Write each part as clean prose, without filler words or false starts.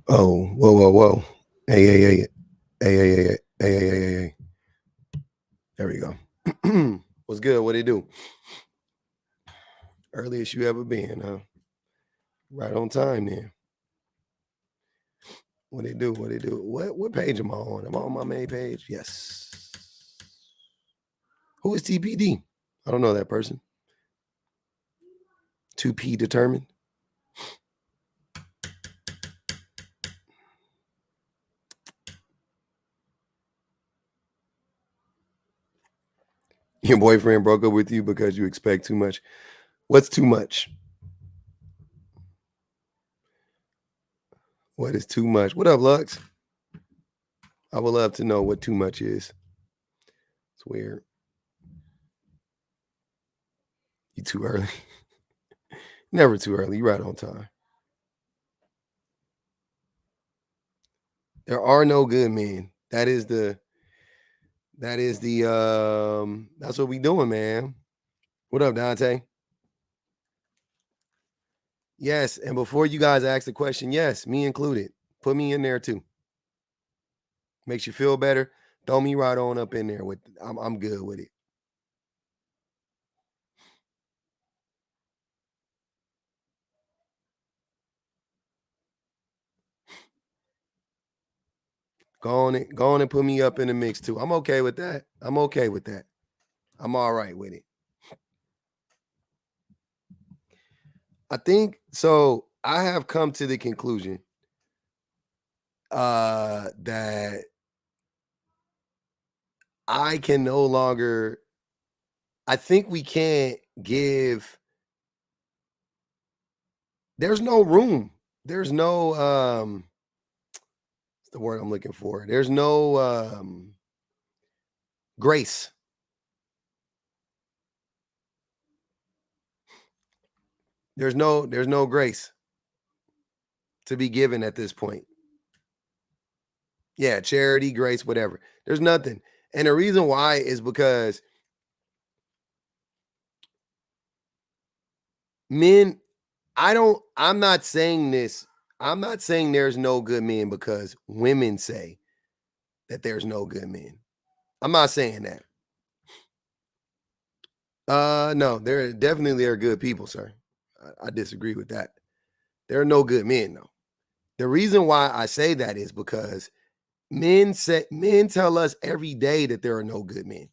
Oh, whoa. Hey. There we go. What's good? What it do? Earliest you ever been, huh? Right on time then. What it do? What page am I on? Am I on my main page? Yes. Who is TPD? I don't know that person. 2P determined. Your boyfriend broke up with you because you expect too much. What's too much? What is too much? What up, Lux? I would love to know what too much is. It's weird. You too early. Never too early. You right on time. There are no good men. That's what we doing, man. What up, Dante? Yes, and before you guys ask the question, yes, me included. Put me in there too. Makes you feel better. Throw me right on up in there with I'm good with it. Go on and put me up in the mix too. I'm okay with that. I'm all right with it. I think so. I have come to the conclusion that I can no longer. I think we can't give. There's no room. There's no what's the word I'm looking for? There's no grace. There's no grace to be given at this point. Yeah, charity, grace, whatever. There's nothing. And the reason why is because men, I'm not saying this. I'm not saying there's no good men because women say that there's no good men. I'm not saying that. No, there definitely are good people, sir. I disagree with that. There are no good men, though. The reason why I say that is because men tell us every day that there are no good men.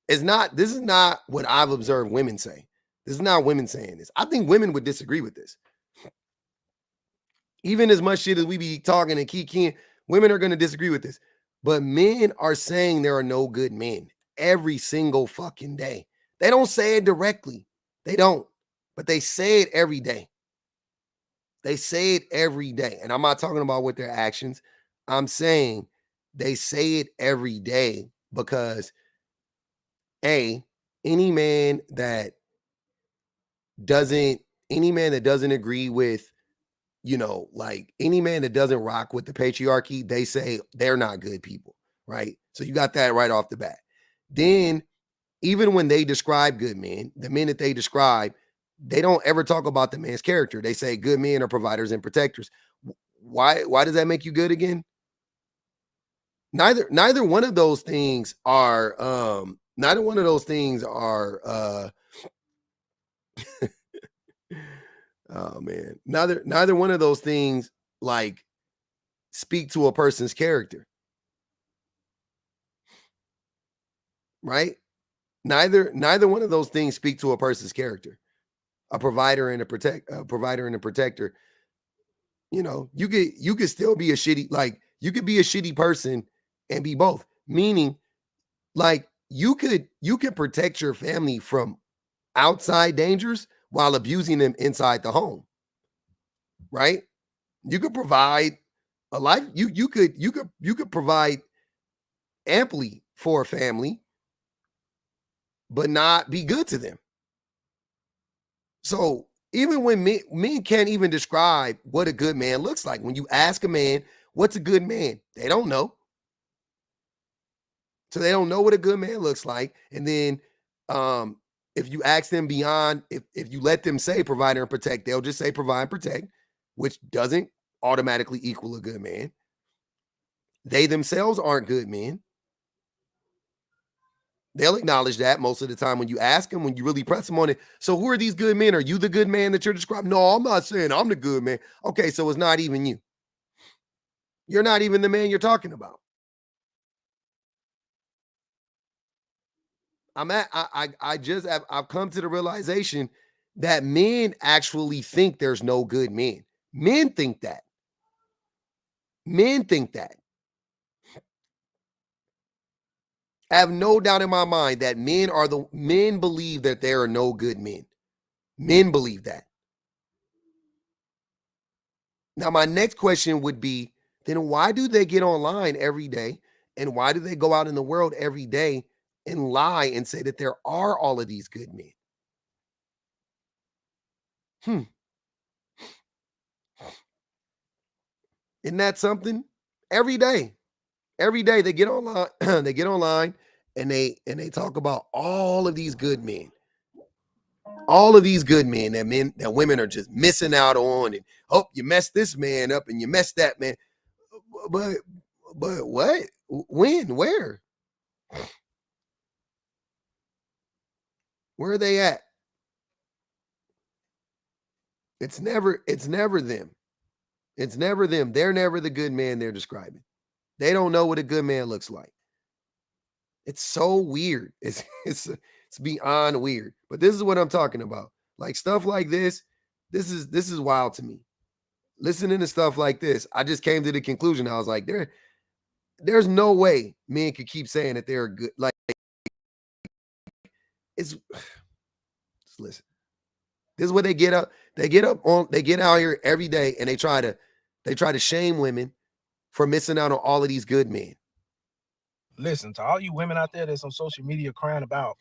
This is not what I've observed women say. This is not women saying this. I think women would disagree with this. Even as much shit as we be talking and kikiing, women are going to disagree with this. But men are saying there are no good men every single fucking day. They don't say it directly. They don't. But they say it every day. They say it every day. And I'm not talking about with their actions. I'm saying they say it every day because any man that doesn't agree with, like any man that doesn't rock with the patriarchy, they say they're not good people, right? So you got that right off the bat. Then even when they describe good men, the men that they describe, they don't ever talk about the man's character. They say good men are providers and protectors. Why does that make you good again? Neither one of those things are neither one of those things are oh man. Neither one of those things like speak to a person's character. Right? Neither one of those things speak to a person's character. A provider and a protector. You could still be a shitty, like you could be a shitty person and be both. Meaning, like you could protect your family from outside dangers while abusing them inside the home. Right? You could provide a life. You could provide amply for a family, but not be good to them. So even when men can't even describe what a good man looks like. When you ask a man, what's a good man? They don't know. So they don't know what a good man looks like. And then if you ask them beyond, if you let them say provide and protect, they'll just say provide and protect, which doesn't automatically equal a good man. They themselves aren't good men. They'll acknowledge that most of the time when you ask them, when you really press them on it. So who are these good men? Are you the good man that you're describing? No, I'm not saying I'm the good man. Okay, so it's not even you. You're not even the man you're talking about. I've come to the realization that men actually think there's no good men. Men think that. Men think that. I have no doubt in my mind that men believe that there are no good men. Men believe that. Now, my next question would be, then why do they get online every day? And why do they go out in the world every day and lie and say that there are all of these good men? Isn't that something? Every day they get online, they get online and they talk about all of these good men. All of these good men that women are just missing out on, and oh, you messed this man up and you messed that man. But what? When? Where? Where are they at? It's never them. It's never them. They're never the good man they're describing. They don't know what a good man looks like. It's so weird. It's beyond weird. But this is what I'm talking about. Like stuff like this. This is wild to me. Listening to stuff like this, I just came to the conclusion. I was like, there's no way men could keep saying that they're good. Like it's just listen. This is what they get up. They get out here every day and they try to shame women for missing out on all of these good men. Listen, to all you women out there that's on social media crying about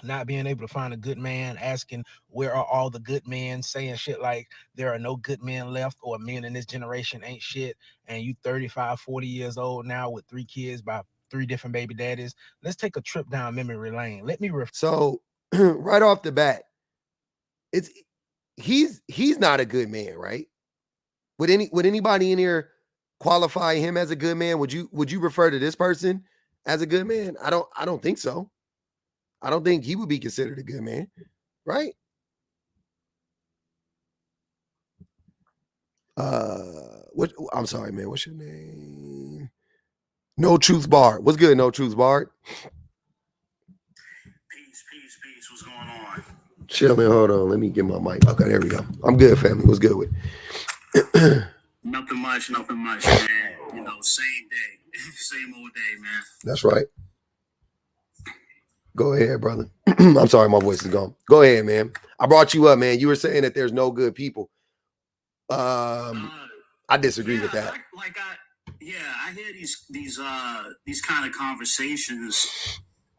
not being able to find a good man, asking where are all the good men, saying shit like there are no good men left or men in this generation ain't shit, and you 35, 40 years old now with 3 kids by 3 different baby daddies. Let's take a trip down memory lane. Let me So right off the bat, he's not a good man, right? Would anybody in here qualify him as a good man? Would you refer to this person as a good man? I don't think so. I don't think he would be considered a good man, right? What? I'm sorry, man. What's your name? No Truth Bar. What's good, No Truth Bar? Peace. What's going on? Chilling. Hold on. Let me get my mic. Okay, there we go. I'm good, family. What's good with? Nothing much, man. You know, same day, same old day, man. That's right. Go ahead, brother. I'm sorry, my voice is gone. Go ahead, man. I brought you up, man. You were saying that there's no good people. I disagree with that. I hear these kind of conversations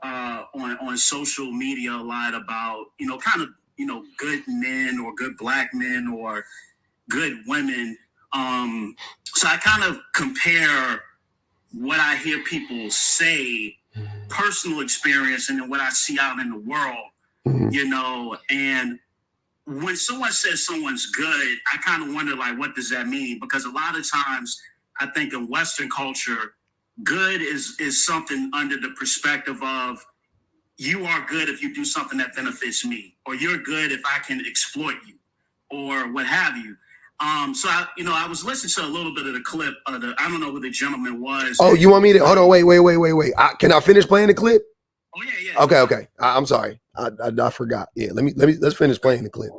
on social media a lot about, kind of, good men or good black men or good women. So I kind of compare what I hear people say, personal experience, and then what I see out in the world, and when someone says someone's good, I kind of wonder, like, what does that mean? Because a lot of times I think in Western culture, good is something under the perspective of you are good if you do something that benefits me, or you're good if I can exploit you, or what have you. So I was listening to a little bit of the clip of I don't know who the gentleman was. Oh, you want me to hold on? Wait. Can I finish playing the clip? Oh yeah. Okay. I'm sorry. I forgot. Yeah, let's finish playing the clip.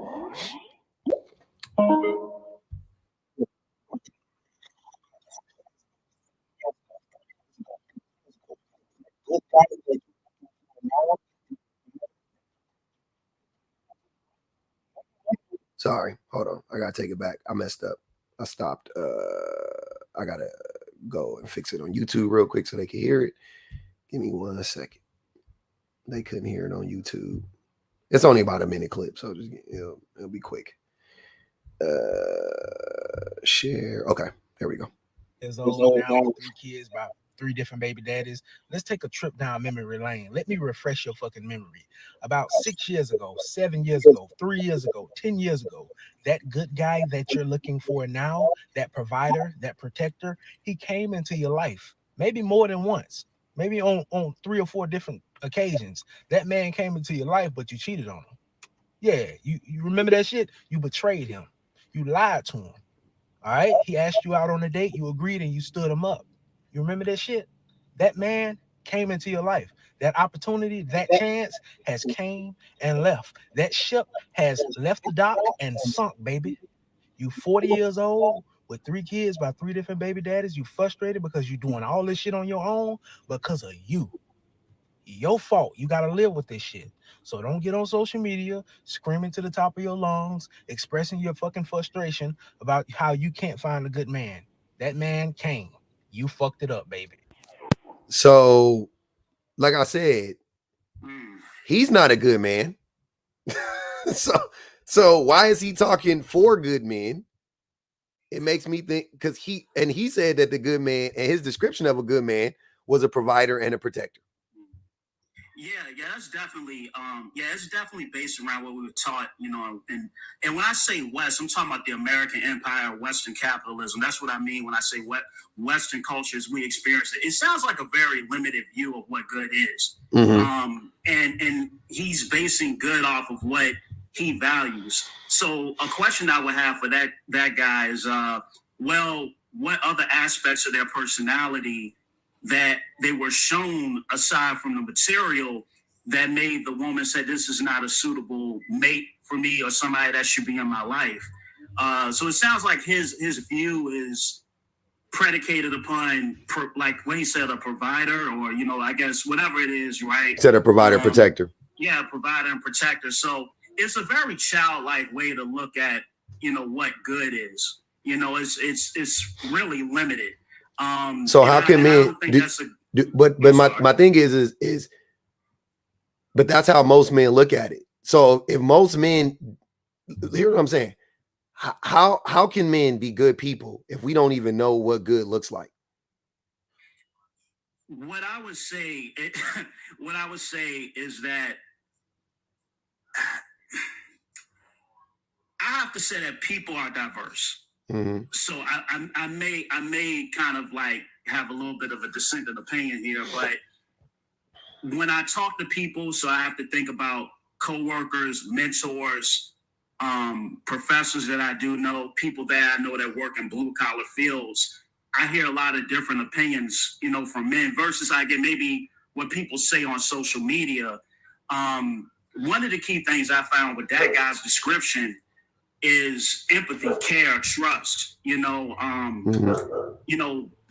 Sorry, hold on. I gotta take it back. I messed up. I stopped. I gotta go and fix it on YouTube real quick so they can hear it. Give me 1 second. They couldn't hear it on YouTube. It's only about a minute clip, so just it'll be quick. Share. Okay, there we go. Years old now with 3 kids, about 3 different baby daddies. Let's take a trip down memory lane. Let me refresh your fucking memory. About 6 years ago, 7 years ago, 3 years ago, 10 years ago, that good guy that you're looking for now, that provider, that protector, he came into your life. Maybe more than once. Maybe on 3 or 4 different occasions. That man came into your life, but you cheated on him. Yeah, you remember that shit? You betrayed him. You lied to him. All right. He asked you out on a date. You agreed and you stood him up. You remember that shit? That man came into your life. That opportunity, that chance has came and left. That ship has left the dock and sunk, baby. You 40 years old with 3 kids by 3 different baby daddies. You frustrated because you're doing all this shit on your own because of you. Your fault. You got to live with this shit. So don't get on social media screaming to the top of your lungs, expressing your fucking frustration about how you can't find a good man. That man came. You fucked it up, baby. So, like I said, he's not a good man. so why is he talking for good men? It makes me think, because he said that the good man, and his description of a good man was a provider and a protector. Yeah, that's definitely it's definitely based around what we were taught, and when I say West, I'm talking about the American empire, Western capitalism. That's what I mean when I say what Western cultures we experience. It sounds like a very limited view of what good is. Mm-hmm. And he's basing good off of what he values. So a question I would have for that guy is, what other aspects of their personality that they were shown aside from the material that made the woman say, this is not a suitable mate for me or somebody that should be in my life. So it sounds like his view is predicated upon, like when he said a provider, or, I guess whatever it is, right? He said a provider, protector. Yeah, provider and protector. So it's a very childlike way to look at, what good is. It's really limited. So how can men but my thing is but that's how most men look at it. So if most men, here's what I'm saying, how can men be good people if we don't even know what good looks like? What I would say is that I have to say that people are diverse. Mm-hmm. So I may kind of like have a little bit of a dissenting opinion here, but when I talk to people, so I have to think about coworkers, mentors, professors that I do know, people that I know that work in blue collar fields. I hear a lot of different opinions, from men versus I get maybe what people say on social media. One of the key things I found with that guy's description is empathy, care, trust,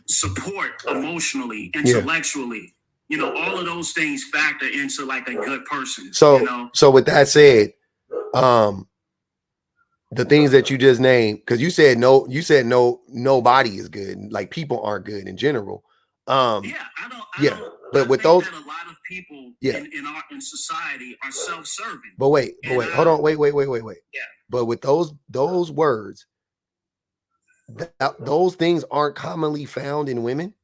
support emotionally, intellectually, all of those things factor into like a good person. So with that said, the things that you just named, because you said nobody is good, like people aren't good in general. But with those, that a lot of people in society are self-serving. But wait, hold on, wait. Yeah. But with those words, those things aren't commonly found in women.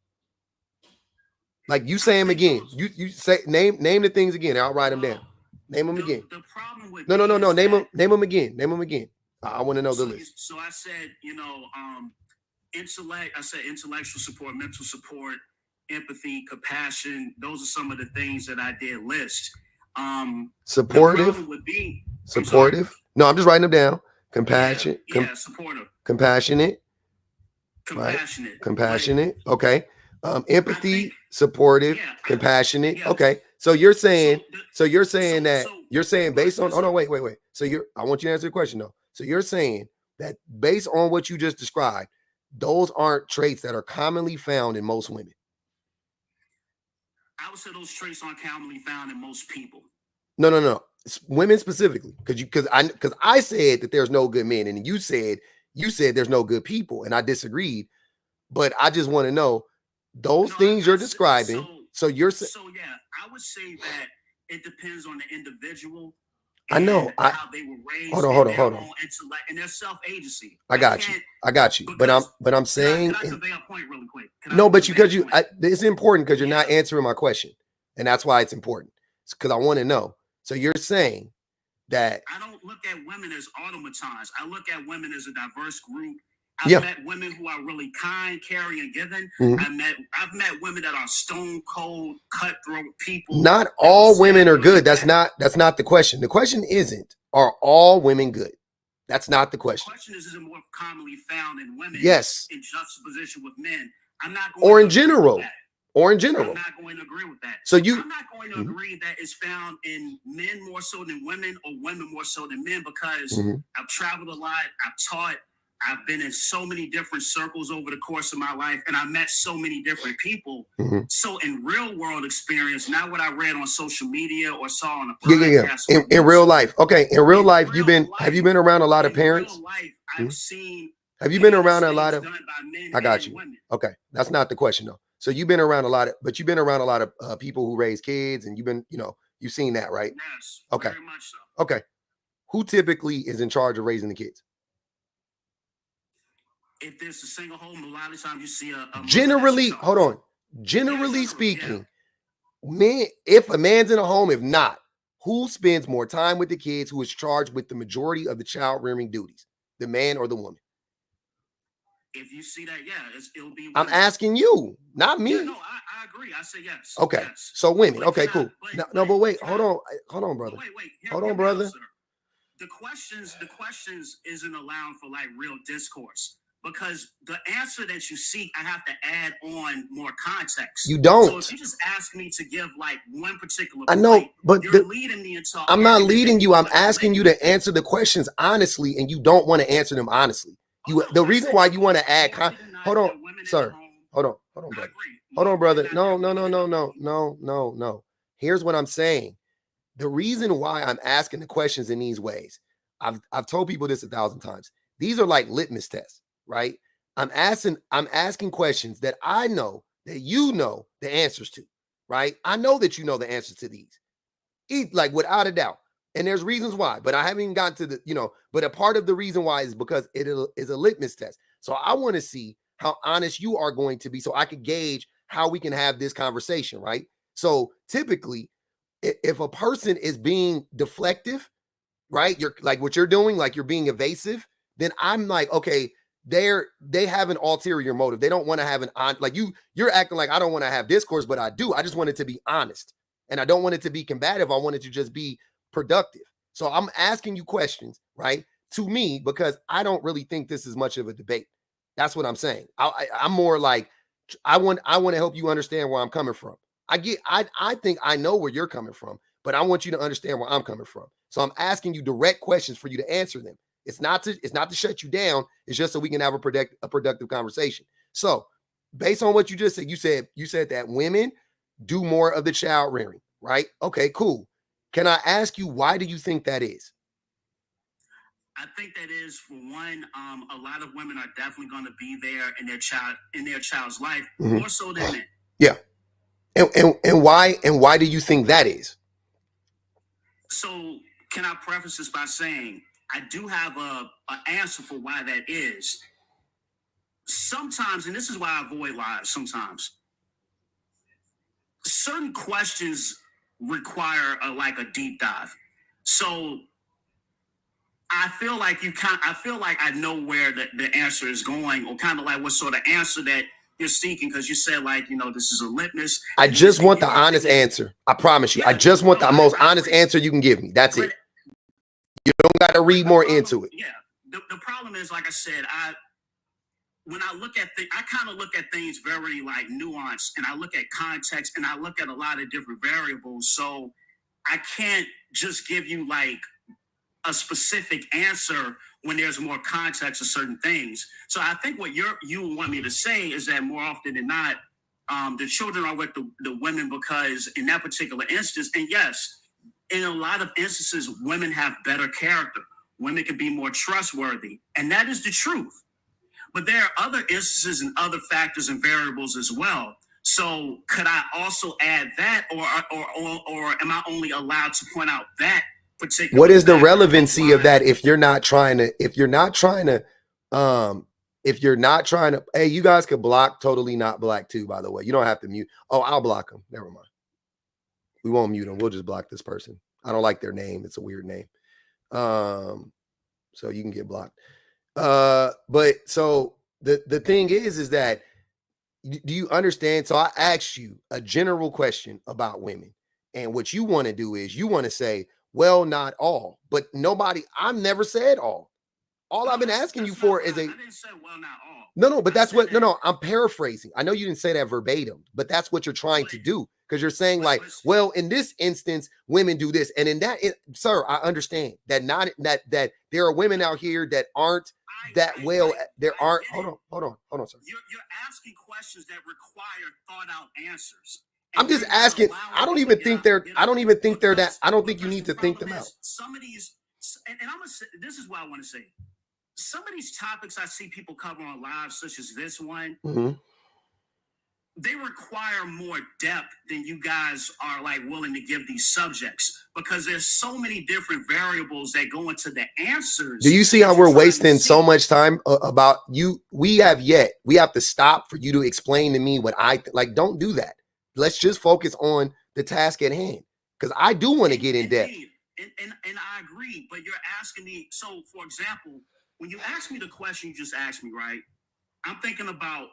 Like you say them again. You say name the things again. I'll write them down. Name them again. The problem with no. Name them again. I want to know the list. So I said, intellect. I said intellectual support, mental support, empathy, compassion. Those are some of the things that I did list. Supportive. Supportive. No, I'm just writing them down. Compassion. Supportive. Compassionate. Compassionate. Okay. Empathy, supportive, compassionate. Yeah. Okay. So you're saying based on, wait. So I want you to answer the question though. So you're saying that based on what you just described, those aren't traits that are commonly found in most women. I would say those traits aren't commonly found in most people. No. It's women specifically, because I said that there's no good men, and you said there's no good people, and I disagreed. But I just want to know those things you're describing. So you're saying. So yeah, I would say that it depends on the individual. I know. How they were raised. Hold on. Own intellect and their self-agency. I got you. But I'm saying. Can I convey a point really quick? It's important because you're not answering my question, and that's why it's important. Because I want to know. So you're saying that I don't look at women as automatons. I look at women as a diverse group. I've met women who are really kind, caring, and giving. Mm-hmm. I've met women that are stone cold, cutthroat people. Not all women are good. That's not the question. The question isn't, are all women good? That's not the question. The question is it more commonly found in women? Yes. In juxtaposition with men. I'm not going or in general. I'm not going to agree with that. I'm not going to agree that it's found in men more so than women or women more so than men because I've traveled a lot, I've taught, I've been in so many different circles over the course of my life, and I met so many different people. So in real world experience, not what I read on social media or saw on a podcast. In real life. Okay. In real life, have you been around a lot of parents? In real life, I've seen. Have you been around a lot of? Done by men I got you. Women. Okay. That's not the question though. So you've been around a lot of people who raise kids, and you've seen that, right? Yes. Okay. Very much so. Okay. Who typically is in charge of raising the kids? If there's a single home, a lot of times you see a generally, hold on. Generally speaking, men, if a man's in a home, if not, who spends more time with the kids, who is charged with the majority of the child rearing duties, the man or the woman? If you see that, it'll be women. I'm asking you, not me. Yeah, no, I agree. I say yes. Okay. Yes. So women. But okay, cool. But wait, hold on, brother. Wait. Hold on, brother. The questions isn't allowing for like real discourse. Because the answer that you seek, I have to add on more context. You don't. So if you just ask me to give like one particular I know, point, but you're leading me into. I'm not leading you. I'm asking you to answer the questions honestly, and you don't want to answer them honestly. The reason why you want to add. Hold on, sir. Hold on, brother. Hold on, brother. No. Here's what I'm saying. The reason why I'm asking the questions in these ways, I've told people this 1,000 times. These are like litmus tests. Right? I'm asking questions that I know that you know the answers to, right? I know that you know the answers to these, like without a doubt. And there's reasons why, but I haven't even gotten to but a part of the reason why is because it is a litmus test. So I want to see how honest you are going to be so I can gauge how we can have this conversation, right? So typically, if a person is being deflective, right? You're like what you're doing, like you're being evasive, then I'm like, okay, they have an ulterior motive. They don't want to have you're acting like I don't want to have discourse, but I do. I just want it to be honest. And I don't want it to be combative. I want it to just be productive. So I'm asking you questions, right? To me, because I don't really think this is much of a debate. That's what I'm saying. I'm more like, I want to help you understand where I'm coming from. I think I know where you're coming from, but I want you to understand where I'm coming from. So I'm asking you direct questions for you to answer them. It's not to shut you down. It's just so we can have a productive conversation. So based on what you just said, you said that women do more of the child rearing, right? Okay, cool. Can I ask you, why do you think that is? I think that is, for one, a lot of women are definitely going to be there in their child's life, more so than men. Yeah. And why do you think that is? So can I preface this by saying I do have an answer for why that is. Sometimes, and this is why I avoid lives sometimes, certain questions require a deep dive. So I feel like I know where the answer is going, or kind of like what sort of answer that you're seeking, because you said this is a litmus. I just want the honest answer. I promise you. I just want the most honest answer you can give me. That's it. You don't got to read more into it. Yeah. The problem is, like I said, when I look at things, I kind of look at things very nuanced, and I look at context, and I look at a lot of different variables. So I can't just give you a specific answer when there's more context to certain things. So I think what you want me to say is that more often than not, the children are with the women, because in that particular instance, and yes, in a lot of instances, women have better character. Women can be more trustworthy. And that is the truth. But there are other instances and other factors and variables as well. So could I also add that, or am I only allowed to point out that particular. What is the fact relevancy of why- that if you're not trying to, hey, you guys could block Totally Not Black too, by the way. You don't have to mute. Oh, I'll block them. Never mind. We won't mute them. We'll just block this person. I don't like their name. It's a weird name. So you can get blocked. But so the thing is that, do you understand? So I asked you a general question about women, and what you want to do is you want to say, well, not all, but nobody, I've never said all. All I've been asking you for is I didn't say well, not all. No, but that's what, no, I'm paraphrasing. I know you didn't say that verbatim, but that's what you're trying to do. Because you're saying like, well, in this instance, women do this. And in that, sir, I understand that that there are women out here that aren't that well. There aren't, hold on, sir. You're asking questions that require thought out answers. I'm just asking. I don't even think they're that. I don't think you need to think them out. Some of these, and I'm gonna say, this is what I want to say. Some of these topics I see people cover on live, such as this one, they require more depth than you guys are like willing to give these subjects, because there's so many different variables that go into the answers. Do you see how we're wasting so much time about you? We have to stop for you to explain to me what I like. Don't do that. Let's just focus on the task at hand, because I do want to get in depth. And I agree, but you're asking me. So, for example, when you ask me the question you just asked me, right? I'm thinking about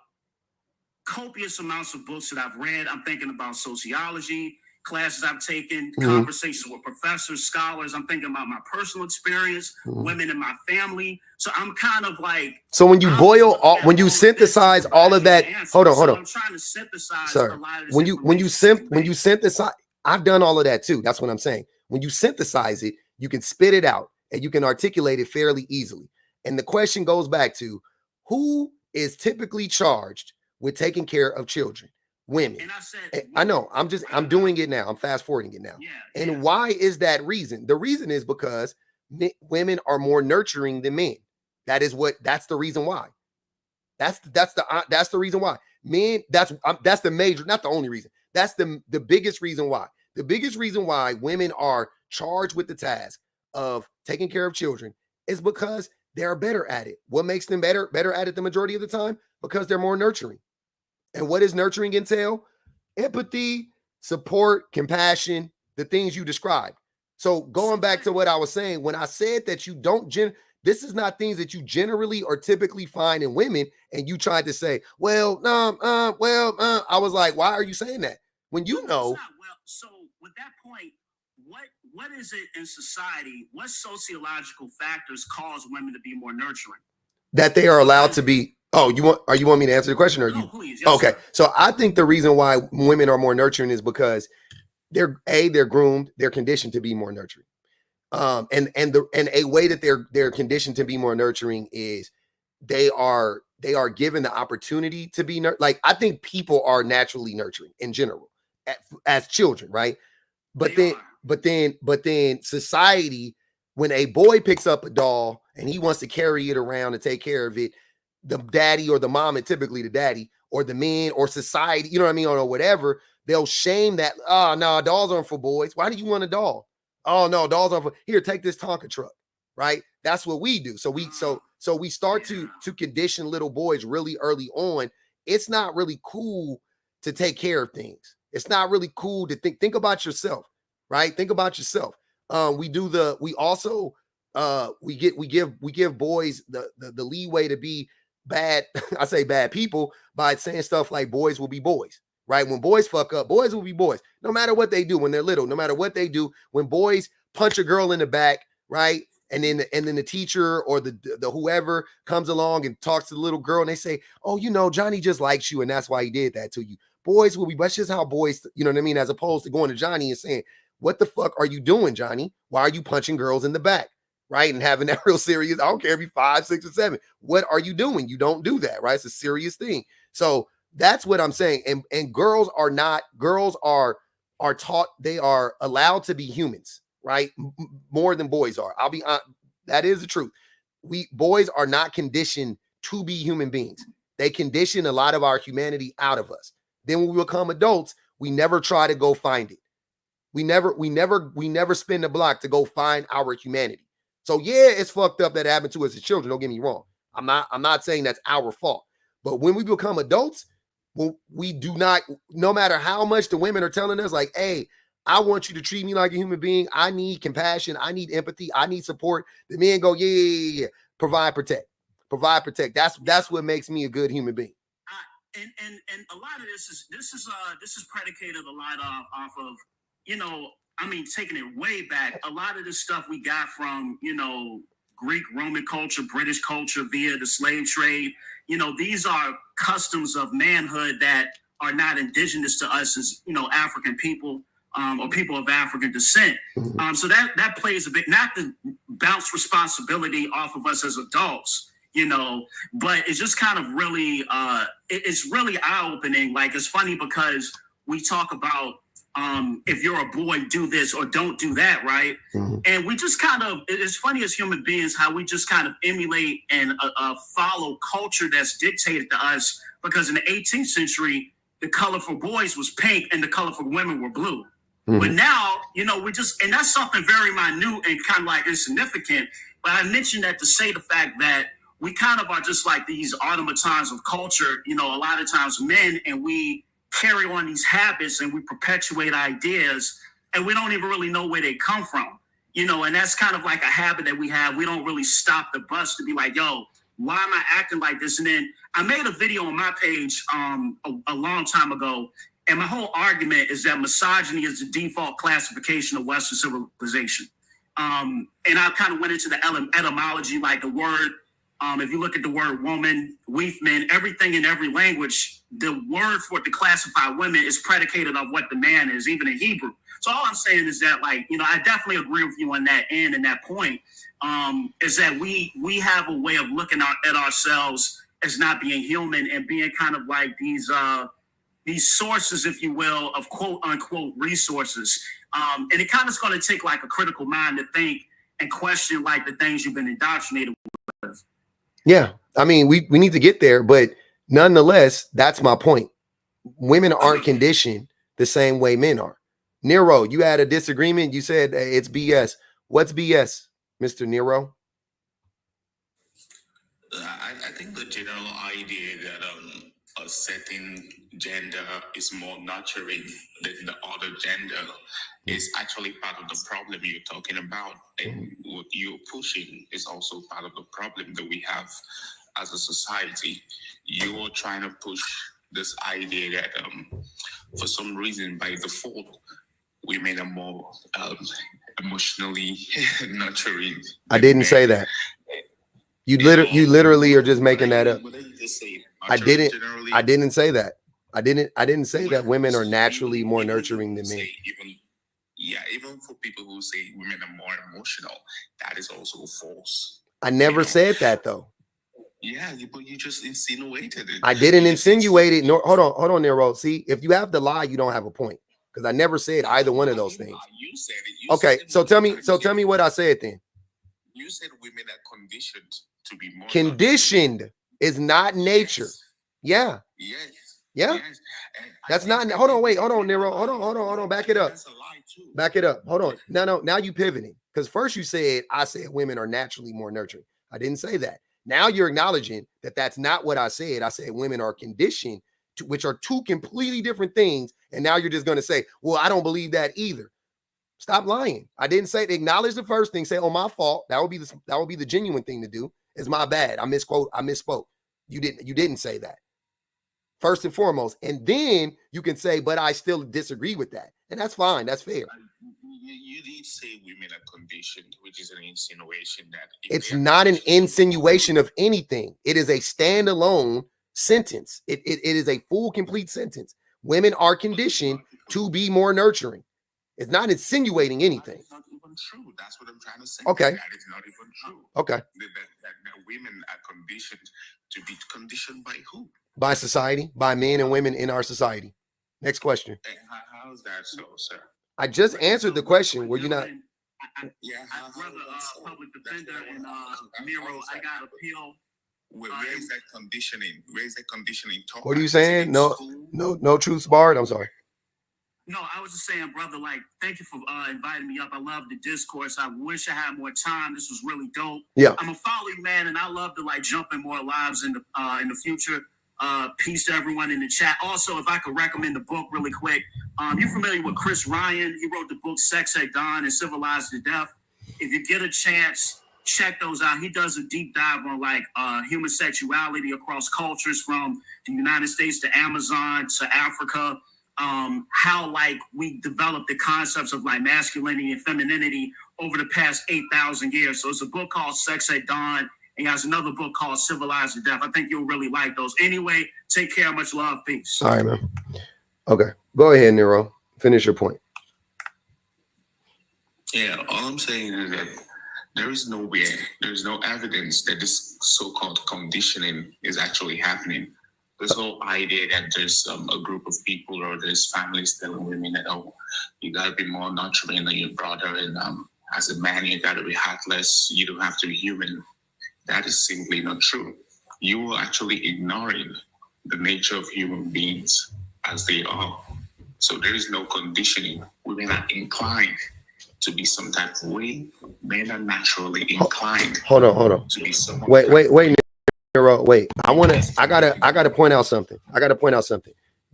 copious amounts of books that I've read. I'm thinking about sociology, classes I've taken, conversations with professors, scholars. I'm thinking about my personal experience, women in my family. So I'm kind of like. So when you when you synthesize all of that, hold on. I'm trying to synthesize a lot of this. When you synthesize, I've done all of that too. That's what I'm saying. When you synthesize it, you can spit it out and you can articulate it fairly easily. And the question goes back to, who is typically charged with taking care of children? Women. And I said, I know, I'm doing it now. I'm fast forwarding it now. And why is that reason? The reason is because women are more nurturing than men. That's the reason why. That's the reason why. Men, that's the major, not the only reason. That's the biggest reason why. The biggest reason why women are charged with the task of taking care of children is because they're better at it. What makes them better at it the majority of the time? Because they're more nurturing. And what does nurturing entail? Empathy, support, compassion, the things you described. So going back to what I was saying, when I said that you don't, this is not things that you generally or typically find in women, and you tried to say, I was like, why are you saying that? When you know. So with that point, what is it in society? What sociological factors cause women to be more nurturing? That they are allowed to be. Oh, you want me to answer the question, or you? Please. Yes, okay. Sir. So I think the reason why women are more nurturing is because they're groomed, they're conditioned to be more nurturing. And a way that they're conditioned to be more nurturing is they are given the opportunity to be like, I think people are naturally nurturing in general as children, right? But then society, when a boy picks up a doll and he wants to carry it around and take care of it, the daddy or the mom, and typically the daddy or the men or society, you know what I mean, or whatever, they'll shame that. Oh no, dolls aren't for boys. Why do you want a doll? Oh no, dolls aren't for. Here, take this Tonka truck. Right? That's what we do. So we start to condition little boys really early on. It's not really cool to take care of things. It's not really cool to think about yourself, right? Think about yourself. We give boys the leeway to be bad. I say bad people by saying stuff like boys will be boys, right? When boys fuck up, boys will be boys, no matter what they do when they're little, no matter what they do. When boys punch a girl in the back, right? And then the teacher or the whoever comes along and talks to the little girl and they say, oh, Johnny just likes you and that's why he did that to you. Boys will be, that's just how boys, you know what I mean? As opposed to going to Johnny and saying, what the fuck are you doing, Johnny? Why are you punching girls in the back? Right? And having that real serious, I don't care if you're 5, 6, or 7. What are you doing? You don't do that, right? It's a serious thing. So that's what I'm saying. And girls are taught, they are allowed to be humans, right? More than boys are. I'll be honest, that is the truth. Boys are not conditioned to be human beings. They condition a lot of our humanity out of us. Then when we become adults, we never try to go find it. We never spin the block to go find our humanity. So yeah, it's fucked up that happened to us as children. Don't get me wrong. I'm not saying that's our fault. But when we become adults, well, we do not, no matter how much the women are telling us, like, hey, I want you to treat me like a human being. I need compassion. I need empathy. I need support. The men go, yeah. Provide, protect. Provide, protect. That's what makes me a good human being. And a lot of this is predicated a lot off of, you know, I mean, taking it way back, a lot of this stuff we got from, you know, Greek, Roman culture, British culture via the slave trade. You know, these are customs of manhood that are not indigenous to us as, you know, African people or people of African descent. So that plays a bit, not to bounce responsibility off of us as adults, you know, but it's just kind of really, it's really eye-opening. Like, it's funny because we talk about, if you're a boy, do this or don't do that, right? And we just kind of, it's funny as human beings how we just kind of emulate and follow culture that's dictated to us, because in the 18th century, the color for boys was pink and the color for women were blue. But now, you know, and that's something very minute and kind of like insignificant, but I mentioned that to say the fact that we kind of are just like these automatons of culture, you know, a lot of times men, and we carry on these habits and we perpetuate ideas and we don't even really know where they come from, you know, and that's kind of like a habit that we have. We don't really stop the bus to be like, yo, why am I acting like this? And then I made a video on my page a long time ago, and my whole argument is that misogyny is the default classification of Western civilization. And I kind of went into the etymology, like the word, if you look at the word woman, men, everything in every language, the word for it to classify women is predicated on what the man is, even in Hebrew. So all I'm saying is that, like, you know, I definitely agree with you on that end and that point, is that we have a way of looking at ourselves as not being human and being kind of like these sources, if you will, of quote unquote resources. And it kind of is going to take like a critical mind to think and question like the things you've been indoctrinated with. Yeah, I mean, we need to get there, but nonetheless, that's my point. Women aren't conditioned the same way men are. Nero, you had a disagreement. You said it's BS. What's BS, Mr. Nero? I think the general idea that a certain gender is more nurturing than the other gender is actually part of the problem you're talking about. And what you're pushing is also part of the problem that we have as a society. You're trying to push this idea that for some reason, by default, women are more emotionally nurturing. I didn't say that. You literally are just making that up. I didn't say that. I didn't say that women are naturally more nurturing than men. Even for people who say women are more emotional, that is also false. I never said that though. Yeah, but you just insinuated it. I didn't insinuate it. No, hold on, Nero. See, if you have to lie, you don't have a point. Because I never said either one of those things. You said it. Okay, so tell me what I said then. You said women are conditioned to be more conditioned is not nature. Yes. Yeah. Yes. That's not. Hold on, Nero. Hold on. Back it up. That's a lie too. Back it up. Hold on. No. Now you pivoting. Because first I said women are naturally more nurturing. I didn't say that. Now you're acknowledging that that's not what I said. I said women are conditioned to, which are two completely different things. And now you're just going to say, well, I don't believe that either. Stop lying. I didn't say to acknowledge the first thing. Say, oh, my fault. That would be the genuine thing to do. It's my bad. I misspoke. You didn't say that. First and foremost. And then you can say, but I still disagree with that. And that's fine. That's fair. You did say women are conditioned, which is an insinuation that it's not an insinuation of anything. It is a standalone sentence. It is a full, complete sentence. Women are conditioned to be more nurturing. It's not insinuating anything. That's not even true. That's what I'm trying to say. Okay. That is not even true. Okay. That women are conditioned to be conditioned by who? By society, by men and women in our society. Next question. How is that so, sir? I just answered the question. Were you not? I'd rather public defender and Nero. I got appeal. Where is that conditioning? Where is that conditioning taught? What are you saying? No truth barred. I'm sorry. No, I was just saying, brother, like, thank you for inviting me up. I love the discourse. I wish I had more time. This was really dope. Yeah. I'm a following man, and I love to, like, jump in more lives in the future. Peace to everyone in the chat. Also, if I could recommend the book really quick, you're familiar with Chris Ryan. He wrote the book Sex at Dawn and Civilized to Death. If you get a chance, check those out. He does a deep dive on, like, human sexuality across cultures, from the United States to Amazon to Africa. How, like, we developed the concepts of, like, masculinity and femininity over the past 8,000 years. So it's a book called Sex at Dawn, and he has another book called Civilized to Death. I think you'll really like those. Anyway, take care. Much love. Peace. All right, man. Okay, go ahead, Nero. Finish your point. Yeah, all I'm saying is that there's no evidence that this so-called conditioning is actually happening. This whole idea that there's a group of people or there's families telling women that, oh, you gotta be more nurturing than your brother, and as a man you gotta be heartless, you don't have to be human. That is simply not true. You are actually ignoring the nature of human beings as they are. So there is no conditioning. Women are inclined to be some type of way. Men are naturally inclined. Hold on. To be someone. Wait. Nero, wait. I gotta point out something.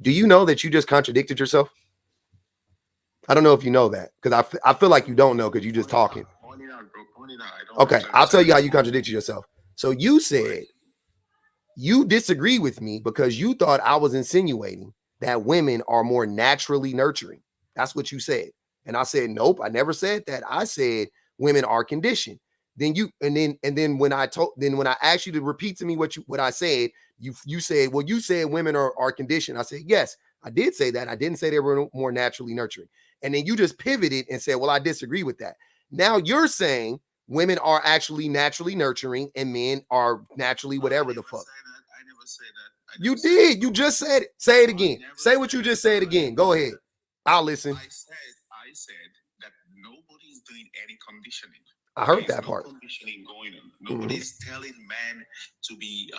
Do you know that you just contradicted yourself? I don't know if you know that, because I feel like you don't know, because you just talking. Okay, I'll tell you how you contradicted yourself. So you said you disagree with me because you thought I was insinuating that women are more naturally nurturing. That's what you said. And I said, nope, I never said that. I said women are conditioned. Then when I asked you to repeat to me what I said, you said, well, you said women are conditioned. I said, yes, I did say that. I didn't say they were more naturally nurturing. And then you just pivoted and said, well, I disagree with that. Now you're saying women are actually naturally nurturing and men are naturally whatever the fuck. I never said that. You did. You just said it. Say it again. Say what you just said again. Go ahead. I'll listen. I said that nobody's doing any conditioning. I heard that part. Conditioning going on. Nobody's telling men to be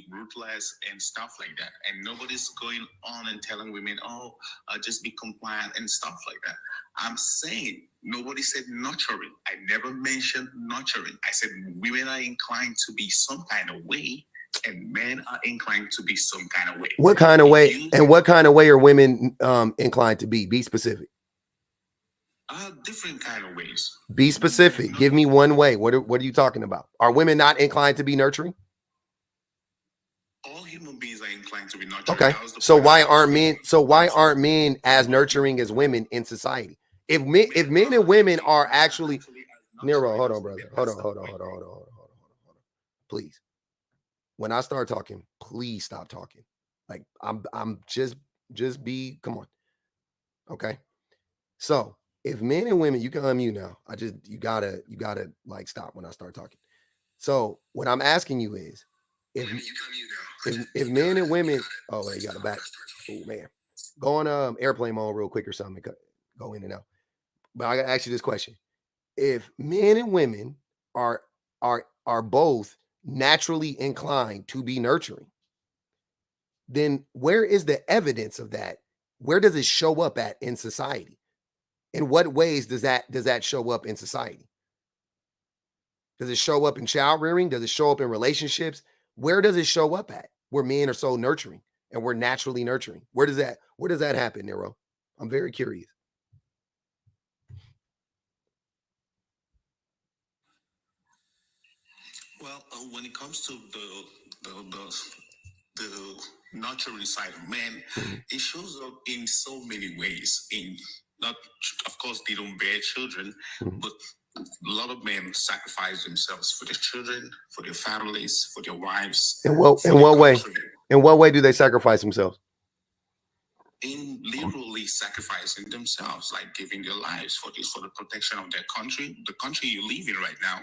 ruthless and stuff like that, and nobody's going on and telling women, oh, just be compliant and stuff like that. I'm saying nobody said nurturing. I never mentioned nurturing. I said women are inclined to be some kind of way, and men are inclined to be some kind of way. What kind of way? And what kind of way are women inclined to be? Be specific. Different kind of ways. Be specific. Give me one way. What are you talking about? Are women not inclined to be nurturing? All human beings are inclined to be nurturing. Okay. So why aren't men as nurturing as women in society? If men and women are actually Nero, hold on, brother. Hold on. Please. When I start talking, please stop talking. Like I'm just come on. Okay. So if men and women, you can unmute now. You gotta like stop when I start talking. So what I'm asking you is, if men and women, oh wait, you got a back. Oh man, go on airplane mode real quick or something. Go in and out. But I gotta ask you this question: if men and women are both naturally inclined to be nurturing, then where is the evidence of that? Where does it show up at in society? In what ways does that show up in society? Does it show up in child rearing? Does it show up in relationships? Where does it show up at? Where men are so nurturing and we're naturally nurturing. Where does that happen, Nero? I'm very curious. Well, when it comes to the nurturing side of men, it shows up in so many ways. Of course, they don't bear children, but a lot of men sacrifice themselves for their children, for their families, for their wives. In what way? In what way do they sacrifice themselves? In literally sacrificing themselves, like giving their lives for the protection of their country. The country you live in right now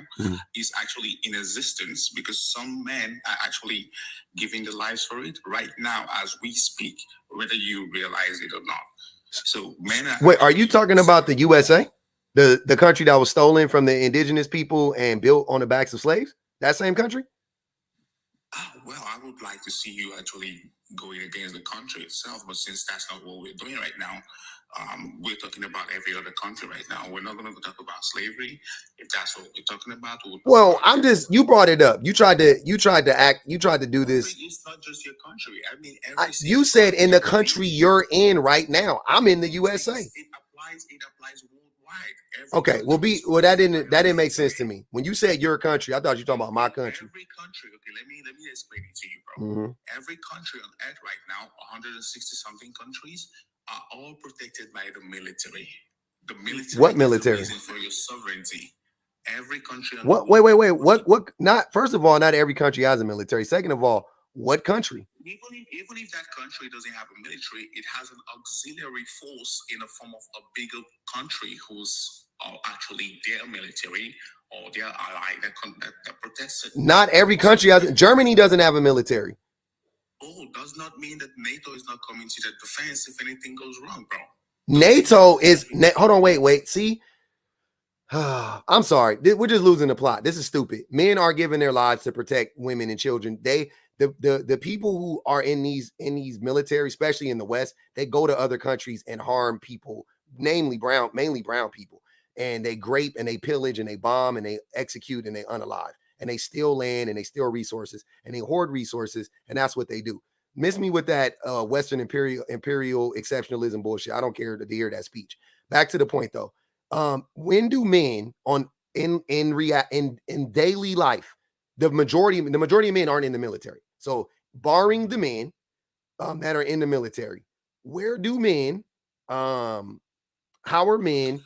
is actually in existence because some men are actually giving their lives for it right now as we speak, whether you realize it or not. So men are. Wait, are you talking about the USA? The country that was stolen from the indigenous people and built on the backs of slaves? That same country? Well, I would like to see you actually going against the country itself, but since that's not what we're doing right now, we're talking about every other country right now. We're not going to talk about slavery. If that's what we're talking about, well, I'm just, you brought it up. You tried to do this. It's not just your country. I mean, you said in the country you're in right now. I'm in the USA. It applies worldwide. Okay, well that didn't make sense to me. When you said your country, I thought you were talking about my country. Every country, okay, let me explain it to you, bro. Mm-hmm. Every country on earth right now, 160 something countries, are all protected by the military. The military. What military? Is the reason for your sovereignty. Every country. What? Wait. What? Not. First of all, not every country has a military. Second of all, what country? Even if that country doesn't have a military, it has an auxiliary force in the form of a bigger country who's actually their military or their ally that protects it. Not every country has. Germany doesn't have a military. Oh, does not mean that NATO is not coming to the defense if anything goes wrong, bro. NATO is. Hold on. Wait. See. I'm sorry. We're just losing the plot. This is stupid. Men are giving their lives to protect women and children. The people who are in these military, especially in the West, they go to other countries and harm people, mainly brown people, and they grape and they pillage and they bomb and they execute and they unalive and they steal land and they steal resources and they hoard resources, and that's what they do. Miss me with that Western imperial exceptionalism bullshit. I don't care to hear that speech. Back to the point though. When do men in daily life, the majority of men aren't in the military. So barring the men that are in the military, where do men how are men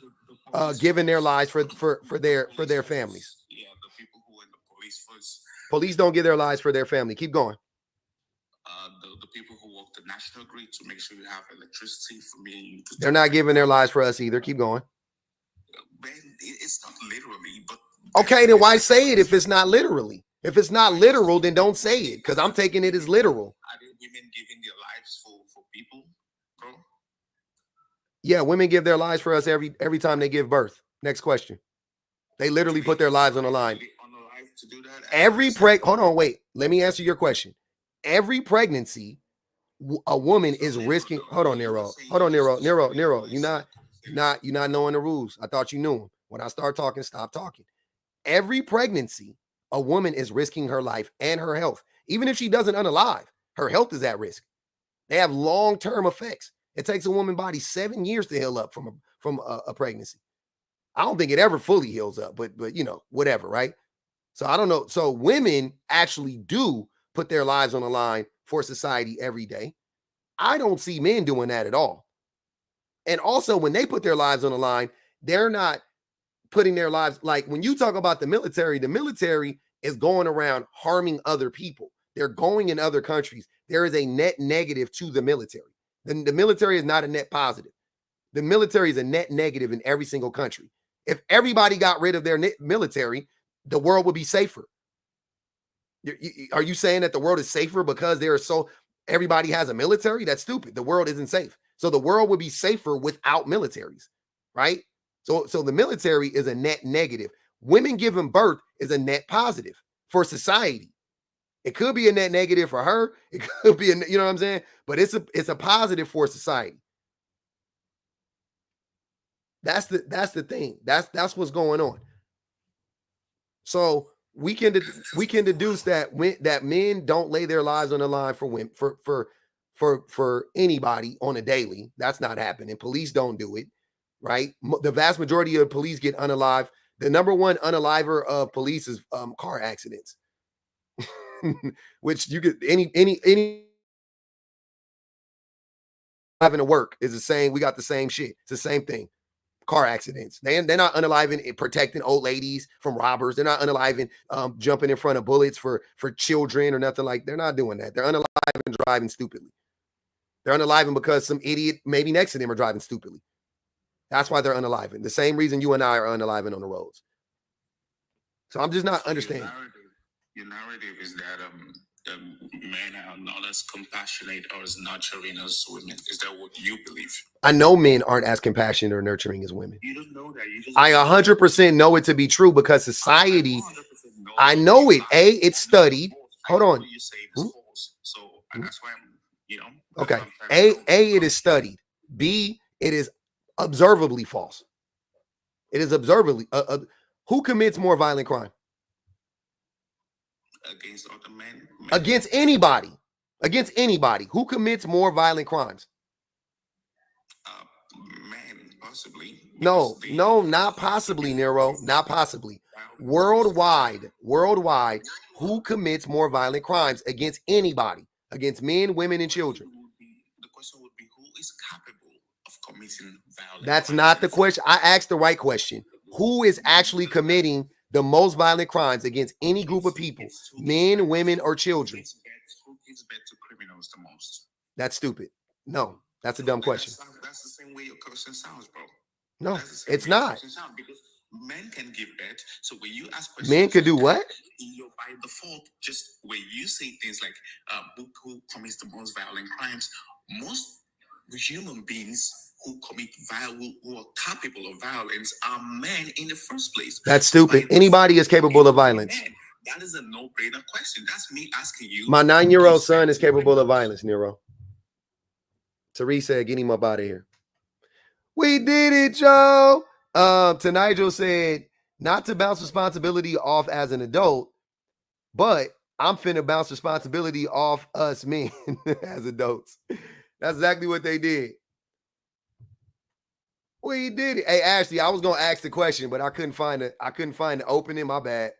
giving their lives for their families? Yeah, the people who are in the police first. Police don't give their lives for their family. Keep going. The people who work the national grid to make sure you have electricity for me. They're not giving their lives for us either. Keep going. It's not literally, but okay, then why say it if it's not literally? If it's not literal, then don't say it, because I'm taking it as literal. Are there women giving their lives for people, bro? Yeah, women give their lives for us every time they give birth. Next question. They literally put their lives on the line. Hold on, wait. Let me answer your question. Every pregnancy, a woman is risking. Hold on, Nero. Nero. You're not knowing the rules. I thought you knew them. When I start talking, stop talking. Every pregnancy, a woman is risking her life and her health. Even if she doesn't unalive, her health is at risk. They have long-term effects. It takes a woman's body 7 years to heal up from a pregnancy. I don't think it ever fully heals up, but whatever, right? So I don't know. So women actually do put their lives on the line for society every day. I don't see men doing that at all. And also, when they put their lives on the line, they're not putting their lives, like when you talk about the military is going around harming other people. They're going in other countries. There is a net negative to the military. The military is not a net positive. The military is a net negative in every single country. If everybody got rid of their military, the world would be safer. Are you saying that the world is safer because everybody has a military? That's stupid. The world isn't safe. So the world would be safer without militaries, right? So the military is a net negative. Women giving birth is a net positive for society. It could be a net negative for her. It could be, you know what I'm saying? But it's a positive for society. That's the thing. That's what's going on. So we can deduce that men don't lay their lives on the line for women, for anybody on a daily. That's not happening. Police don't do it, right? The vast majority of police get unalive. The number one unaliver of police is car accidents, which you get any having to work is the same. We got the same shit. It's the same thing. Car accidents. They're not unaliving and protecting old ladies from robbers. They're not unaliving jumping in front of bullets for children or nothing like. They're not doing that. They're unaliving driving stupidly. They're unaliving because some idiot maybe next to them are driving stupidly. That's why they're unaliving. The same reason you and I are unaliving on the roads. So I'm just not understanding. Your narrative is that men are not as compassionate or as nurturing as women. Is that what you believe? I know men aren't as compassionate or nurturing as women. You don't know that. I 100% know it to be true because society. I know it. It's studied. Hold on. You say it's false. So that's why I'm, Okay. It is studied. B, it is observably false. It is observably. Who commits more violent crime? Against other men. Against anybody. Against anybody. Who commits more violent crimes? Men, possibly. No, not possibly, Nero. Not possibly. Worldwide, who commits more violent crimes against anybody? Against men, women, and children. The question would be, who is capable of committing violence? That's not the question. I asked the right question. Who is actually committing the most violent crimes against any group of people? Men, women, or children? Who gives birth to criminals the most? That's stupid. No, that's a dumb question. That's the same way your question sounds, bro. No, it's not. Because men can give birth. So when you ask questions, men could do what? By default, just when you say things like who commits the most violent crimes, most human beings who commit violence, who are capable of violence, are men in the first place. That's stupid. Anybody is capable of violence. Men. That is a no-brainer question. That's me asking you. My 9-year-old son is capable of violence, Nero. Therese said, get him up out of here. We did it, Joe. To Nigel said, not to bounce responsibility off as an adult, but I'm finna bounce responsibility off us men as adults. That's exactly what they did. We did it. Hey, Ashley, I was gonna ask the question, but I couldn't find the opening. My bad.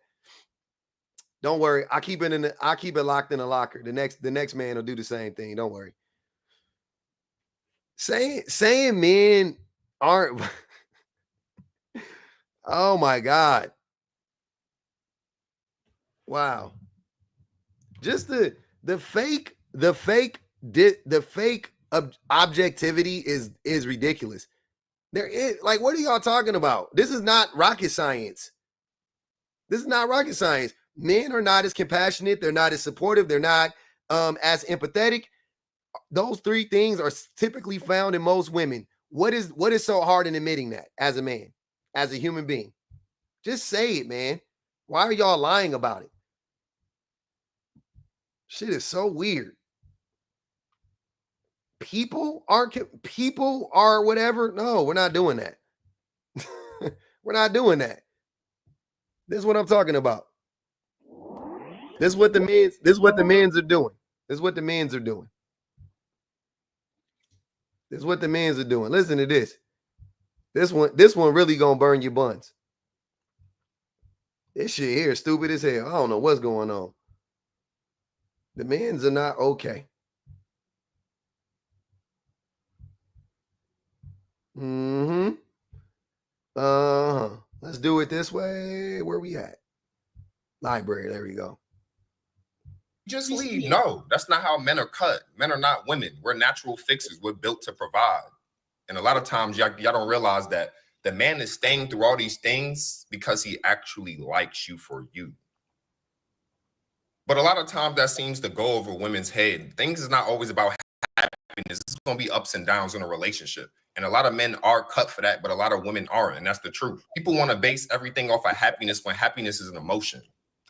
Don't worry. I keep it locked in a locker. The next man will do the same thing. Don't worry. Saying men aren't. Oh my God. Wow. Just the fake objectivity is ridiculous. There is, like, what are y'all talking about? This is not rocket science. This is not rocket science. Men are not as compassionate. They're not as supportive. They're not as empathetic. Those three things are typically found in most women. What is so hard in admitting that as a man, as a human being? Just say it, man. Why are y'all lying about it? Shit is so weird. People are whatever. No, we're not doing that. We're not doing that. This is what I'm talking about. This is what the men's are doing. This is what the men's are doing. This is what the men's are doing. Listen to this. This one really gonna burn your buns. This shit here is stupid as hell. I don't know what's going on. The men's are not okay. Let's do it this way. Where we at? Library. There we go. Just leave. No, that's not how men are cut. Men are not women. We're natural fixers. We're built to provide. And a lot of times y'all don't realize that the man is staying through all these things because he actually likes you for you. But a lot of times that seems to go over women's head. Things is not always about happiness. It's going to be ups and downs in a relationship. And a lot of men are cut for that, but a lot of women aren't. And that's the truth. People want to base everything off of happiness when happiness is an emotion.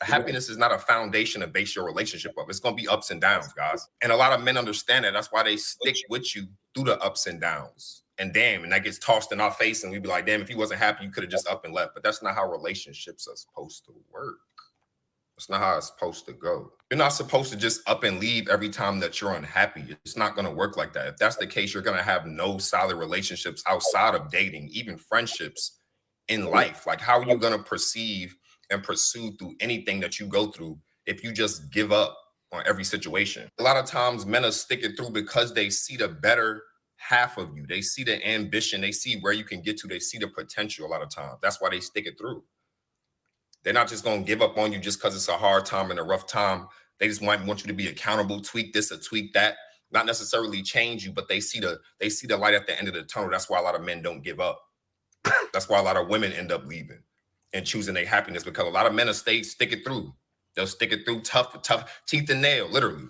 Happiness is not a foundation to base your relationship of. It's going to be ups and downs, guys. And a lot of men understand that. That's why they stick with you through the ups and downs. And damn, and that gets tossed in our face. And we be like, damn, if he wasn't happy, you could have just up and left. But that's not how relationships are supposed to work. That's not how it's supposed to go. You're not supposed to just up and leave every time that you're unhappy. It's not going to work like that. If that's the case, you're going to have no solid relationships outside of dating, even friendships in life. Like, how are you going to perceive and pursue through anything that you go through if you just give up on every situation? A lot of times men are sticking through because they see the better half of you. They see the ambition. They see where you can get to. They see the potential a lot of times. That's why they stick it through. They're not just going to give up on you just because it's a hard time and a rough time. They just want you to be accountable, tweak this or tweak that, not necessarily change you, but they see the light at the end of the tunnel. That's why a lot of men don't give up. That's why a lot of women end up leaving and choosing their happiness, because a lot of men will stick it through. They'll stick it through tough, teeth and nail, literally.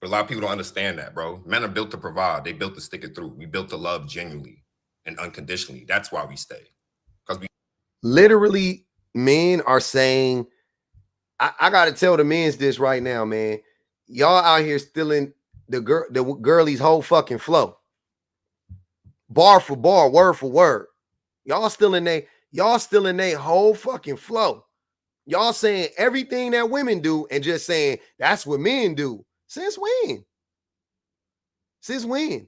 But a lot of people don't understand that, bro. Men are built to provide. They built to stick it through. We built to love genuinely and unconditionally. That's why we stay. Because we literally, men are saying, I got to tell the men's this right now, man. Y'all out here stealing the girlie's whole fucking flow. bar for bar, word for word. Y'all still in they whole fucking flow. Y'all saying everything that women do and just saying that's what men do. Since when? Since when?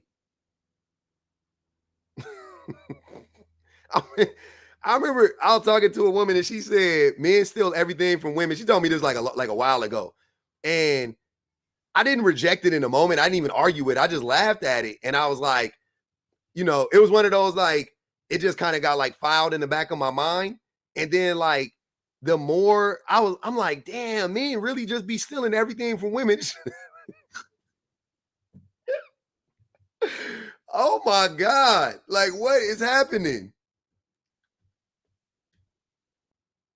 I remember I was talking to a woman and she said men steal everything from women. She told me this like a while ago. And I didn't reject it in a moment. I didn't even argue it. I just laughed at it. And I was like, you know, it was one of those like, it just kind of got like filed in the back of my mind. And then like the more I'm like, damn, men really just be stealing everything from women. Oh my God. Like, what is happening?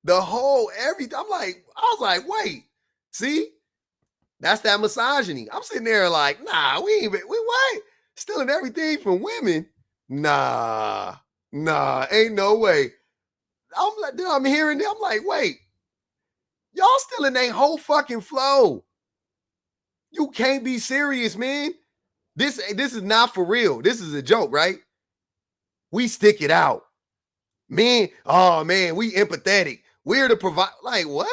The whole everything. I was like, wait, see? That's that misogyny. I'm sitting there like, nah, we what? Stealing everything from women? Nah, ain't no way. I'm like, dude, I'm hearing it. I'm like, wait, y'all stealing their whole fucking flow. You can't be serious, man. This is not for real. This is a joke, right? We stick it out. Man, oh man, we empathetic. We're the provide. Like, what?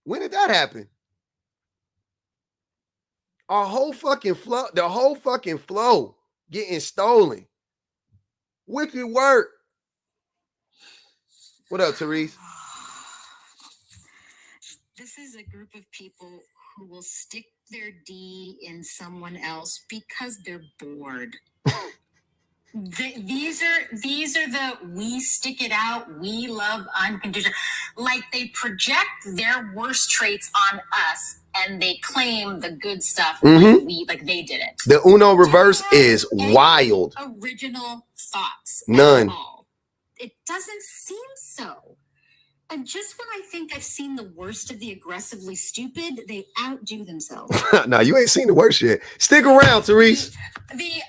When did that happen? Our whole fucking flow, the whole fucking flow getting stolen. Wicked work. What up, Therese? This is a group of people who will stick their D in someone else because they're bored. These are the we stick it out, we love unconditional. Like they project their worst traits on us and they claim the good stuff like they did it. The Uno reverse is wild. Original thoughts. None. At all. It doesn't seem so. And just when I think I've seen the worst of the aggressively stupid, they outdo themselves. No, you ain't seen the worst yet. Stick around, Therese. The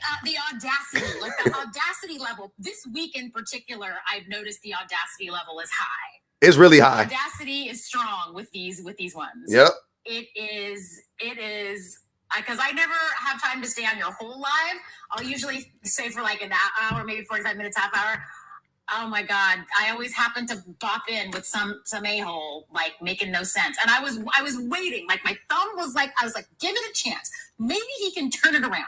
audacity, like the audacity level. This week in particular, I've noticed the audacity level is high. It's really high. Audacity is strong with these ones. Yep. It is. Because I never have time to stay on your whole live. I'll usually stay for like an hour, maybe 45 minutes, half hour. Oh my God. I always happen to bop in with some a-hole, like making no sense. And I was waiting. Like my thumb was like, I was like, give it a chance. Maybe he can turn it around.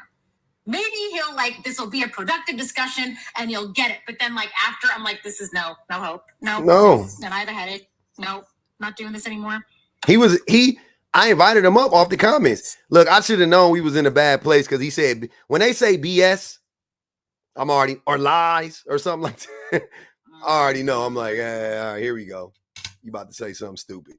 Maybe he'll like, this will be a productive discussion and you'll get it. But then like after I'm like, this is no hope. No. And I have a headache. No, not doing this anymore. I invited him up off the comments. Look, I should have known we was in a bad place because he said, when they say BS, I'm already, or lies or something like that. I already know. I'm like, all right, here we go. You about to say something stupid.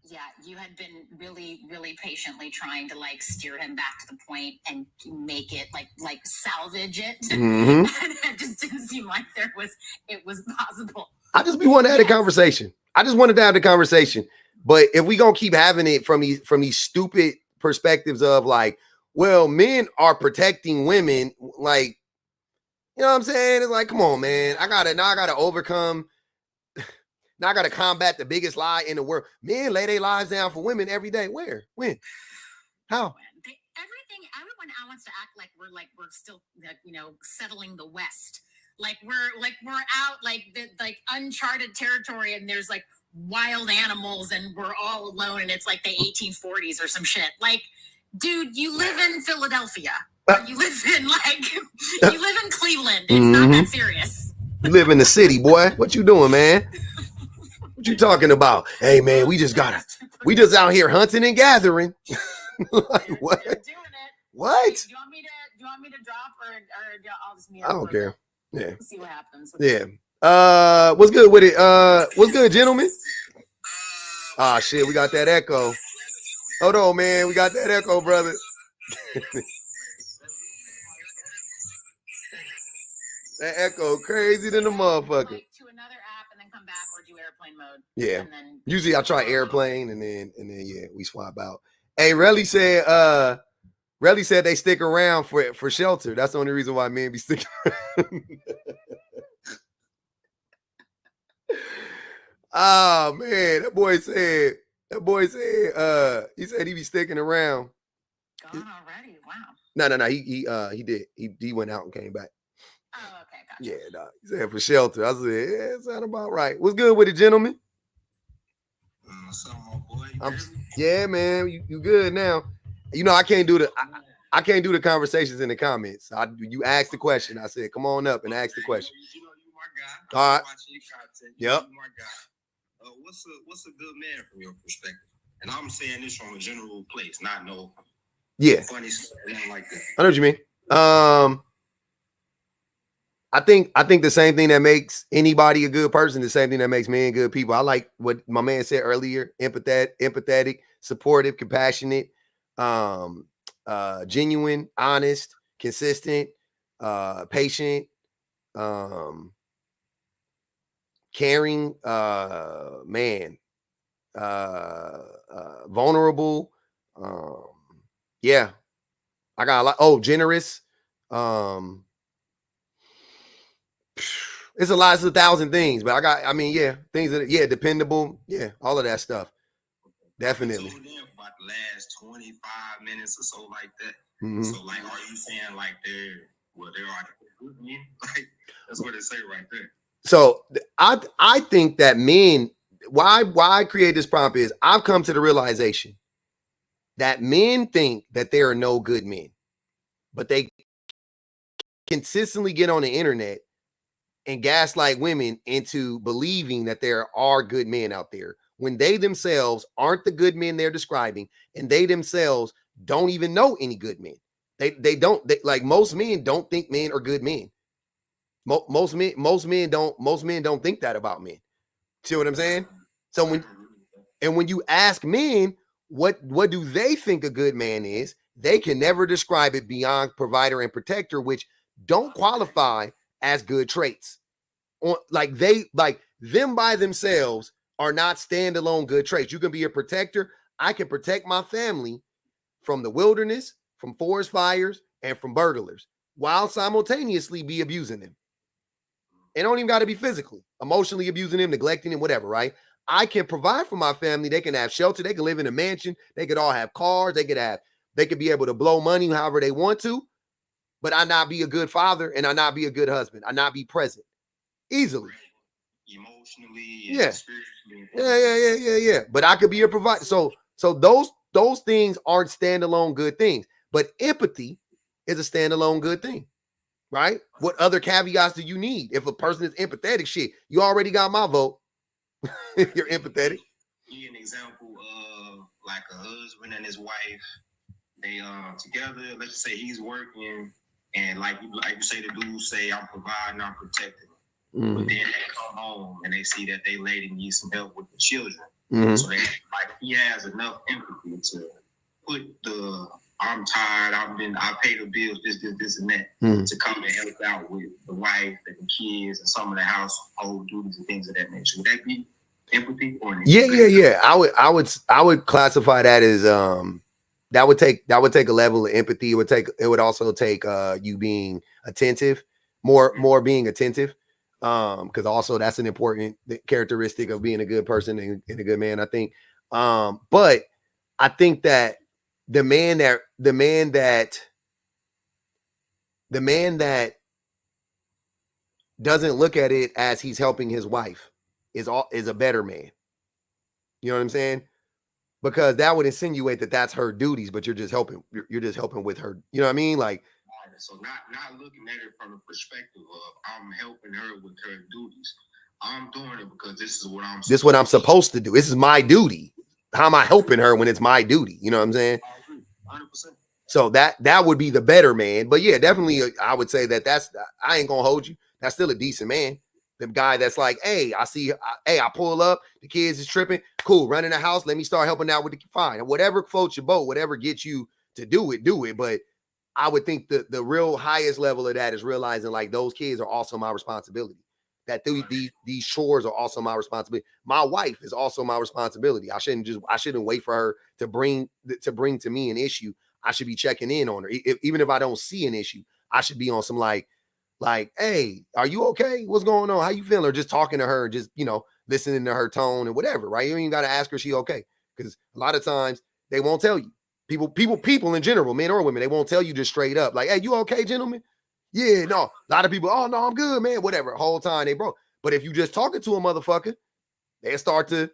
Yeah, you had been really, really patiently trying to like steer him back to the point and make it like salvage it. Mm-hmm. And it just didn't seem like it was possible. I just wanted to have a conversation. I just wanted to have the conversation. But if we gonna keep having it from these stupid perspectives of like, well, men are protecting women, like, you know what I'm saying? It's like, come on, man. I gotta overcome. Now I gotta combat the biggest lie in the world. Men lay their lives down for women every day. Where? When? How? Everyone now wants to act like we're still settling the West. Like we're out like uncharted territory and there's like wild animals and we're all alone and it's like the 1840s or some shit. Like, dude, you live in Philadelphia. You live in Cleveland. It's not that serious. You live in the city, boy. What you doing, man? What you talking about? Hey, man, we just out here hunting and gathering. Like, what? They're doing it. What? Do you want me to drop or I'll just meet I don't care. Yeah. We'll see what happens. Yeah. What's good with it? What's good, gentlemen? Ah, shit, we got that echo. Hold on, man. We got that echo, brother. That echo crazy than the motherfucker. To another app and then come back or do airplane mode. Yeah. And then Usually I try airplane and then yeah, we swap out. Hey, Relly said they stick around for shelter. That's the only reason why men be sticking around. Oh man, that boy said he said he be sticking around. Gone already. Wow. No, he did. He went out and came back. Oh, okay, gotcha. Yeah, dog. He said for shelter. I said, yeah, it sound about right. What's good with it, gentlemen? What's up, my boy? Yeah, man. You good now? You know, I can't do I can't do the conversations in the comments. You asked the question. I said, come on up and ask the question. You my guy. All right. Watching your content. Yep. You my guy. What's a good man from your perspective? And I'm saying this from a general place, not no funny stuff, nothing like that. I know what you mean. I think the same thing that makes anybody a good person, the same thing that makes men good people. I like what my man said earlier: empathetic, supportive, compassionate, genuine, honest, consistent, patient, caring, vulnerable. Yeah, I got a lot. Oh, generous. It's a lot, it's 1,000 things, but things that, dependable, all of that stuff. Definitely. For about the last 25 minutes or so, like that. Mm-hmm. So, like, are you saying like there are good men? Like, that's what it say right there. So I think that men, why I create this prompt is I've come to the realization that men think that there are no good men, but they consistently get on the internet and gaslight women into believing that there are good men out there when they themselves aren't the good men they're describing, and they themselves don't even know any good men. Like most men don't think men are good men. Most men don't think that about men. See what I'm saying? So when you ask men what do they think a good man is, they can never describe it beyond provider and protector, which don't qualify as good traits. Like them by themselves are not standalone good traits. You can be a protector. I can protect my family from the wilderness, from forest fires, and from burglars, while simultaneously be abusing them. It don't even got to be physically, emotionally abusing them, neglecting them, whatever, right? I can provide for my family. They can have shelter. They can live in a mansion. They could all have cars. They could be able to blow money however they want to, but I not be a good father, and I not be a good husband. I not be present easily. Emotionally, spiritually. Yeah. But I could be a provider. So those things aren't standalone good things. But empathy is a standalone good thing, right? What other caveats do you need? If a person is empathetic, shit, you already got my vote. You're empathetic. Give an example of like a husband and his wife. They together. Let's just say he's working, and like you say, the dude say, "I'm providing, I'm protecting." Mm-hmm. But then they come home and they see that they lady needs some help with the children. Mm-hmm. So he has enough empathy to put I'm tired, I pay the bills, this and that, to come and help out with the wife and the kids and some of the household duties and things of that nature. Would that be empathy or Yeah. I would classify that as that would take a level of empathy. It would also take you being attentive, more being attentive. Because also that's an important characteristic of being a good person and a good man, I think. But I think that the man that doesn't look at it as he's helping his wife is a better man. You know what I'm saying? Because that would insinuate that that's her duties, but you're just helping with her. You know what I mean? Like, so not looking at it from the perspective of I'm helping her with her duties. I'm doing it because this is what I'm supposed to do. This is my duty. How am I helping her when it's my duty? You know what I'm saying? 100%. So that would be the better man. But yeah, definitely I would say that's I ain't gonna hold you. That's still a decent man. The guy that's like, hey, I pull up, the kids is tripping, cool, running the house, let me start helping out with the fine. Whatever floats your boat, whatever gets you to do it. But I would think the real highest level of that is realizing like those kids are also my responsibility. That these chores are also my responsibility. My wife is also my responsibility. I shouldn't wait for her to bring to me an issue. I should be checking in on her. Even if I don't see an issue, I should be on some like, hey, are you okay? What's going on? How you feeling? Or just talking to her, just, listening to her tone and whatever, right? You don't even got to ask her if she okay. Because a lot of times they won't tell you. People in general, men or women, they won't tell you just straight up, like, hey, you okay, gentlemen? Yeah, no, a lot of people, oh no, I'm good, man. Whatever. Whole time they broke. But if you just talking to a motherfucker, they start to,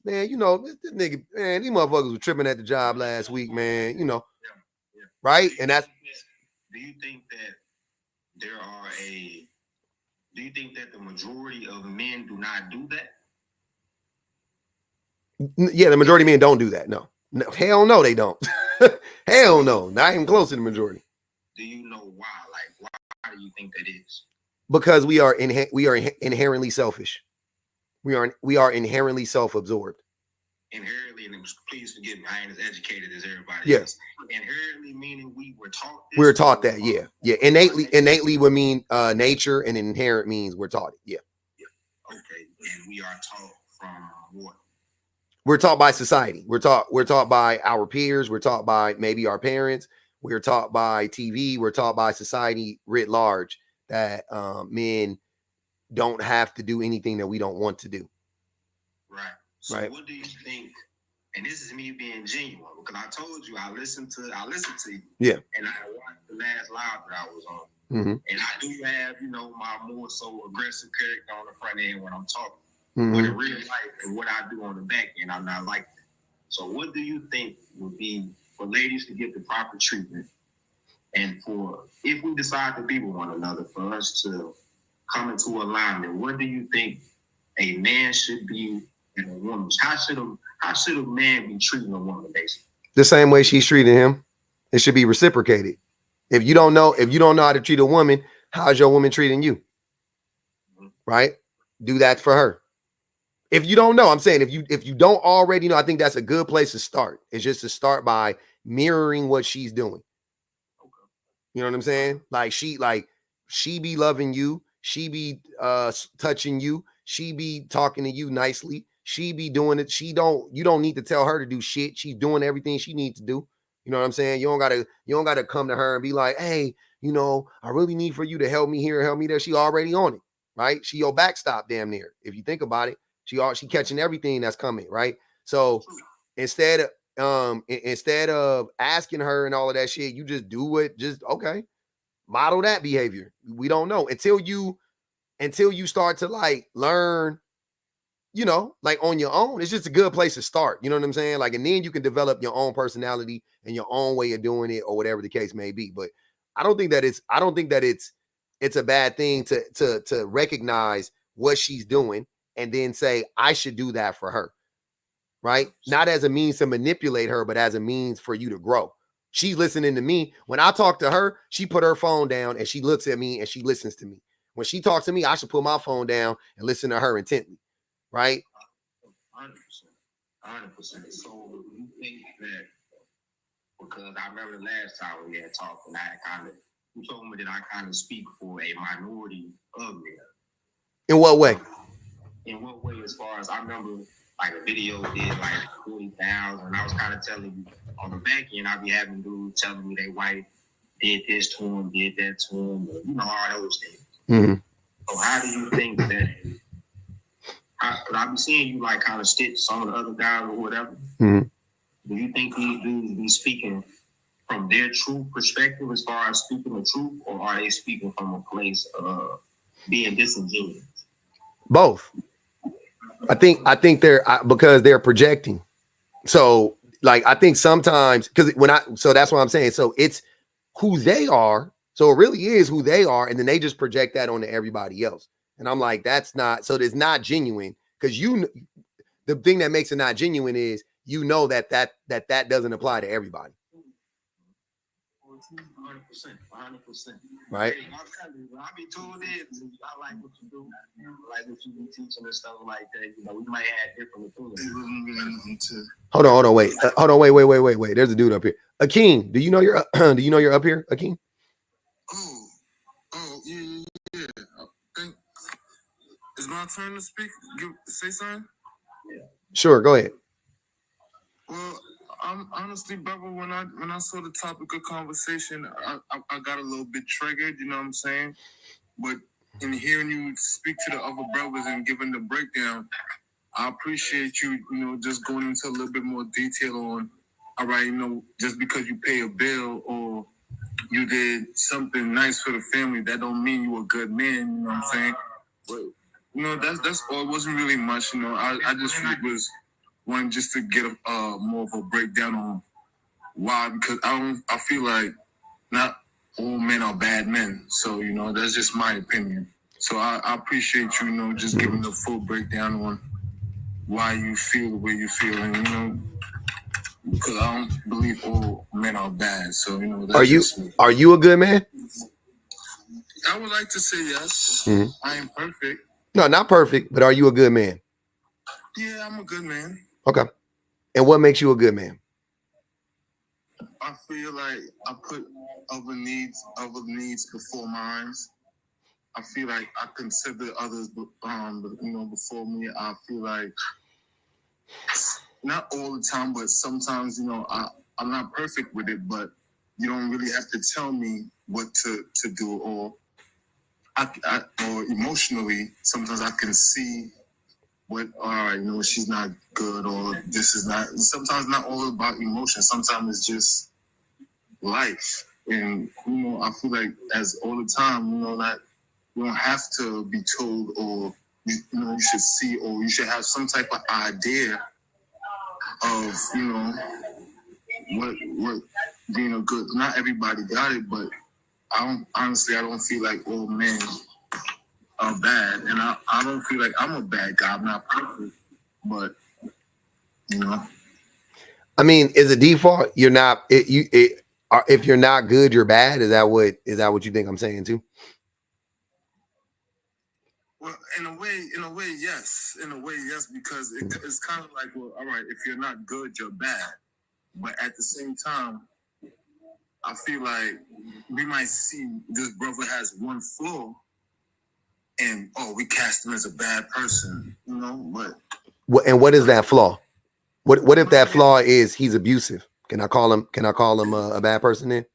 man, you know, this nigga, man, these motherfuckers were tripping at the job last week, man. You know, right? And that's. Do you think that do you think that the majority of men do not do that? Yeah, the majority of men don't do that. No, hell no, they don't. Hell no, not even close to the majority. Do you know why? Like, why do you think that is? Because we are inherently selfish. We are inherently self-absorbed. Inherently, and please forgive me, I ain't as educated as everybody Yes. Inherently meaning we were taught this. We were taught that, yeah. Innately would mean nature, and inherent means we're taught it. Yeah. Okay, and we are taught from what? We're taught by society. We're taught by our peers. We're taught by maybe our parents. We're taught by TV. We're taught by society writ large that men don't have to do anything that we don't want to do. Right. So right. What do you think? And this is me being genuine, because I told you I listened to you. Yeah. And I watched the last live that I was on. Mm-hmm. And I do have, my more so aggressive character on the front end when I'm talking. Mm-hmm. But in real life and what I do on the back end, I'm not like that. So what do you think would be for ladies to get the proper treatment, and for, if we decide to be with one another, for us to come into alignment, what do you think a man should be and a woman? How should a man be treating a woman, basically? The same way she's treating him. It should be reciprocated. If you don't know how to treat a woman, how's your woman treating you? Mm-hmm. Right? Do that for her. If you don't know, I'm saying if you don't already know, I think that's a good place to start. It's just to start by mirroring what she's doing. Okay. You know what I'm saying? Like she be loving you, she be touching you, she be talking to you nicely, she be doing it. You don't need to tell her to do shit. She's doing everything she needs to do. You know what I'm saying? You don't gotta come to her and be like, hey, I really need for you to help me here, help me there. She already on it, right? She your backstop damn near. If you think about it. She catching everything that's coming, right? So instead of asking her and all of that shit, you just do it. Just okay, model that behavior. We don't know until you start to like learn, like on your own. It's just a good place to start. You know what I'm saying? Like, and then you can develop your own personality and your own way of doing it, or whatever the case may be. But I don't think that it's a bad thing to recognize what she's doing. And then say, I should do that for her, right? Not as a means to manipulate her, but as a means for you to grow. She's listening to me. When I talk to her, she put her phone down and she looks at me and she listens to me. When she talks to me, I should put my phone down and listen to her intently, right? 100%. So you think that, because I remember the last time we had talked, and you told me that I kind of speak for a minority of men. In what way? In what way? As far as I remember, like a video did like 40,000, and I was kind of telling you on the back end, I be having dudes telling me their wife did this to him, did that to him, all those things. Mm-hmm. So how do you think that? Because I be seeing you like kind of stitch some of the other guys or whatever. Mm-hmm. Do you think these dudes be speaking from their true perspective as far as speaking the truth, or are they speaking from a place of being disingenuous? Both. I think they're because they're projecting. So like, I think sometimes so that's what I'm saying. So it's who they are. So it really is who they are. And then they just project that onto everybody else. And I'm like, that's not, so it's not genuine, because the thing that makes it not genuine is, that doesn't apply to everybody. 100%. Right. Hey, I'll be told it. I like what you do. I like what you be teaching and stuff like that. We might have different opinions. Hold on, wait. There's a dude up here. Akeem, do you know you're up here, Akeem? Oh, yeah. It's my turn to speak. Say something. Yeah. Sure, go ahead. Well, I'm honestly, brother, when I saw the topic of conversation, I got a little bit triggered, you know what I'm saying? But in hearing you speak to the other brothers and giving the breakdown, I appreciate you, just going into a little bit more detail on, all right, just because you pay a bill or you did something nice for the family, that don't mean you a good man. You know what I'm saying? But you know, that's all. It wasn't really much. You know, I just was wanting just to get more of a breakdown on why, because I feel like not all men are bad men. So you know, that's just my opinion. So I appreciate you, you know, just giving the full breakdown on why you feel the way you feel, and you know, because I don't believe all men are bad. So you know, that's are you a good man? I would like to say yes. I am perfect. No, not perfect, but are you a good man? Yeah, I'm a good man. Okay. And what makes you a good man? I feel like I put other needs before mine. I feel like I consider others, you know, before me. I feel like not all the time, but sometimes, you know, I'm not perfect with it, but you don't really have to tell me what to do, or or emotionally, sometimes I can see what, all right, you know, she's not good, or this is not. Sometimes not all about emotion. Sometimes it's just life, and you know, I feel like as all the time, you know, that you don't have to be told, or you know, you should see, or you should have some type of idea of, you know, what being a good. Not everybody got it, but I don't feel like all men are bad, and I don't feel like I'm a bad guy. I'm not perfect, but you know. I mean, is a default you're not if you're not good, you're bad? Is that what you think I'm saying too? Well, in a way, yes. In a way, yes, because it's kind of like, well, all right, if you're not good, you're bad. But at the same time, I feel like we might see this brother has one flaw, and we cast him as a bad person, you know. But And what is that flaw? What if that flaw is he's abusive? Can I call him a bad person then?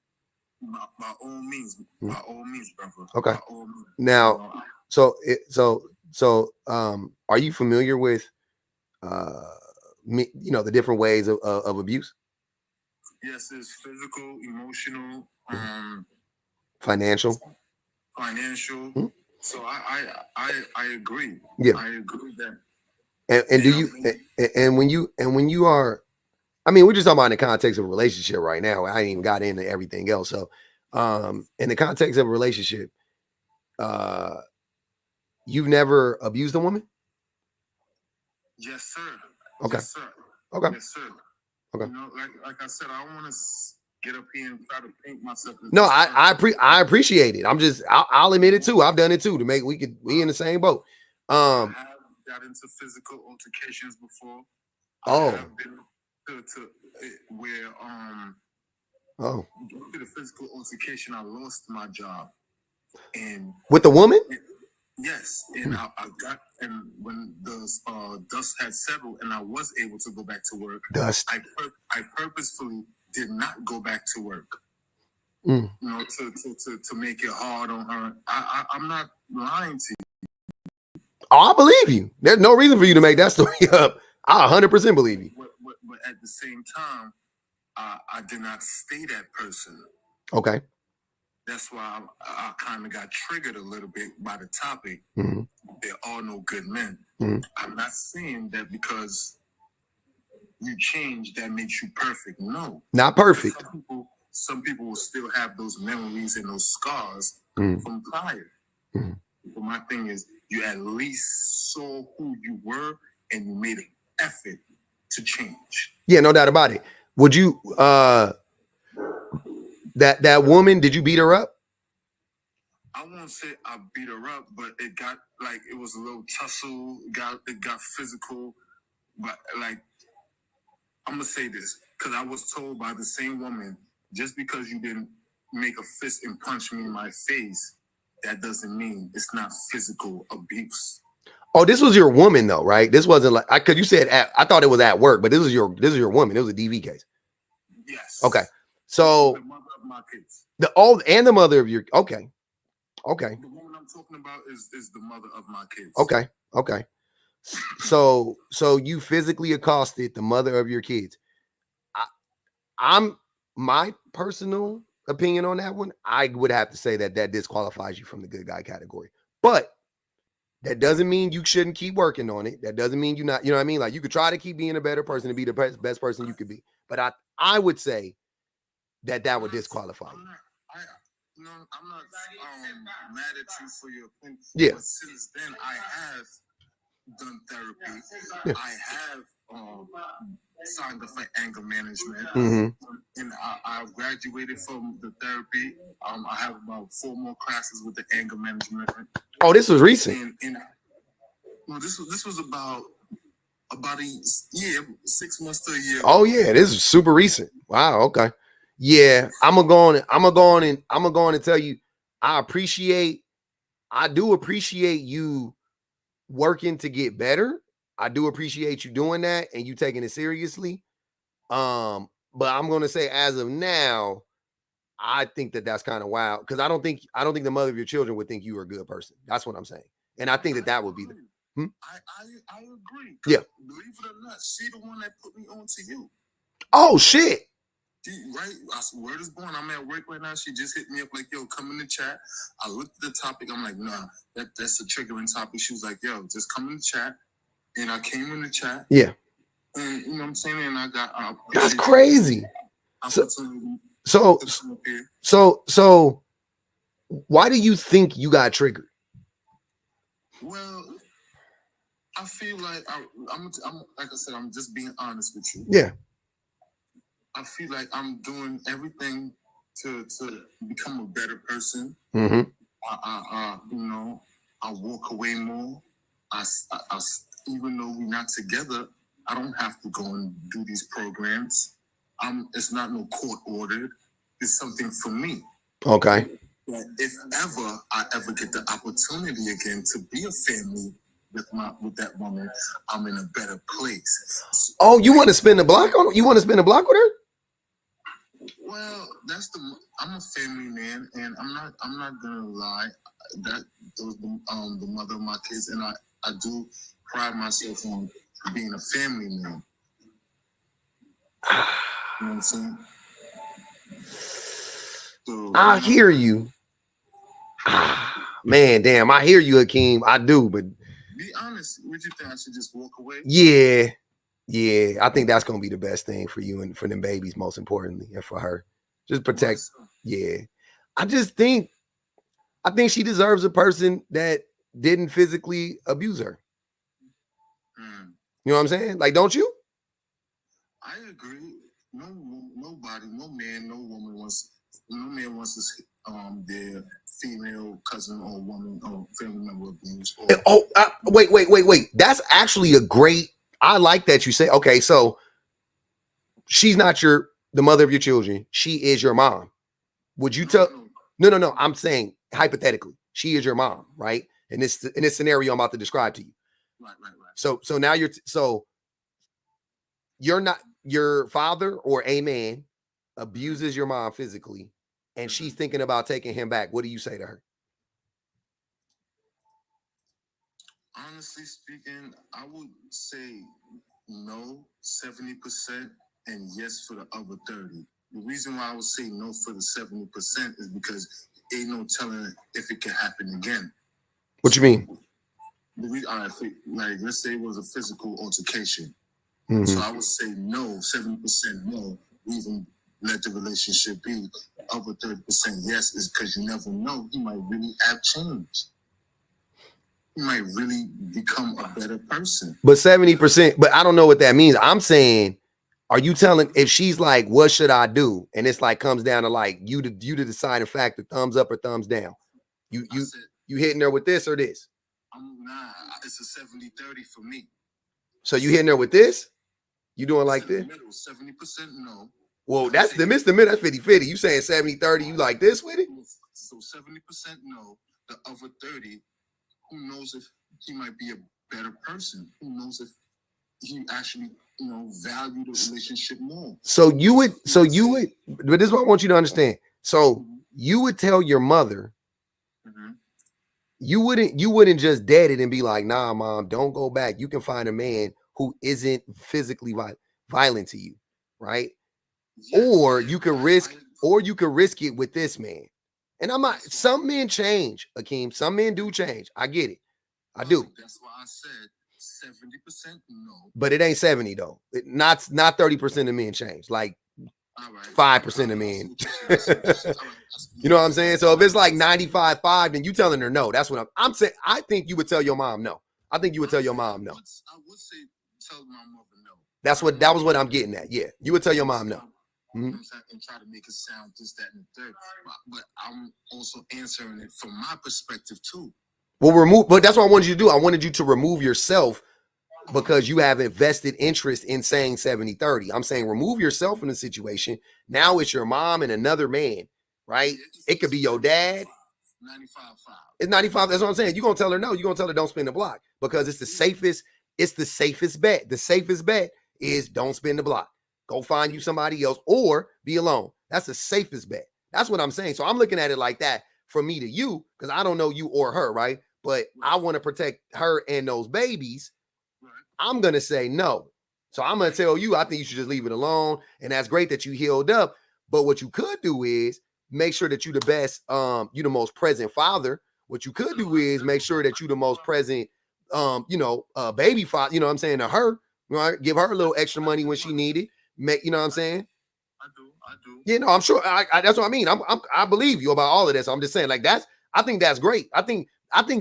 By all means, brother. Okay. By all means, now, are you familiar with you know, the different ways of abuse? Yes, it's physical, emotional, financial. Mm-hmm. So I agree. Yeah, I agree that. And do you and when you are, I mean, we're just talking about in the context of a relationship right now. I ain't even got into everything else. So, in the context of a relationship, you've never abused a woman? Yes, sir. Okay. Yes, sir. Okay. Yes, sir. Okay. You know, like I said, I don't want to get up here and try to paint myself. No, I appreciate it. I'll admit it too. I've done it too. We in the same boat. I have got into physical altercations before. I have been to where to the physical altercation, I lost my job. And with the woman? Yes, and I got, and when the dust had settled and I was able to go back to work, I purposefully did not go back to work. You know, to make it hard on her. I'm not lying to you. Oh, I believe you. There's no reason for you to make that story up. I 100% believe you. But at the same time, I did not stay that person. Okay. That's why I kind of got triggered a little bit by the topic. There are no good men. I'm not saying that because you change that makes you perfect. No, not perfect. Some people will still have those memories and those scars from prior. But my thing is, you at least saw who you were and you made an effort to change. Yeah, no doubt about it. Would you that woman, did you beat her up? I won't say I beat her up, but it got like it was a little tussle. It got physical, but like I'm gonna say this because I was told by the same woman, just because you didn't make a fist and punch me in my face, that doesn't mean it's not physical abuse. Oh, this was your woman though, right? This wasn't like because you said I thought it was at work, but this is your woman. It was a DV case. Yes. Okay. So the mother of my kids. And the mother of your okay. The woman I'm talking about is the mother of my kids. Okay. So you physically accosted the mother of your kids. My personal opinion on that one, I would have to say that disqualifies you from the good guy category. But that doesn't mean you shouldn't keep working on it. That doesn't mean you not, you know what I mean? Like, you could try to keep being a better person and be the best person you could be. But I would say that would disqualify you. I'm not mad at you for your opinion. Yeah. But since then, I have done therapy. Yeah. I have signed up for anger management, and I graduated from the therapy. I have about 4 more classes with the anger management. Oh, this was recent. And well, this was about a year, 6 months to a year. Oh yeah, this is super recent. Wow. Okay. Yeah, I'm gonna go on and tell you, I do appreciate you working to get better. I do appreciate you doing that and you taking it seriously. But I'm gonna say, as of now, I think that's kind of wild, because I don't think the mother of your children would think you are a good person. That's what I'm saying, and I think that would be the. I agree. Yeah. Believe it or not, she the one that put me on to you. Oh shit. Right, word is born. I'm at work right now. She just hit me up like, "Yo, come in the chat." I looked at the topic. I'm like, "Nah, that's a triggering topic." She was like, "Yo, just come in the chat," and I came in the chat. Yeah, and you know what I'm saying. And I got that's crazy. So, why do you think you got triggered? Well, I feel like I'm like I said, I'm just being honest with you. Yeah. I feel like I'm doing everything to become a better person. Mm-hmm. I walk away more. I even though we're not together, I don't have to go and do these programs. It's not no court ordered. It's something for me. Okay. That if I ever get the opportunity again to be a family with that woman, I'm in a better place. Oh, you want to spin the block on? You want to spin the block with her? Well, I'm a family man, and I'm not gonna lie. That was the mother of my kids, and I do pride myself on being a family man. You know what I'm saying? So, I hear you. Man, damn, I hear you, Hakeem. I do, but be honest. Would you think I should just walk away? Yeah. I think that's gonna be the best thing for you and for them babies, most importantly, and for her. Just protect. Yeah. I think she deserves a person that didn't physically abuse her. You know what I'm saying? Like, don't you? I agree. Nobody, no man, no woman wants their female cousin or woman or family member abused. Wait. That's actually a great. I like that you say. Okay, so she's not the mother of your children. She is your mom. Would you tell? No. I'm saying hypothetically, she is your mom, right? In this scenario I'm about to describe to you. Right. So now you're not, your father or a man abuses your mom physically, and she's thinking about taking him back. What do you say to her? Honestly speaking, I would say no 70% and yes for the other 30%. The reason why I would say no for the 70% is because ain't no telling if it can happen again. What you mean? I think, like, let's say it was a physical altercation. Mm-hmm. So I would say no, 70% no, even let the relationship be. The other 30% yes is because you never know. He might really have changed. He might really become a better person. But 70%, but I don't know what that means. I'm saying, are you telling, if she's like, what should I do? And it's like, comes down to like you to deciding factor, thumbs up or thumbs down. You hitting her with this or this? It's a 70-30 for me. So you hitting her with this? You doing like this? 70% no. Well, that's the middle. That's 50-50. You saying 70-30, you like this with it? So 70% no. The other 30, who knows if he might be a better person? Who knows if he actually, value the relationship more? So you would, but this is what I want you to understand. So you would tell your mother, you wouldn't just dead it and be like, nah, mom, don't go back. You can find a man who isn't physically violent to you, right? Yes, or you can risk. or you could risk it with this man. And I'm not, some men change, Akeem. Some men do change. I get it. I do. That's why I said 70% no. But it ain't 70 though. Not 30% of men change. Like 5% of men. You know what I'm saying? So if it's like 95.5, then you telling her no. That's what I'm saying. I think you would tell your mom no. I think you would tell your mom no. I would say tell my mother no. That was what I'm getting at. Yeah. You would tell your mom no. Mm-hmm. And try to make it sound this, that, and the third. But I'm also answering it from my perspective too. Well, but that's what I wanted you to do. I wanted you to remove yourself because you have invested interest in saying 70-30. I'm saying remove yourself from the situation. Now it's your mom and another man, right? It could be your dad. 95.5. It's 95. That's what I'm saying. You're gonna tell her no. You're gonna tell her don't spin the block because it's the safest. It's the safest bet. The safest bet is don't spin the block. Go find you somebody else or be alone. That's the safest bet. That's what I'm saying. So I'm looking at it like that from me to you because I don't know you or her, right? But I want to protect her and those babies. I'm going to say no. So I'm going to tell you, I think you should just leave it alone. And that's great that you healed up. But what you could do is make sure that you're the best, you're the most present father. What you could do is make sure that you're the most present, baby father, you know what I'm saying, to her, right? Give her a little extra money when she needed. You know what I'm saying? I do. You know, I'm sure. That's what I mean. I believe you about all of this. I'm just saying, like I think that's great. I think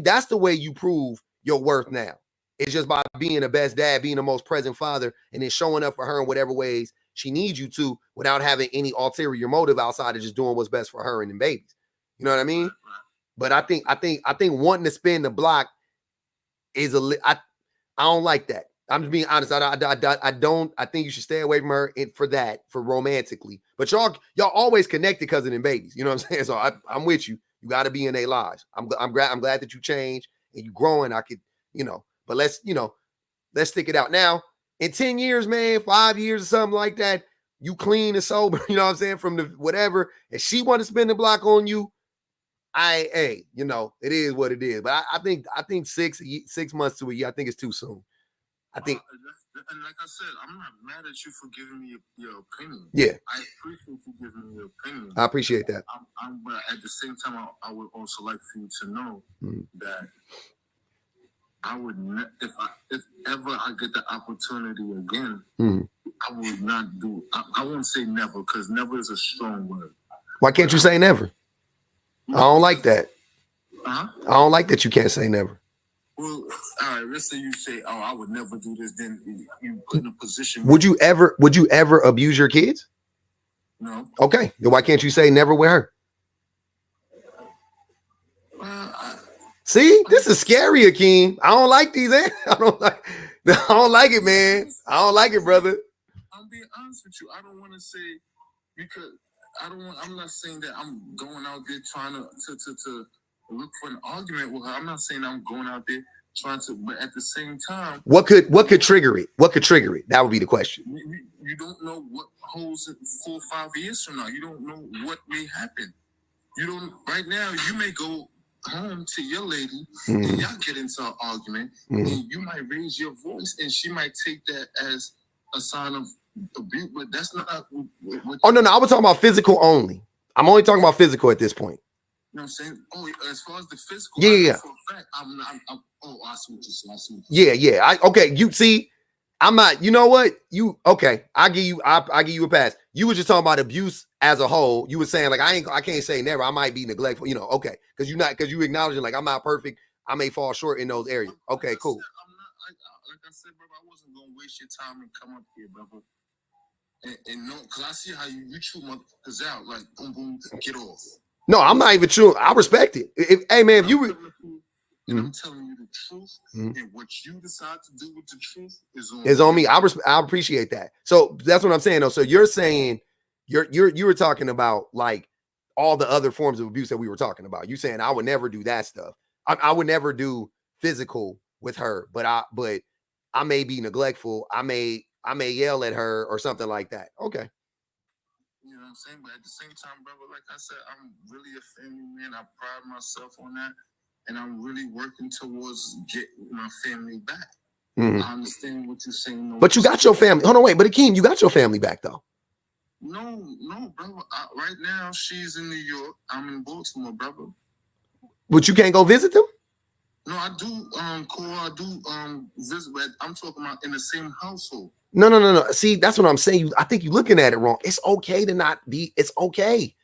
that's the way you prove your worth now. It's just by being the best dad, being the most present father, and then showing up for her in whatever ways she needs you to, without having any ulterior motive outside of just doing what's best for her and the babies. You know what I mean? But I think wanting to spin the block is I don't like that. I'm just being honest. I think you should stay away from her for romantically. But y'all always connected because of them babies. You know what I'm saying? So I'm with you. You got to be in their lives. I'm glad that you changed and you growing. But let's stick it out. Now, in 10 years, man, 5 years or something like that, you clean and sober, you know what I'm saying, from the whatever, and she want to spin the block on you, it is what it is. But I think 6 months to a year, I think it's too soon. I think, and like I said, I'm not mad at you for giving me your opinion. Yeah, I appreciate you giving me your opinion. I appreciate that. But at the same time, I would also like for you to know that I would, if ever I get the opportunity again, I would not do. I won't say never because never is a strong word. Why can't you say never? I don't like that. I don't like that you can't say never. Well, all right. Let's say you say, "Oh, I would never do this." Then you put in a position. Would you ever abuse your kids? No. Okay. Then why can't you say never with her? See, this is scary, Akeem. I don't like these. I don't like it, man. I don't like it, brother. I'm being honest with you. I don't want to say because I'm not saying that I'm going out there trying to look for an argument with her. I'm not saying I'm going out there trying to, but at the same time, what could trigger it? What could trigger it? That would be the question. You don't know what holds it 4 or 5 years from now. You don't know what may happen. You don't. Right now, you may go home to your lady and y'all get into an argument, and you might raise your voice, and she might take that as a sign of abuse. But that's not. Oh no, I was talking about physical only. I'm only talking about physical at this point. You know what I'm saying? Oh, as far as the physical, yeah. For a fact, I see what you're saying. Yeah. Okay, you see, I'm not. You know what? I give you a pass. You were just talking about abuse as a whole. You were saying like I can't say never. I might be neglectful. Okay, because you acknowledging like I'm not perfect. I may fall short in those areas. Okay, cool. Like I said, brother, I wasn't gonna waste your time and come up here, brother. And no, because I see how you chew motherfuckers out, like boom, boom, get off. No, I'm not even true. I respect it. Hey, man, if you I'm telling you the truth, and what you decide to do with the truth is on me. I appreciate that. So that's what I'm saying, though. So you're saying you were talking about like all the other forms of abuse that we were talking about. You saying I would never do that stuff. I would never do physical with her, but I may be neglectful. I may yell at her or something like that. Okay. You know what I'm saying? But at the same time, brother, like I said, I'm really a family man. I pride myself on that. And I'm really working towards getting my family back. I understand what you're saying. But you got your family. Hold on, wait. But Akeem, you got your family back, though. No, brother. Right now, she's in New York. I'm in Baltimore, brother. But you can't go visit them? No, I do I do visit, but I'm talking about in the same household. No. See, that's what I'm saying. I think you're looking at it wrong. It's okay to not be, it's okay.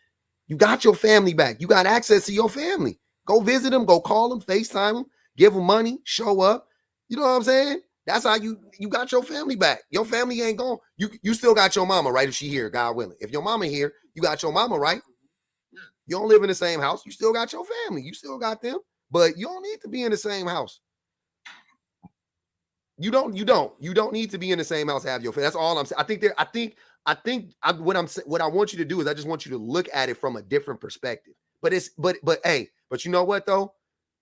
You got your family back. You got access to your family. Go visit them, go call them, FaceTime them, give them money, show up. You know what I'm saying? That's how you got your family back. Your family ain't gone. You still got your mama, right? If she here, God willing. If your mama here, you got your mama, right? You don't live in the same house. You still got your family. You still got them. But you don't need to be in the same house. You don't need to be in the same house to have your family. That's all I'm saying. What I want you to do is I just want you to look at it from a different perspective. But you know what though?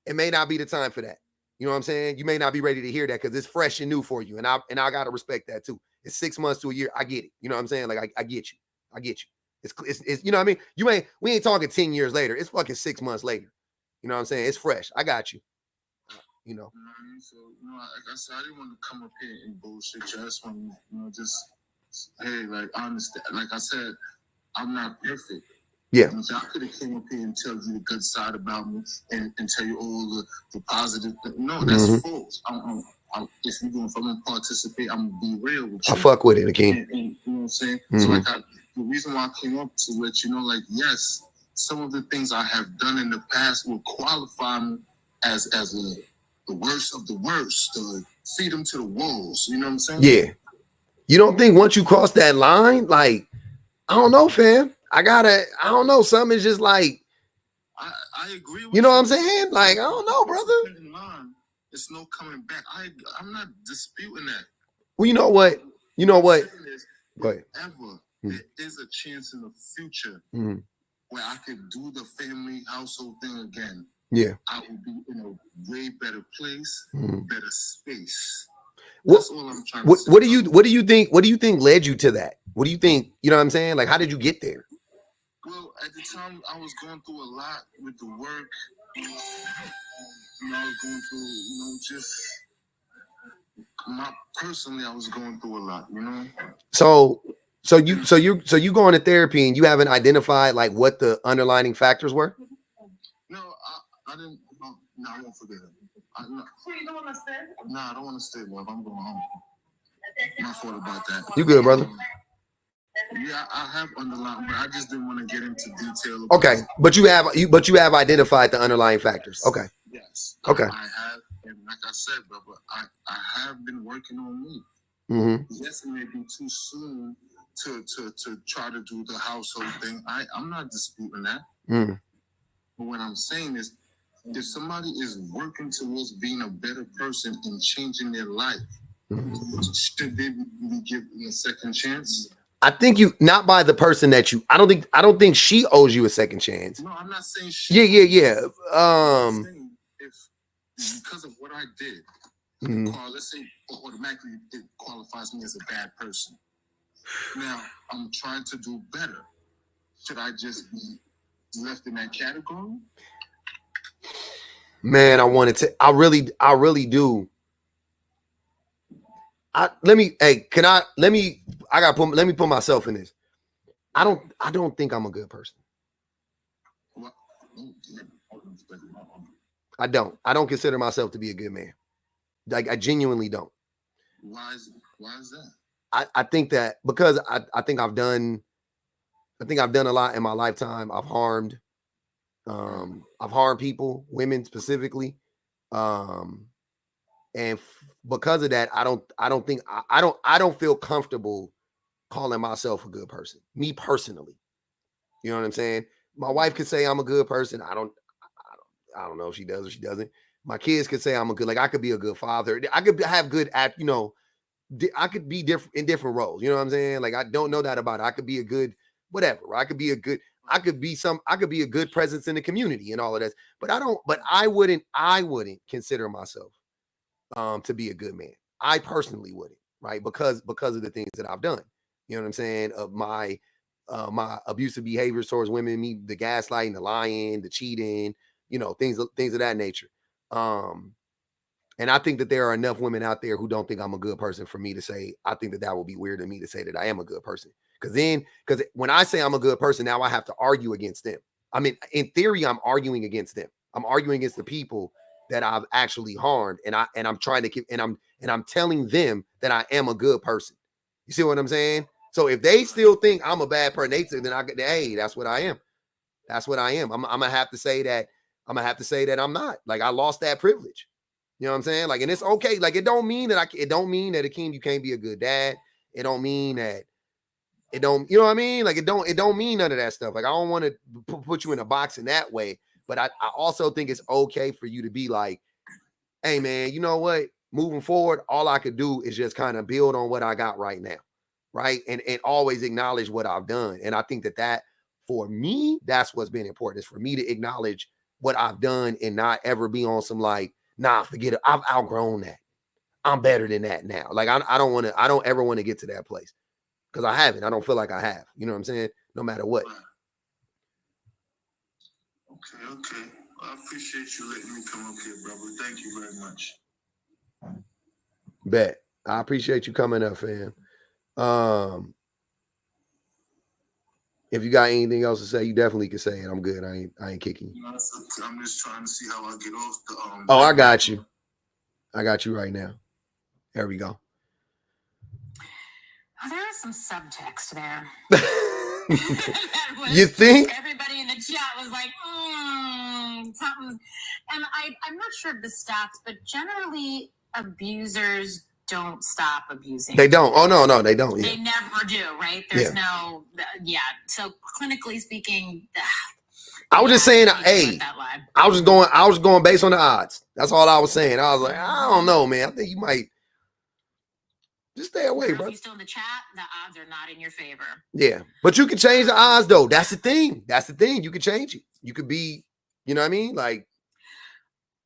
It may not be the time for that. You know what I'm saying? You may not be ready to hear that because it's fresh and new for you. And I gotta respect that too. It's 6 months to a year. I get it. You know what I'm saying? Like I get you. I get you. It's you know what I mean? We ain't talking 10 years later. It's fucking 6 months later. You know what I'm saying? It's fresh. I got you. You know. So, like I said, I didn't want to come up here and bullshit you. I just want to, just, hey, like, I understand. Like I said, I'm not perfect. Yeah. I could have came up here and tell you the good side about me and tell you all the positive. No, that's false. If I'm going to participate, I'm going to be real with you. I fuck with it, Akeem. And you know what I'm saying? So, like, the reason why I came up to let you know, like, yes, some of the things I have done in the past will qualify me as the worst of the worst, feed them to the wolves. You know what I'm saying? Yeah. You don't think once you cross that line, like, I don't know, fam. I don't know. Something is just like, I agree with you know what I'm saying? Like, I don't know, brother. There's no coming back. I'm not disputing that. Well, you know what? Go ahead. There is a chance in the future where I could do the family household thing again. Yeah. I will be in a way better place, better space. That's all I'm trying to say. What do you think led you to that? What do you think? You know what I'm saying? Like, how did you get there? Well, at the time, I was going through a lot with the work. I was going through, just personally, I was going through a lot. So you going to therapy and you haven't identified like what the underlying factors were? No, I didn't. No, I won't forget it. So you don't want to stay? No, I don't want to stay, love. I'm going home. My fault about that. You good, brother? Yeah, I have underlying, but I just didn't want to get into detail. Okay, but you have identified the underlying factors. Okay. Yes. Okay. I have, and like I said, brother, I have been working on me. Yes, it may be too soon to try to do the household thing. I'm not disputing that. But what I'm saying is, if somebody is working towards being a better person and changing their life, should they be given a second chance? I think not by the person that you. I don't think she owes you a second chance. No, I'm not saying she. Yeah. If because of what I did, let's say automatically it qualifies me as a bad person. Now I'm trying to do better. Should I just be left in that category? Man, I really do. Let me put myself in this. I don't think I'm a good person. I don't consider myself to be a good man. Like, I genuinely don't. Why is that? I think that because I think I've done a lot in my lifetime. I've harmed people, women specifically. And because of that, I don't feel comfortable calling myself a good person. Me personally. You know what I'm saying? My wife could say I'm a good person. I don't know if she does or she doesn't. My kids could say I'm I could be a good father. I could have good I could be in different roles. You know what I'm saying? Like, I don't know that about it. I could be a good whatever. I could be a good presence in the community and all of that. But I wouldn't consider myself to be a good man. I personally wouldn't, right? Because of the things that I've done. You know what I'm saying? Of my abusive behaviors towards women, the gaslighting, the lying, the cheating, things of that nature. And I think that there are enough women out there who don't think I'm a good person for me to say, I think that that would be weird to me to say that I am a good person. Because when I say I'm a good person, now I have to argue against them. I mean, in theory, I'm arguing against them. I'm arguing against the people that I've actually harmed, and I'm trying to keep, and I'm telling them that I am a good person. You see what I'm saying? So if they still think I'm a bad person, hey, that's what I am. That's what I am. I'm gonna have to say that. I'm gonna have to say that I'm not. Like, I lost that privilege. You know what I'm saying? Like, and it's okay. Like, it don't mean that Akeem, you can't be a good dad. It don't mean that. It don't, you know what I mean? Like, it don't mean none of that stuff. Like, I don't want to put you in a box in that way. But I also think it's okay for you to be like, hey, man, you know what? Moving forward, all I could do is just kind of build on what I got right now, right? And always acknowledge what I've done. And I think that for me, that's what's been important, is for me to acknowledge what I've done and not ever be on some like, nah, forget it. I've outgrown that. I'm better than that now. Like, I don't ever want to get to that place, because I haven't. I don't feel like I have. You know what I'm saying? No matter what. Okay. Well, I appreciate you letting me come up here, brother. Thank you very much. Bet. I appreciate you coming up, fam. If you got anything else to say, you definitely can say it. I'm good. I ain't kicking you. No, I'm just trying to see how I get off the Oh, I got you. I got you right now. There we go. There is some subtext there. You think? Everybody in the chat was like, something. And I'm not sure of the stats, but generally abusers don't stop abusing. They don't. Oh, no, they don't. Yeah. They never do, right? There's no. So clinically speaking, I was just saying, hey, I was going based on the odds. That's all I was saying. I was like, I don't know, man. I think you might just stay away, bro. If you're still in the chat, the odds are not in your favor. Yeah, but you can change the odds, though. That's the thing. You can change it. You could be, you know what I mean? Like,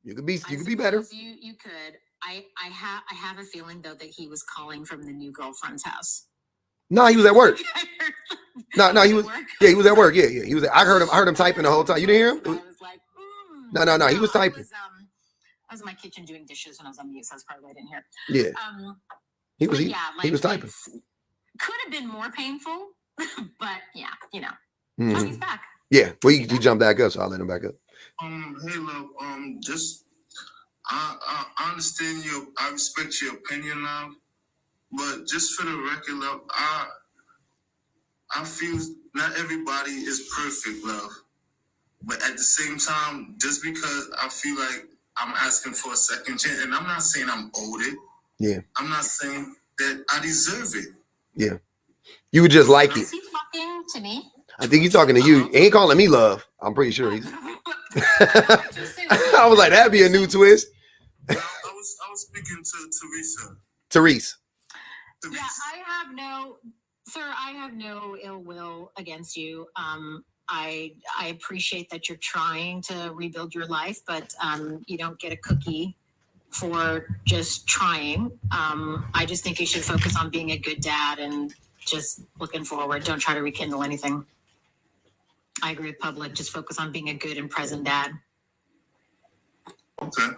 you could be better. You could. I have a feeling though that he was calling from the new girlfriend's house. No, he was at work. No, he was. Yeah, he was at work. Yeah, he was. I heard him typing the whole time. You didn't hear him? I was like, no, he was typing. I was in my kitchen doing dishes when I was on mute, so that's probably why I didn't hear. Yeah. He was typing. Could have been more painful, but yeah, you know. He's back. Yeah, well, he jumped back up, so I'll let him back up. Hey, love. Just I understand I respect your opinion, love. But just for the record, love, I feel not everybody is perfect, love. But at the same time, just because I feel like I'm asking for a second chance, and I'm not saying I'm owed it. Yeah. I'm not saying that I deserve it. Yeah. You would just like it. Is he talking to me? I think he's talking to you. He ain't calling me love. I'm pretty sure he's. I was like, that'd be a new twist. I was speaking to Therese. Yeah, I have no ill will against you. I appreciate that you're trying to rebuild your life, but you don't get a cookie for just trying. I just think you should focus on being a good dad and just looking forward. Don't try to rekindle anything. I agree with Public. Just focus on being a good and present dad. Okay.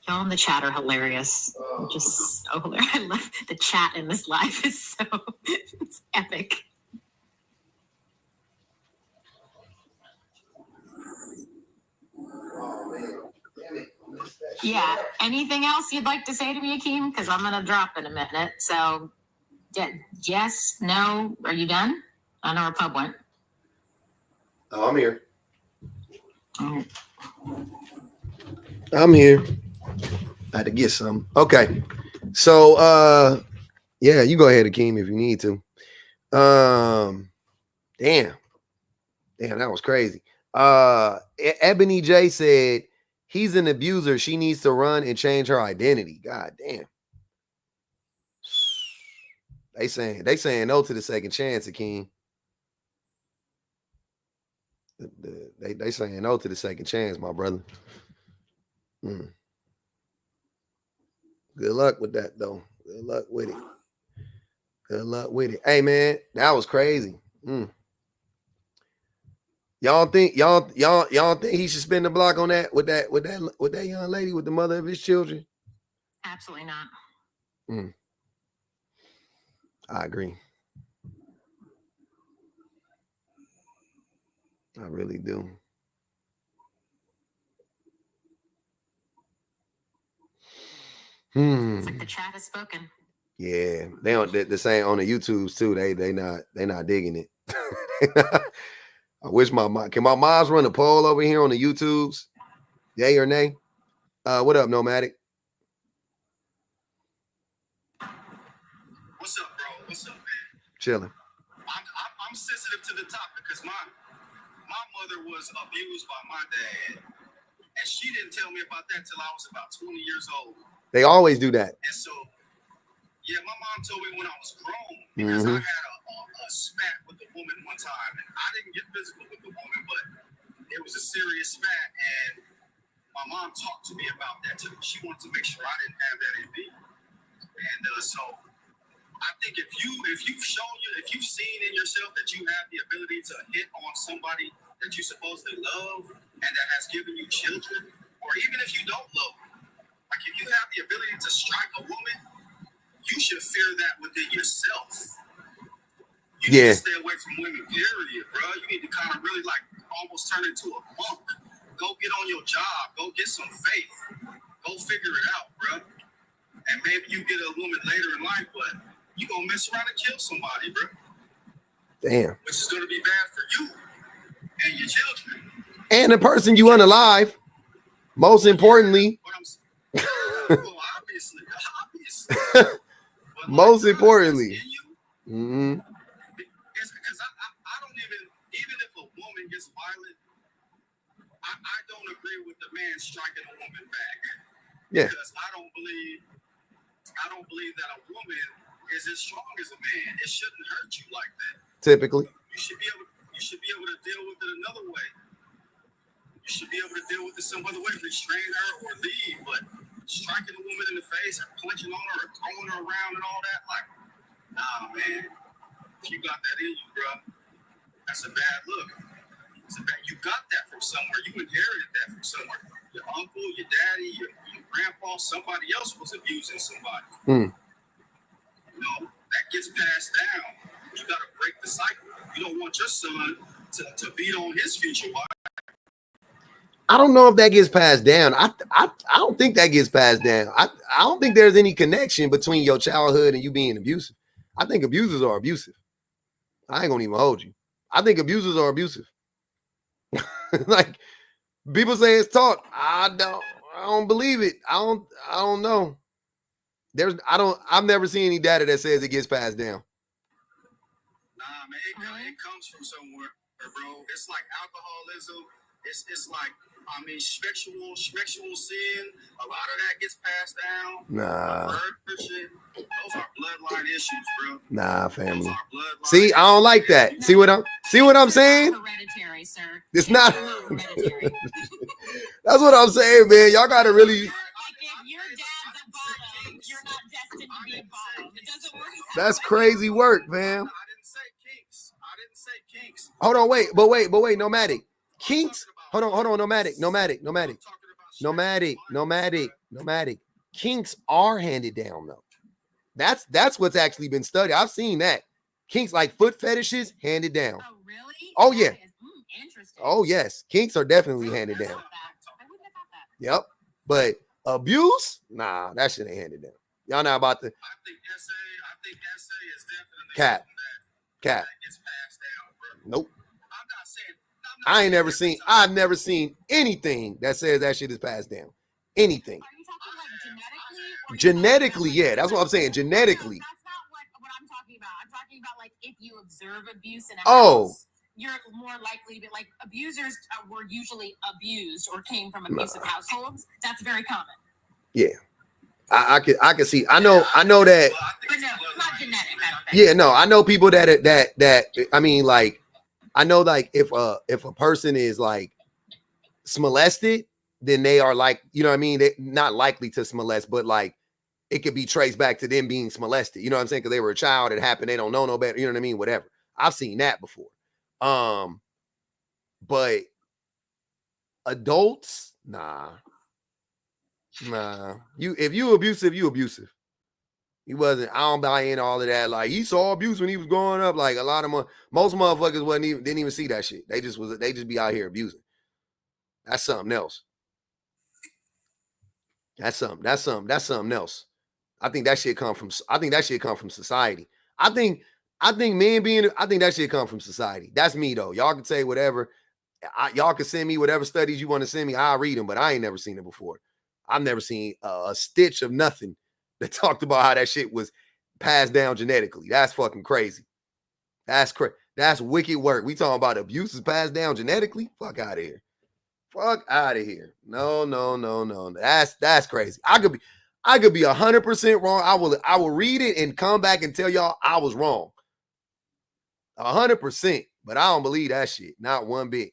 Y'all in the chat are hilarious. Just so hilarious. I love the chat in this live. It's epic. Yeah. Anything else you'd like to say to me, Akeem? Because I'm gonna drop in a minute. So, yes, no. Are you done? I know where Pub went. Oh, I'm here. I'm here. I had to get some. Okay. So yeah, you go ahead, Akeem, if you need to. Damn, that was crazy. Ebony J said he's an abuser. She needs to run and change her identity. God damn. They saying no to the second chance, Akeem. They saying no to the second chance, my brother. Good luck with that, though. Good luck with it. Good luck with it. Hey man, that was crazy. Y'all think he should spend the block on that with that young lady, with the mother of his children? Absolutely not. I agree. I really do. It's like the chat has spoken. Yeah, they don't. The same on the YouTubes too. They not digging it. I wish my mom. Can my moms run a poll over here on the YouTubes? Yay or nay? What up, Nomadic? What's up, bro? What's up, man? Chilling. I'm sensitive to the topic because my mother was abused by my dad, and she didn't tell me about that till I was about 20 years old. They always do that. And so, yeah, my mom told me when I was grown because I had a spat with a woman one time, and I didn't get physical with the woman, but it was a serious spat, and my mom talked to me about that too. She wanted to make sure I didn't have that in me, and so I think if you've seen in yourself that you have the ability to hit on somebody that you supposedly love and that has given you children, or even if you don't love them, like if you have the ability to strike a woman, you should fear that within yourself. You need to stay away from women, period, bro. You need to kind of really like almost turn into a monk. Go get on your job. Go get some faith. Go figure it out, bro. And maybe you get a woman later in life, but you gonna mess around and kill somebody, bro. Damn. Which is gonna be bad for you and your children. And the person you unalive. Most importantly. Well, obviously. Most importantly. Because I don't even if a woman gets violent, I don't agree with the man striking a woman back. Yeah. Because I don't believe that a woman is as strong as a man. It shouldn't hurt you like that. Typically. You should be able to deal with it another way. You should be able to deal with it some other way, restrain her or leave, but striking a woman in the face or punching on her or throwing her around and all that, like, nah, man. If you got that in you, bro, that's a bad look. You got that from somewhere. You inherited that from somewhere. Your uncle, your daddy, your grandpa, somebody else was abusing somebody. You know, that gets passed down. You got to break the cycle. You don't want your son to beat on his future wife. I don't know if that gets passed down. I don't think that gets passed down. I don't think there's any connection between your childhood and you being abusive. I think abusers are abusive. I ain't gonna even hold you. I think abusers are abusive. Like people say it's taught. I don't believe it. I don't know. I've never seen any data that says it gets passed down. Nah, man, it comes from somewhere, bro. It's like alcoholism. It's like, I mean, sexual sin. A lot of that gets passed down. Nah. Those are bloodline issues, bro. Nah, family. See, I don't like that. No. See what I'm saying? Hereditary, sir. It's not hereditary. That's what I'm saying, man. Y'all gotta really. Like if your dad's a bottom, you're not destined to be a bottom. It doesn't work. That's crazy work, man. I didn't say kinks. Hold on, wait, Nomadic. Kinks. Hold on, Nomadic. Kinks are handed down though. That's what's actually been studied. I've seen that. Kinks like foot fetishes handed down. Oh, really? Oh yeah. Interesting. Oh yes, kinks are definitely handed down. I wouldn't have thought that. Yep. But abuse, nah, that shit ain't handed down. Y'all know about the. I think SA is definitely Cap. That gets passed down, bro. Nope. I've never seen anything that says that shit is passed down. Anything. Are you talking like genetically? Yeah, that's what I'm saying. Genetically. That's not what I'm talking about. I'm talking about like if you observe abuse in a house, you're more likely to be like abusers were usually abused or came from abusive households. That's very common. Yeah. I can see. I know that. But no, it's not genetic. I don't think. Yeah, no, I know people that I mean, like, I know, like, if a person is like molested, then they are like, you know what I mean? They're not likely to molest, but like it could be traced back to them being molested. You know what I'm saying? Because they were a child, it happened, they don't know no better. You know what I mean? Whatever. I've seen that before. But adults, nah. If you abusive, you abusive. He wasn't. I don't buy in all of that. Like, he saw abuse when he was growing up. Like, a lot of most motherfuckers didn't even see that shit. They just be out here abusing. That's something else. That's something else. I think that shit come from society. I think that shit come from society. That's me though. Y'all can say whatever. Y'all can send me whatever studies you want to send me. I'll read them, but I ain't never seen it before. I've never seen a stitch of nothing that talked about how that shit was passed down genetically. That's fucking crazy. That's wicked work. We talking about abuse is passed down genetically? Fuck out of here. Fuck out of here. No. That's crazy. I could be 100% wrong. I will read it and come back and tell y'all I was wrong. 100%. But I don't believe that shit. Not one bit.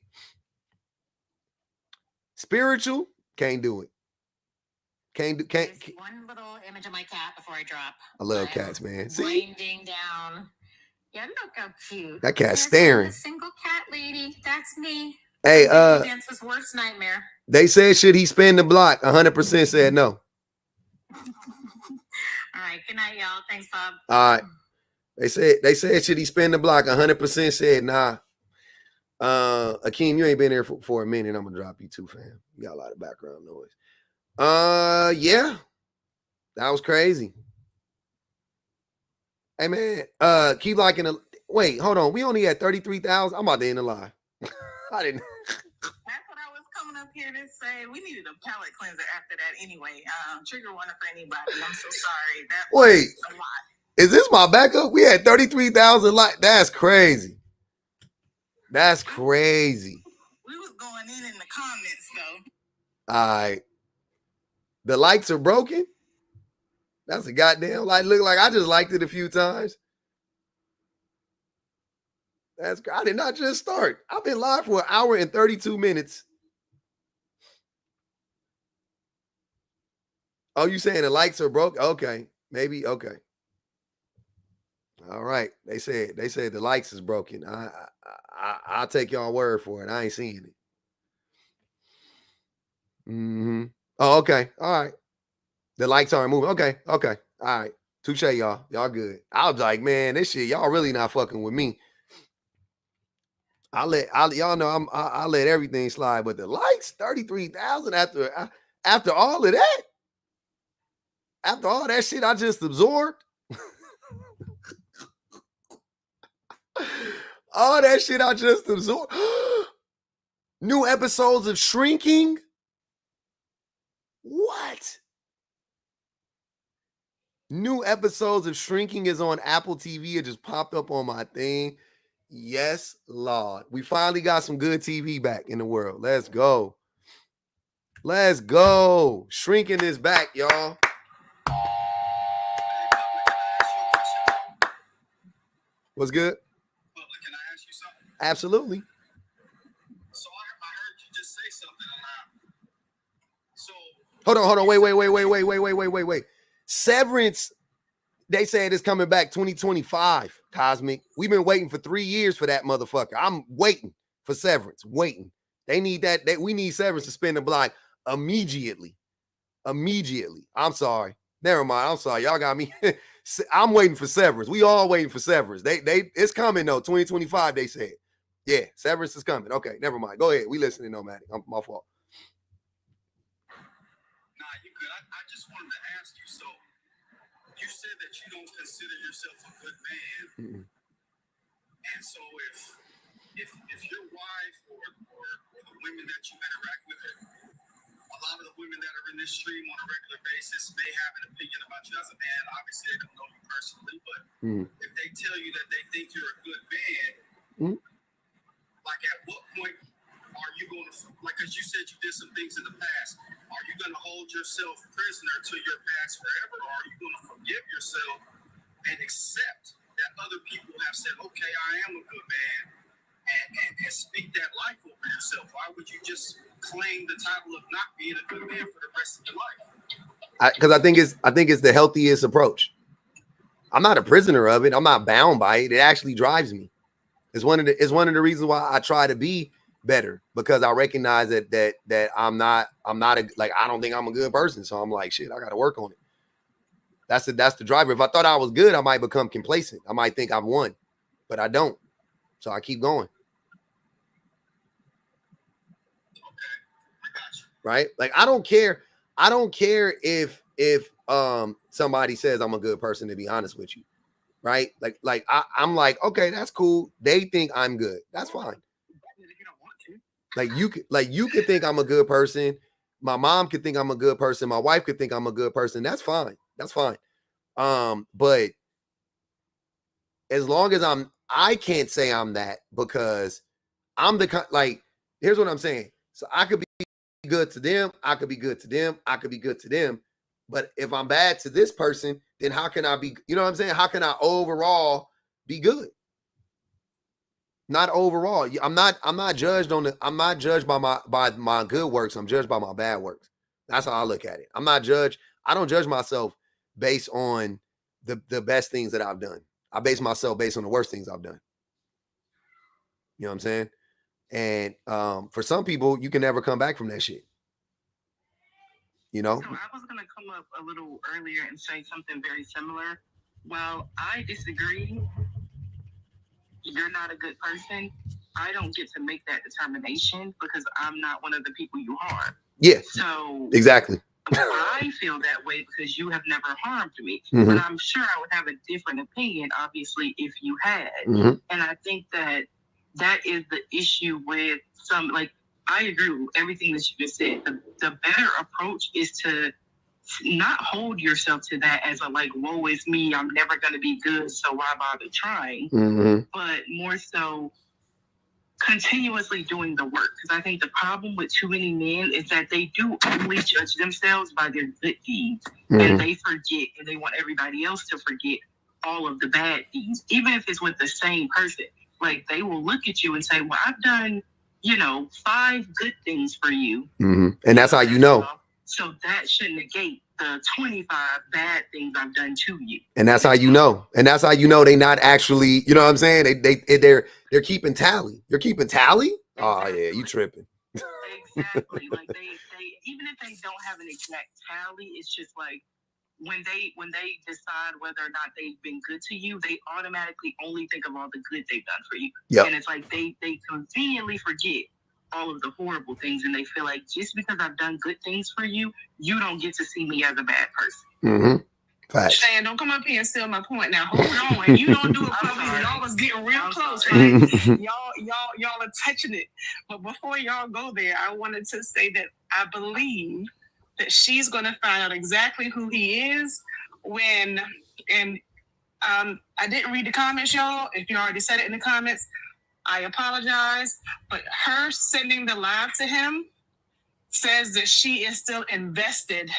Spiritual, can't do it. Can't. One little image of my cat before I drop. I love cats, man. See? Winding down. Yeah, look how cute. That cat's staring. A single cat lady. That's me. Hey, Dance's worst nightmare. They said, should he spin the block? 100% said no. All right. Good night, y'all. Thanks, Bob. All right. They said, should he spin the block? 100% said nah. Akeem, you ain't been here for a minute. I'm gonna drop you too, fam. You got a lot of background noise. Yeah. That was crazy. Hey man, keep liking the wait, hold on. We only had 33,000. I'm about to end the live. I didn't. That's what I was coming up here to say. We needed a palate cleanser after that anyway. Trigger warning for anybody. I'm so sorry. That was a lot. Is this my backup? We had 33,000 likes. That's crazy. That's crazy. We was going in the comments though. All right. The likes are broken. That's a goddamn like. Look like I just liked it a few times. I did not just start. I've been live for 1 hour and 32 minutes. Oh, you saying the likes are broke? Okay, maybe. Okay. All right. They said the likes is broken. I'll take y'all word for it. I ain't seeing it. Oh, okay. All right. The likes aren't moving. Okay. All right. Touche, y'all. Y'all good. I was like, man, this shit, y'all really not fucking with me. Y'all know I let everything slide, but the likes 33,000 after all of that, after all that shit I just absorbed, all that shit I just absorbed. New episodes of Shrinking. What? New episodes of Shrinking is on Apple TV. It just popped up on my thing. Yes, Lord. We finally got some good TV back in the world. Let's go. Let's go. Shrinking is back, y'all. What's good? Can I ask you something? Absolutely. So I heard you just say something. So hold on. Wait. Severance, they said it's coming back 2025, Cosmic. We've been waiting for 3 years for that motherfucker. I'm waiting for Severance. Waiting. They need that. We need Severance to spin the block immediately. I'm sorry. Never mind. I'm sorry. Y'all got me. I'm waiting for Severance. We all waiting for Severance. It's coming though. 2025, they said. Yeah, Severance is coming. Okay, never mind. Go ahead. We listening, no matter. My fault. Nah, you good. I just wanted to ask you. So you said that you don't consider yourself a good man, and so if your wife or the women that you interact with, a lot of the women that are in this stream on a regular basis may have an opinion about you as a man. Obviously, they don't know you personally, but if they tell you that they think you're a good man, like at what point are you going to, like, because you said you did some things in the past, are you going to hold yourself prisoner to your past forever, or are you going to forgive yourself and accept that other people have said, okay, I am a good man, and speak that life over yourself? Why would you just claim the title of not being a good man for the rest of your life? Because I think it's the healthiest approach. I'm not a prisoner of it. I'm not bound by it. It actually drives me. It's one of the reasons why I try to be better, because I recognize that I'm not I don't think I'm a good person. So I'm like, shit, I got to work on it. That's the driver. If I thought I was good, I might become complacent. I might think I've won, but I don't. So I keep going. Right? Like I don't care if somebody says I'm a good person, to be honest with you. Right? I'm like, okay, that's cool. They think I'm good. That's fine. You could think I'm a good person. My mom could think I'm a good person. My wife could think I'm a good person. That's fine. That's fine. But as long as I can't say I'm that, because I'm here's what I'm saying. So I could be good to them. I could be good to them. I could be good to them. But if I'm bad to this person, then how can I be, you know what I'm saying? How can I overall be good? Not overall. I'm not judged I'm not judged by my good works. I'm judged by my bad works. That's how I look at it. I'm not judged. I don't judge myself based on the best things that I've done. I base myself based on the worst things I've done. You know what I'm saying? And for some people, you can never come back from that shit. You know? So I was going to come up a little earlier and say something very similar. Well, I disagree. You're not a good person. I don't get to make that determination because I'm not one of the people you harm. Yeah. So exactly. I feel that way because you have never harmed me. Mm-hmm. But I'm sure I would have a different opinion, obviously, if you had. Mm-hmm. And I think that is the issue with some, like, I agree with everything that you just said. The better approach is to not hold yourself to that as a, like, woe is me, I'm never going to be good, so why bother trying? Mm-hmm. But more so continuously doing the work. Because I think the problem with too many men is that they do only judge themselves by their good deeds. Mm-hmm. And they forget, and they want everybody else to forget all of the bad deeds, even if it's with the same person. Like, they will look at you and say, well, I've done, 5 good things for you. Mm-hmm. And that's how you know. So that should negate the 25 bad things I've done to you. And that's how you know. And that's how you know they not actually, you know what I'm saying? They're keeping tally. You're keeping tally? Exactly. Oh yeah, you tripping. Exactly. Like they even if they don't have an exact tally, it's just like when they decide whether or not they've been good to you, they automatically only think of all the good they've done for you. Yep. And it's like they conveniently forget all of the horrible things, and they feel like just because I've done good things for you, you don't get to see me as a bad person. Mm-hmm. Facts. Shan, don't come up here and steal my point now. Hold on. You don't do it publicly. Y'all was getting real close, right? y'all are touching it. But before y'all go there, I wanted to say that I believe that she's going to find out exactly who he is when, and I didn't read the comments, y'all. If you already said it in the comments, I apologize. But her sending the live to him says that she is still invested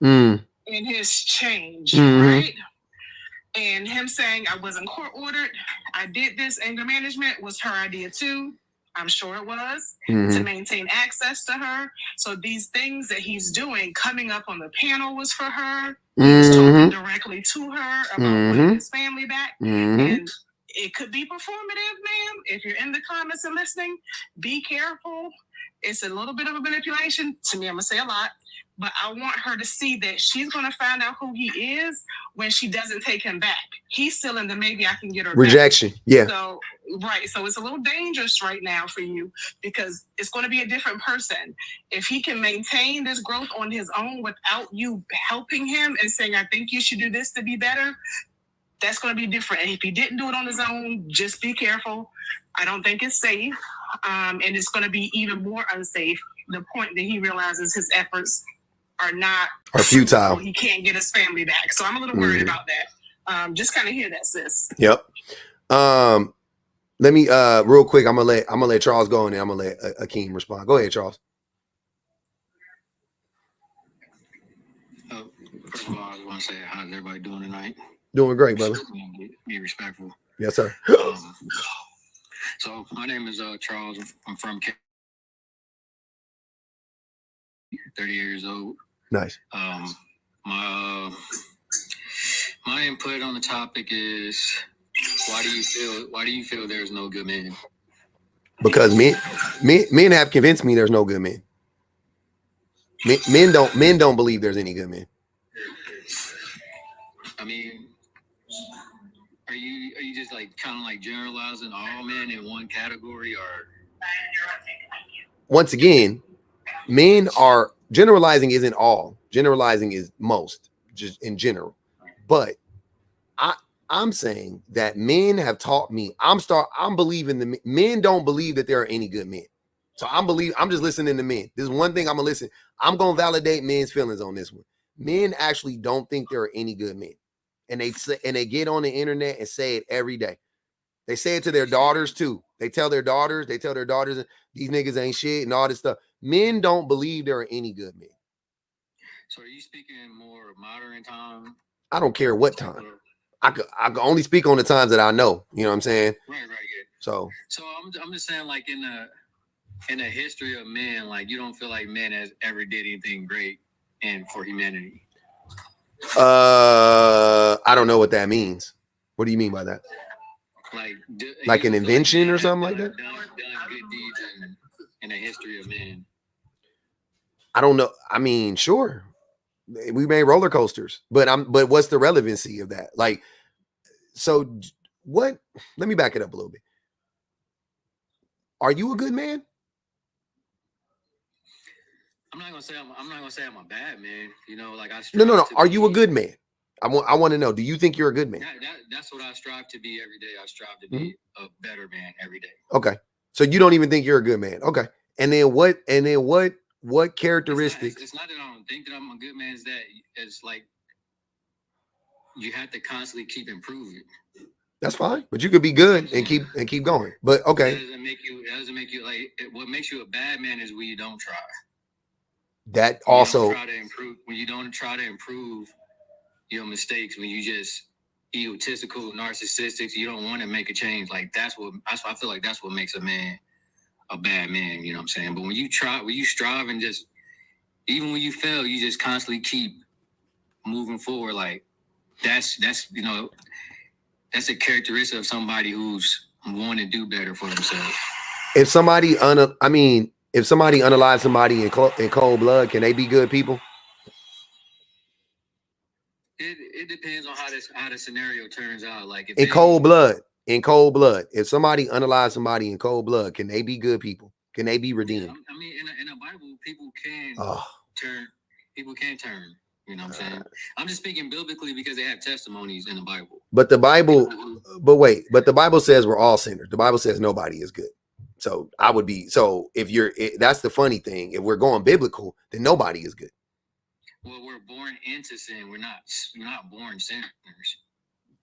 in his change, right? And him saying, I wasn't court ordered, I did this, anger management was her idea too. I'm sure it was, to maintain access to her. So these things that he's doing, coming up on the panel was for her. He was talking directly to her about putting his family back. And it could be performative, ma'am. If you're in the comments and listening, be careful. It's a little bit of a manipulation. To me, I'm going to say a lot. But I want her to see that she's going to find out who he is when she doesn't take him back. He's still in the maybe I can get her rejection. Back. Yeah. So, right. So it's a little dangerous right now for you because it's going to be a different person. If he can maintain this growth on his own without you helping him and saying, I think you should do this to be better, that's going to be different. And if he didn't do it on his own, just be careful. I don't think it's safe. And it's going to be even more unsafe the point that he realizes his efforts are futile. He can't get his family back. So I'm a little worried about that. Just kind of hear that, sis. Yep. Let me real quick. I'm gonna let Charles go, and then I'm gonna let Akeem respond. Go ahead, Charles. First of all, I just want to say, how's everybody doing tonight? Doing great, brother. Be respectful. Yes, sir. So my name is Charles. I'm from 30 years old. Nice. My input on the topic is why do you feel there's no good men? Because men have convinced me there's no good men. Men don't believe there's any good men. I mean, are you just like kind of like generalizing all men in one category, or? Once again, men are generalizing isn't all. Generalizing is most, just in general. But I'm saying that men have taught me. I'm believing the men don't believe that there are any good men. So I'm just listening to men. This is one thing I'm gonna listen. I'm gonna validate men's feelings on this one. Men actually don't think there are any good men, and they get on the internet and say it every day. They say it to their daughters too. They tell their daughters these niggas ain't shit and all this stuff. Men don't believe there are any good men. So are you speaking more modern time? I don't care what time. I could only speak on the times that I know. You know what I'm saying? Right, yeah. So I'm just saying, like in the history of men, like you don't feel like men has ever did anything great and for humanity. I don't know what that means. What do you mean by that? Like an invention or something like that? Done good deeds in the history of man. I don't know. I mean, sure. We made roller coasters, but what's the relevancy of that? Like, so what? Let me back it up a little bit. Are you a good man? I'm not gonna say I'm a bad man. You know, like I no. Are you a good man? I want to know. Do you think you're a good man? That's what I strive to be every day. I strive to be a better man every day. Okay, so you don't even think you're a good man. Okay, and then what? What characteristics? It's not that I don't think that I'm a good man. It's like you have to constantly keep improving. That's fine, but you could be good and keep going. But okay, it doesn't make you like. What makes you a bad man is when you don't try. That also try to improve when you don't try to improve your mistakes. When you just egotistical, narcissistic, you don't want to make a change. Like that's what I feel like that's what makes a man a bad man. You know what I'm saying? But when you strive and just even when you fail, you just constantly keep moving forward. Like that's you know. That's a characteristic of somebody who's want to do better for themselves. If somebody unalives somebody in cold blood, can they be good people? It depends on how the scenario turns out. Like if in cold blood, if somebody unalives somebody in cold blood, can they be good people? Can they be redeemed? I mean, in the Bible, people can turn. People can turn. You know what I'm saying? I'm just speaking biblically because they have testimonies in the Bible. But the Bible says we're all sinners. The Bible says nobody is good. So that's the funny thing. If we're going biblical, then nobody is good. Well, we're born into sin. We're not born sinners.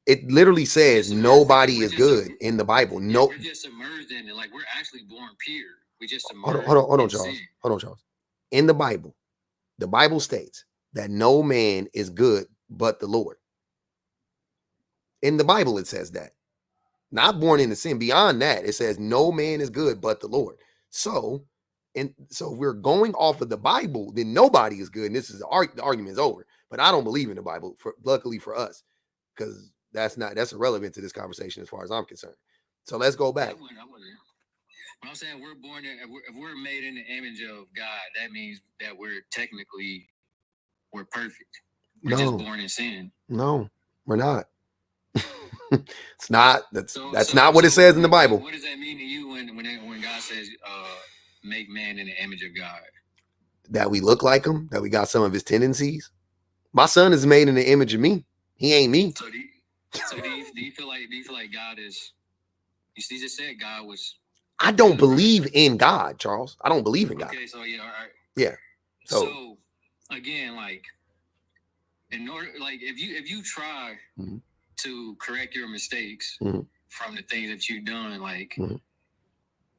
It literally says nobody is good in the Bible. No, we're just submerged in it. Like we're actually born pure. We just hold on, Charles. In the Bible states that no man is good but the Lord. In the Bible, it says that. Not born into sin. Beyond that, it says no man is good but the Lord. So if we're going off of the Bible, then nobody is good. And this is the argument is over. But I don't believe in the Bible, luckily for us, because that's irrelevant to this conversation as far as I'm concerned. So let's go back. When I'm saying if we're made in the image of God, that means that we're perfect. We're just born in sin. No, we're not. It's not. That's not what it says in the Bible. What does that mean to you when God says make man in the image of God? That we look like him, that we got some of his tendencies. My son is made in the image of me. He ain't me. So do you feel like God is? You just said God was. I don't believe in God, Charles. I don't believe in God. Okay, so yeah, all right. Yeah. So again, like in order, like if you try to correct your mistakes from the things that you've done, like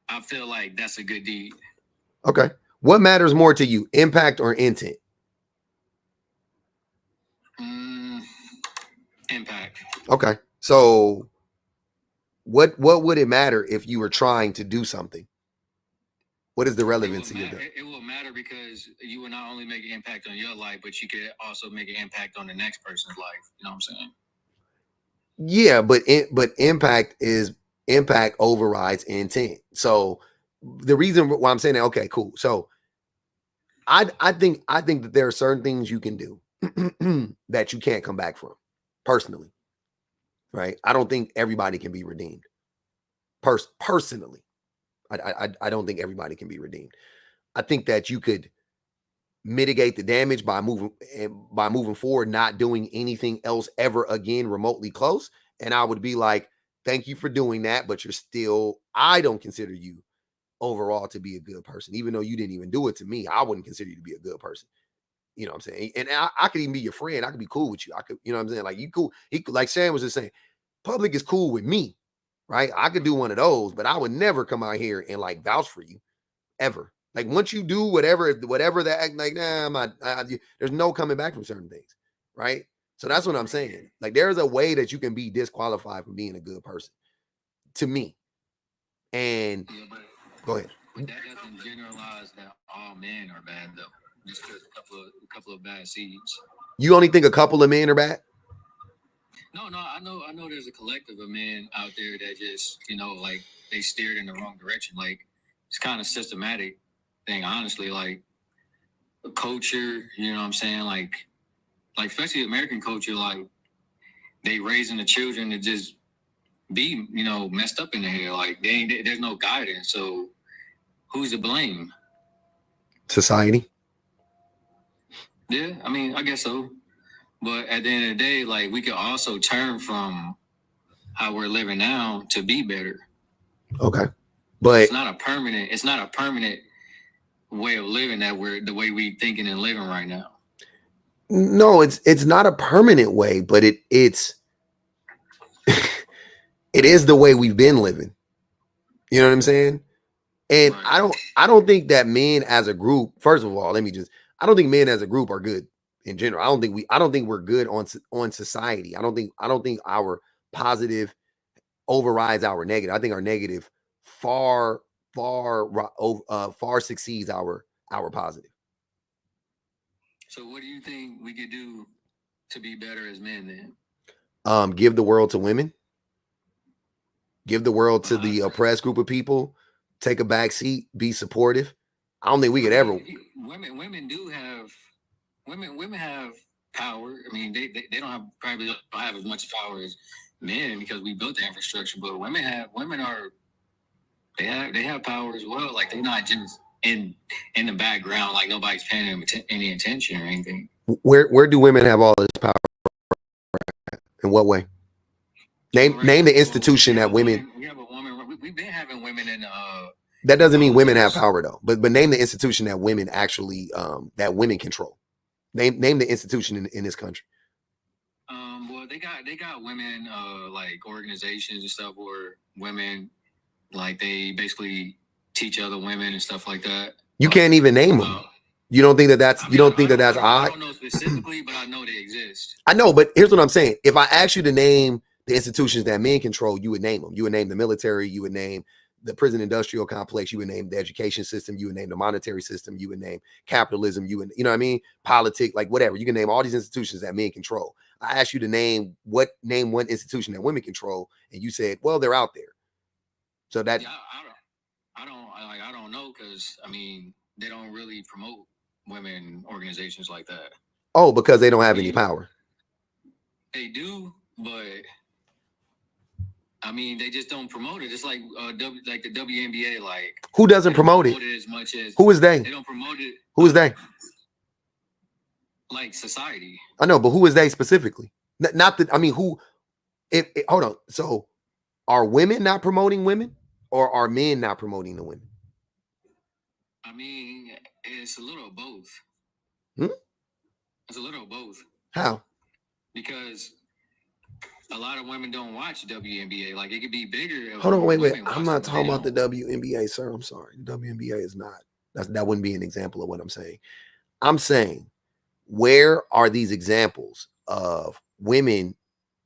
I feel like that's a good deed. Okay. What matters more to you, impact or intent? Impact. Okay. So what would it matter if you were trying to do something? What is the relevancy of that? It will matter because you will not only make an impact on your life, but you could also make an impact on the next person's life. You know what I'm saying? Yeah, but impact overrides intent. So the reason why I'm saying that, okay, cool. So I think that there are certain things you can do that you can't come back from, personally. Right? I don't think everybody can be redeemed. Personally, I don't think everybody can be redeemed. I think that you could mitigate the damage by moving forward, not doing anything else ever again remotely close. And I would be like, thank you for doing that, but I don't consider you overall to be a good person. Even though you didn't even do it to me, I wouldn't consider you to be a good person. You know what I'm saying? And I could even be your friend. I could be cool with you. I could, you know what I'm saying? Like, you cool. Like Sam was just saying, public is cool with me, right? I could do one of those, but I would never come out here and like vouch for you ever. Like, once you do whatever that act, like, nah, I'm not, there's no coming back from certain things, right? So that's what I'm saying. Like, there's a way that you can be disqualified from being a good person, to me. And go ahead. But that doesn't generalize that all men are bad, though. Just because a couple of bad seeds. You only think a couple of men are bad? No, I know there's a collective of men out there that just, like, they steered in the wrong direction. Like, it's kind of systematic thing, honestly. Like, a culture, you know what I'm saying? Like especially American culture, like, they raising the children to just be, messed up in the head. Like, there's no guidance. So who's to blame? Society. Yeah, I mean, I guess so. But at the end of the day, like, we could also turn from how we're living now to be better. Okay. But it's not a permanent way of living the way we thinking and living right now. No, it's not a permanent way, but it's it is the way we've been living. You know what I'm saying? And right. I don't think that men as a group, first of all, I don't think men as a group are good in general. I don't think we're good on society. I don't think our positive overrides our negative. I think our negative far succeeds our positive. So what do you think we could do to be better as men then? Give the world to women. Give the world to the oppressed group of people. Take a back seat. Be supportive. I don't think we could ever. Women have power. I mean, they probably don't have as much power as men because we built the infrastructure. But women have power as well. Like, they're not just in the background, like nobody's paying them any attention or anything. Where do women have all this power? In what way? Name the institution that women. We have a woman. We've been having women in. That doesn't mean women have power though. But name the institution that women actually that women control. Name the institution in this country. Well, they got women like organizations and stuff where women, like, they basically teach other women and stuff like that. You can't even name them. You don't think that's odd? I don't know specifically, but I know they exist. I know, but here's what I'm saying. If I asked you to name the institutions that men control, you would name them. You would name the military. You would name the prison industrial complex. You would name the education system. You would name the monetary system. You would name capitalism. You know what I mean? Politics, like whatever. You can name all these institutions that men control. I asked you to name one institution that women control, and you said, well, they're out there. So that I don't know, because I mean, they don't really promote women organizations like that. Oh, because they don't have any power. They do, but I mean, they just don't promote it. It's like the WNBA. Like, who doesn't promote it as much as who is they? They don't promote it. Who is they? Like, society. I know, but who is they specifically? Not that. I mean, who? Hold on. So, are women not promoting women, or are men not promoting the women? I mean, it's a little of both. It's a little of both. How? Because a lot of women don't watch WNBA. Like, it could be bigger. Hold on, wait. I'm not talking about the WNBA, sir. I'm sorry. The WNBA is not. That wouldn't be an example of what I'm saying. I'm saying, where are these examples of women?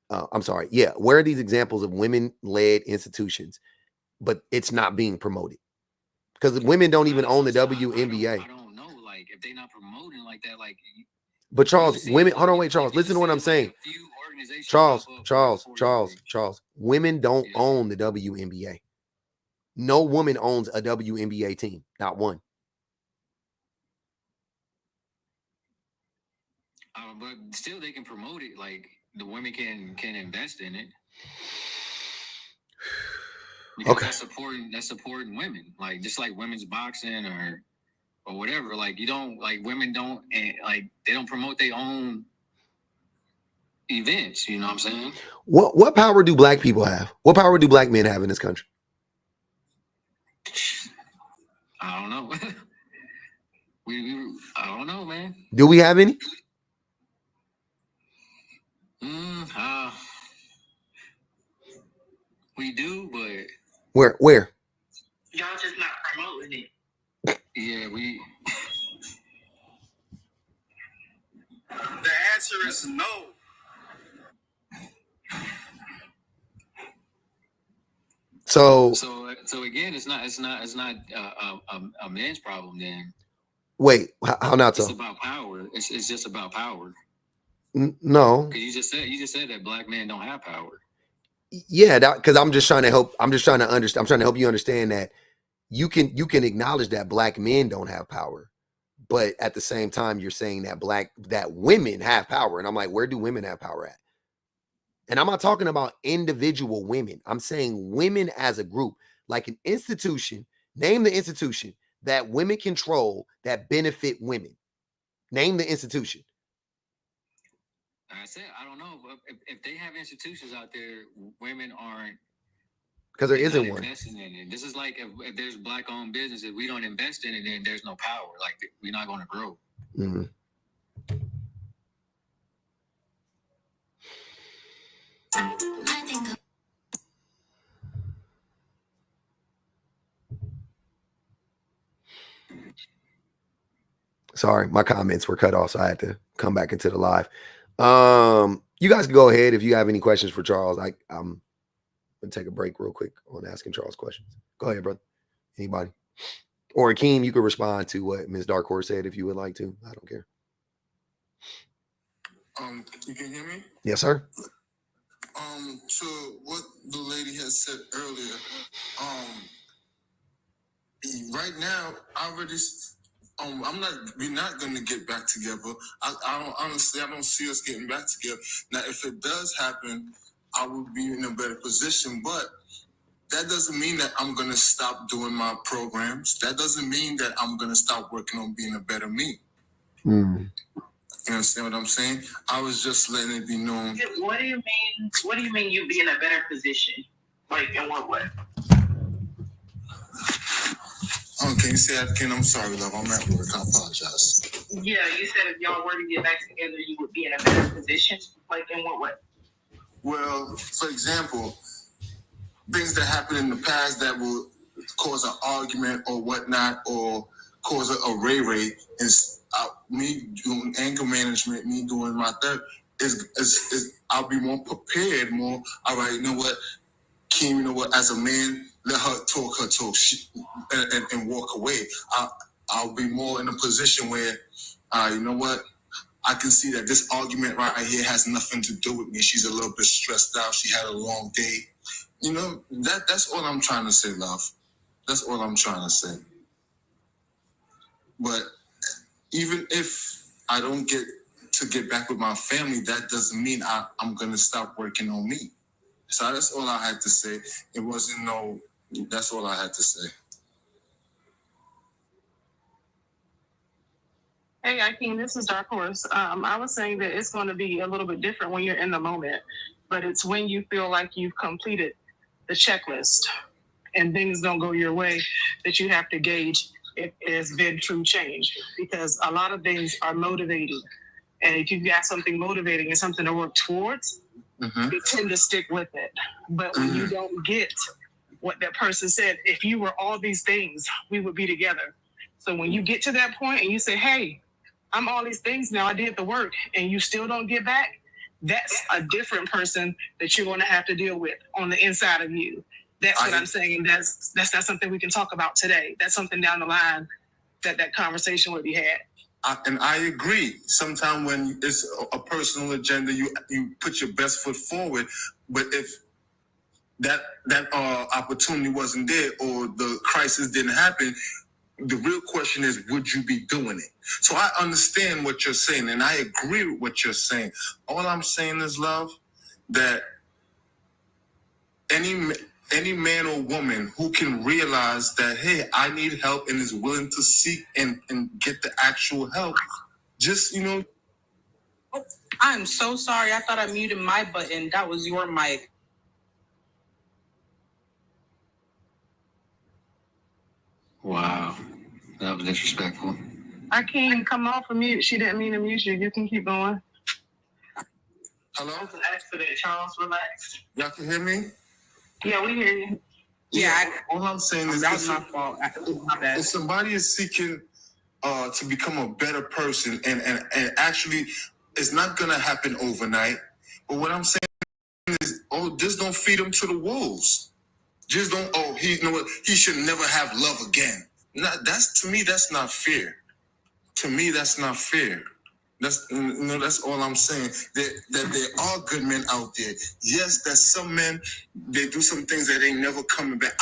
Where are these examples of women-led institutions, but it's not being promoted? Because women don't even own the So WNBA. I don't know, like if they're not promoting like that, like. But Charles, see, women, like, hold on, wait, Charles, listen to what I'm saying. A few organizations Charles, pop up Charles, for Charles, your Charles, Charles. Women don't own the WNBA. No woman owns a WNBA team. Not one. But still, they can promote it. Like the women can invest in it. Because Okay. that's supporting women. Like just like women's boxing or whatever. Like you don't like women don't like they don't promote their own events. You know what I'm saying? What power do black people have? What power do black men have in this country? I don't know. I don't know, man. Do we have any? We do, but Where? Y'all just not promoting it. Yeah, we. The answer is no. So again, it's not a man's problem then. Wait, how not so? It's about power. It's just about power. No. Because you just said that black men don't have power. Yeah, because I'm just trying to help. I'm just trying to understand. I'm trying to help you understand that you can acknowledge that black men don't have power, but at the same time, you're saying that women have power, and I'm like, where do women have power at? And I'm not talking about individual women. I'm saying women as a group, like an institution. Name the institution that women control that benefit women. Name the institution. I said, I don't know. If they have institutions out there, women aren't. Because there isn't one. Investing in it. This is like if there's black-owned business, if we don't invest in it, then there's no power. Like we're not going to grow. Mm-hmm. Sorry, my comments were cut off, so I had to come back into the live. You guys can go ahead if you have any questions for Charles. I'm gonna take a break real quick on asking Charles questions. Go ahead, brother. Anybody? Or Akeem, you could respond to what Ms. Dark Horse said if you would like to. I don't care. You can hear me? Yes, sir. To what the lady has said earlier, right now, we're not going to get back together. I don't see us getting back together. Now, if it does happen, I will be in a better position, but that doesn't mean that I'm going to stop doing my programs. That doesn't mean that I'm going to stop working on being a better me. Mm. You understand what I'm saying? I was just letting it be known. What do you mean? What do you mean you be in a better position? Like in what way? Can you say that again? I'm sorry, love. I'm at work. I apologize. Yeah, you said if y'all were to get back together, you would be in a better position. Like in what way? Well, for example, things that happened in the past that will cause an argument or whatnot, or cause a ray is me doing anger management, me doing my therapy. Is I'll be more prepared, more. All right, you know what, Kim, you know what? As a man, let her talk and walk away. I'll be more in a position where, you know what, I can see that this argument right here has nothing to do with me. She's a little bit stressed out. She had a long day. You know, that's all I'm trying to say, love. That's all I'm trying to say. But even if I don't get back with my family, that doesn't mean I'm going to stop working on me. So that's all I had to say. It wasn't that's all I had to say. Hey, Akeem, this is Dark Horse. I was saying that it's going to be a little bit different when you're in the moment, but it's when you feel like you've completed the checklist and things don't go your way that you have to gauge if there's been true change, because a lot of things are motivating. And if you've got something motivating and something to work towards, you tend to stick with it. But when you don't get what that person said, if you were all these things, we would be together. So when you get to that point and you say, hey, I'm all these things now, I did the work, and you still don't get back, that's a different person that you're going to have to deal with on the inside of you. That's what I'm saying. That's not something we can talk about today. That's something down the line that conversation would be had. And I agree. Sometimes when it's a personal agenda, you put your best foot forward. But if that opportunity wasn't there or the crisis didn't happen, the real question is, would you be doing it? So I understand what you're saying, and I agree with what you're saying. All I'm saying is, love, that any man or woman who can realize that, hey, I need help and is willing to seek and get the actual help, just, Oh, I'm so sorry. I thought I muted my button. That was your mic. Wow. That was disrespectful. I can't come off of mute. She didn't mean to mute you. You can keep going. Hello? That's an accident, Charles. Relax. Y'all can hear me? Yeah, we hear you. Yeah, all I'm saying is, that was my fault. My bad. if somebody is seeking to become a better person, and actually, it's not gonna happen overnight. But what I'm saying is, just don't feed them to the wolves. Just don't. He should never have love again. To me, that's not fair. To me, that's not fair. That's all I'm saying. That there are good men out there. Yes, that some men, they do some things that ain't never coming back.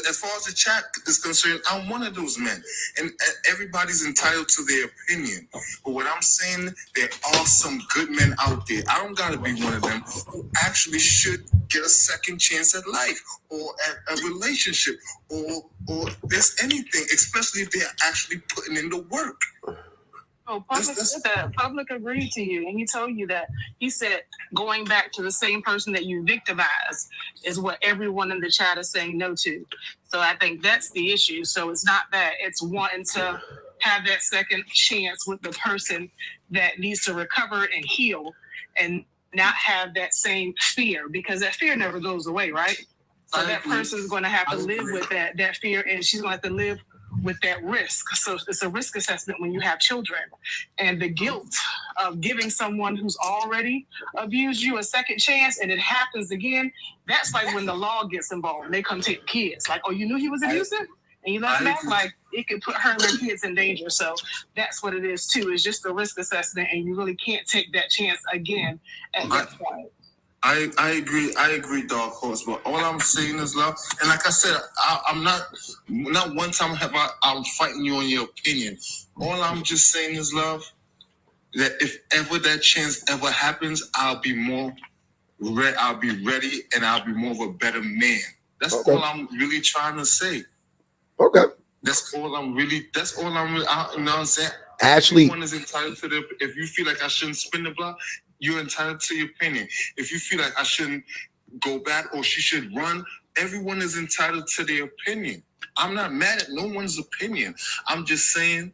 As far as the chat is concerned, I'm one of those men, and everybody's entitled to their opinion. But what I'm saying, there are some good men out there. I don't gotta be one of them who actually should get a second chance at life or at a relationship or there's anything, especially if they're actually putting in the work. Oh, Public said that. Public agreed to you, and he told you that. He said going back to the same person that you victimized is what everyone in the chat is saying no to. So I think that's the issue. So it's not that. It's wanting to have that second chance with the person that needs to recover and heal and not have that same fear, because that fear never goes away, right? So that person is going to have to live with that fear, and she's going to have to live with that risk. So it's a risk assessment when you have children, and the guilt of giving someone who's already abused you a second chance and it happens again. That's like when the law gets involved and they come take kids. Like, oh, you knew he was abusive and you let him back? Like, it could put her and her kids in danger. So that's what it is too. It's just a risk assessment, and you really can't take that chance again at that point. I agree, Dark Horse, but all I'm saying is, love, and like I said, I'm not one time I'm fighting you on your opinion. All I'm just saying is, love, that if ever that chance ever happens, I'll be ready, and I'll be more of a better man. That's all I'm really trying to say. Okay. That's all I'm really, you know what I'm saying? Ashley. Everyone is entitled to if you feel like I shouldn't spin the block, you're entitled to your opinion. If you feel like I shouldn't go back or she should run, everyone is entitled to their opinion. I'm not mad at no one's opinion. I'm just saying,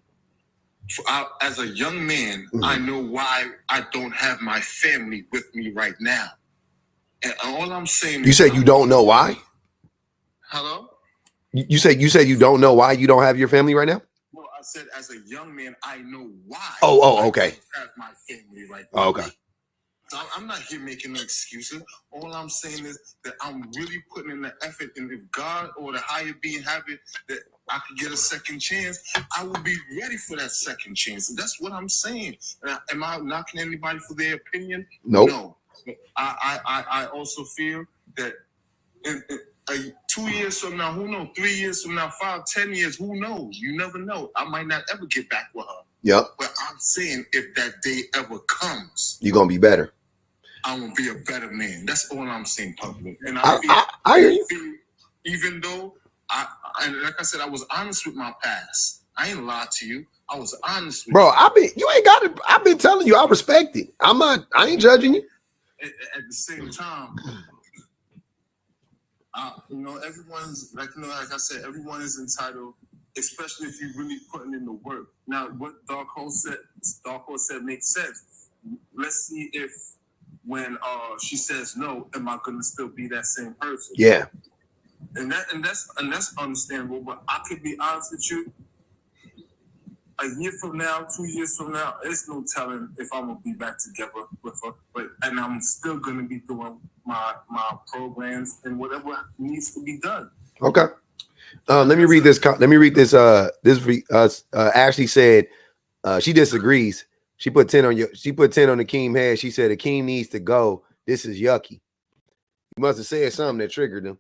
as a young man, I know why I don't have my family with me right now. And all I'm saying is... You said you don't know why? Hello? You said you don't know why you don't have your family right now? Well, I said as a young man, I know why. Okay. I don't have my family right now. Okay. So I'm not here making no excuses. All I'm saying is that I'm really putting in the effort, and if God or the higher being have it that I could get a second chance, I will be ready for that second chance. And that's what I'm saying. Am I knocking anybody for their opinion? Nope. No. I also feel that in 2 years from now, who knows? 3 years from now, 5, 10 years, who knows? You never know. I might not ever get back with her. Yep. But I'm saying if that day ever comes, you're gonna be better. I'm gonna be a better man. That's all I'm saying, public. And I hear you. Even though and like I said, I was honest with my past. I ain't lied to you. I was honest with you. Bro, I've been telling you, I respect it. I ain't judging you. At the same time, everyone's like I said, everyone is entitled, especially if you're really putting in the work. Now, what Dark Horse said makes sense. Let's see if when she says no, am I gonna still be that same person? Yeah. And that's understandable. But I could be honest with you. A year from now, 2 years from now, there's no telling if I'm gonna be back together with her. And I'm still gonna be doing my programs and whatever needs to be done. Okay. Let me read this. Ashley said she disagrees. She put 10 on Akeem head. She said Akeem needs to go. This is yucky. You must have said something that triggered them.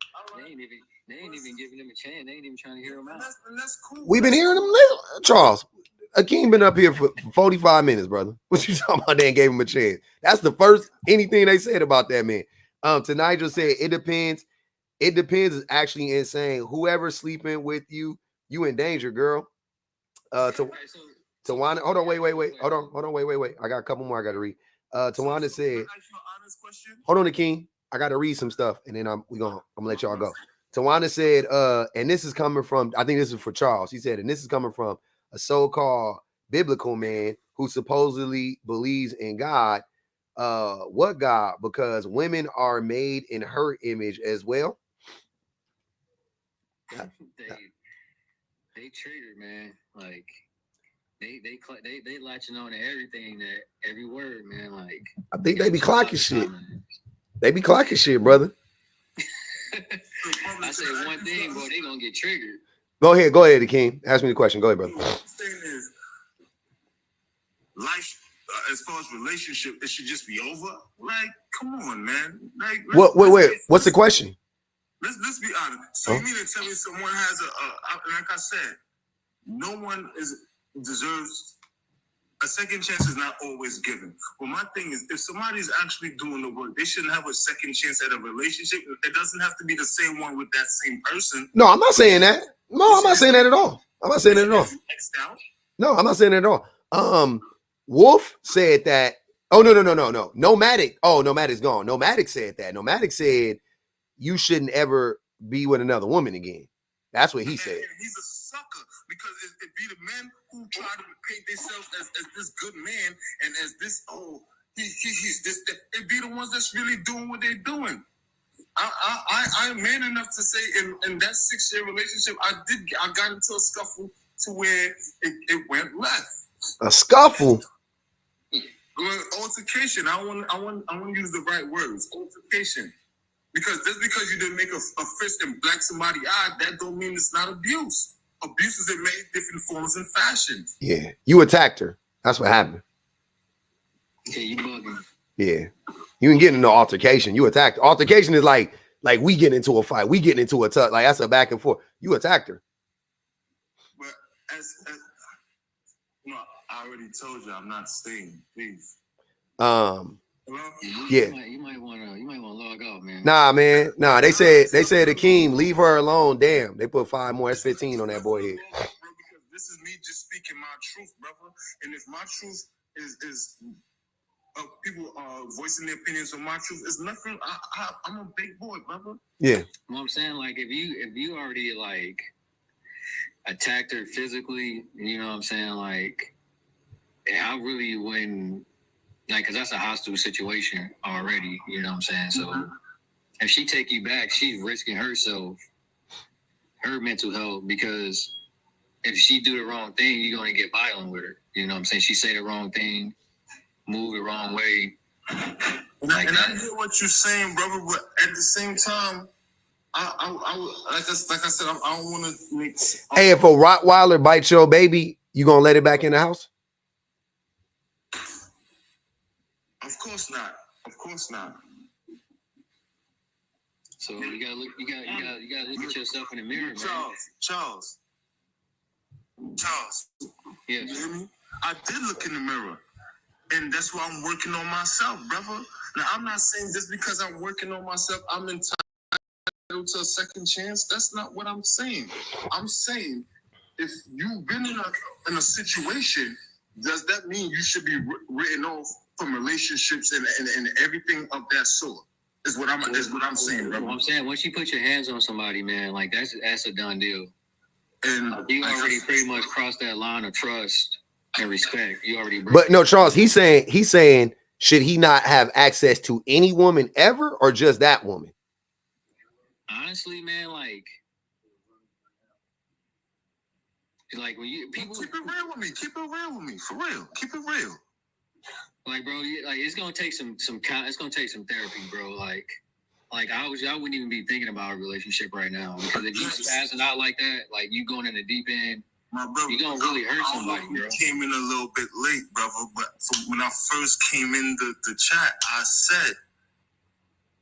They ain't even giving him a chance. They ain't even trying to hear him out. That's cool. We've been hearing them, Charles. Akeem been up here for 45 minutes, brother. What you talking about? They ain't gave him a chance. That's the first anything they said about that man. Tonight just said it depends. It depends is actually insane. Whoever's sleeping with you, you in danger, girl. Tawana, hold on, wait. Hold on, wait. I got a couple more I gotta read. Tawana said, hold on, Akeem. I gotta read some stuff, and then I'm gonna let y'all go. Tawana said, and this is coming from, I think this is for Charles. He said, and this is coming from a so-called biblical man who supposedly believes in God. What God? Because women are made in her image as well. They triggered, man. Like they latching on to everything, that every word, man. Like I think they be clocking shit. They be clocking shit, brother. I say one thing, bro, they gonna get triggered. Go ahead, Akeem. Ask me the question. Go ahead, brother. The thing is, life, as far as relationship, it should just be over. Like, come on, man. Like, wait. What's the question? Let's be honest. So you mean to tell me someone has like I said, no one deserves a second chance is not always given. Well, my thing is, if somebody's actually doing the work, they shouldn't have a second chance at a relationship. It doesn't have to be the same one with that same person. No, I'm not saying that. No, I'm not saying that at all. I'm not saying that at all. No, I'm not saying that at all. Wolf said that. Oh, no. Nomadic. Oh, Nomadic's gone. Nomadic said that. Nomadic said you shouldn't ever be with another woman again. That's what he said. And he's a sucker because it be the men who try to paint themselves as this good man and as this, he's this. It be the ones that's really doing what they're doing. I'm man enough to say in that 6-year relationship, I got into a scuffle to where it went left. A scuffle? Altercation. I want to use the right words. Altercation. Because just because you didn't make a fist and black somebody's eye, that don't mean it's not abuse. Abuse is in many different forms and fashions. Yeah. You attacked her. That's what happened. Yeah, you bugging. Yeah. You didn't get into altercation. You attacked. Altercation is like we get into a fight. We get into a touch. Like that's a back and forth. You attacked her. But as I already told you, I'm not staying. Please. Yeah. You might want to log off, man. Nah, man. Nah, they said Akeem, leave her alone. Damn. They put 5 more S15 on that boy head. Because this is me just speaking my truth, brother. And if my truth is people voicing their opinions on my truth, it's nothing. I'm a big boy, brother. Yeah. You know what I'm saying? Like if you already like attacked her physically, you know what I'm saying? Like I really wouldn't. Like, because that's a hostile situation already, you know what I'm saying? So if she take you back, she's risking herself, her mental health, because if she do the wrong thing, you're going to get violent with her. You know what I'm saying? She say the wrong thing, move the wrong way. And I hear what you're saying, brother, but at the same time, like I said, I don't want to make... Hey, if a Rottweiler bites your baby, you going to let it back in the house? Of course not. Of course not. So you gotta look at yourself in the mirror, Charles. Yes. You hear me? I did look in the mirror. And that's why I'm working on myself, brother. Now I'm not saying just because I'm working on myself, I'm entitled to a second chance. That's not what I'm saying. I'm saying if you've been in a situation, does that mean you should be written off from relationships and everything of that sort? Is what I'm saying, bro. I'm saying once you put your hands on somebody, man, like that's a done deal. And you already pretty much crossed that line of trust and respect. You already broke. But no, Charles, he's saying should he not have access to any woman ever or just that woman? Honestly, man, like when you people keep it real with me. Keep it real with me. For real. Keep it real. Like, bro, like it's gonna take some it's gonna take some therapy, bro. Like Like I wouldn't even be thinking about a relationship right now, because if you spazzing out like that, like you going in the deep end, my brother, you gonna really hurt somebody, bro. Came in a little bit late, brother, but when I first came in the chat, I said,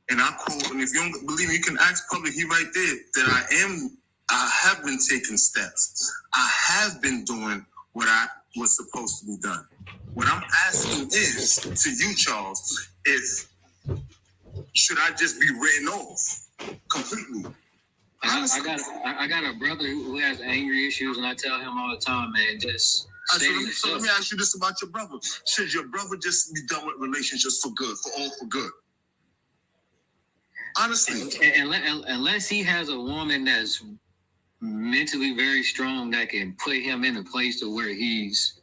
and I quote, and if you don't believe me, you can ask public, he right there, that I have been taking steps. I have been doing what I was supposed to be done. What I'm asking is to you, Charles, should I just be written off completely? I got a brother who has angry issues, and I tell him all the time, man, just stay to yourself. So let me ask you this about your brother. Should your brother just be done with relationships for good, for good? Honestly. Unless he has a woman that's mentally very strong that can put him in a place to where he's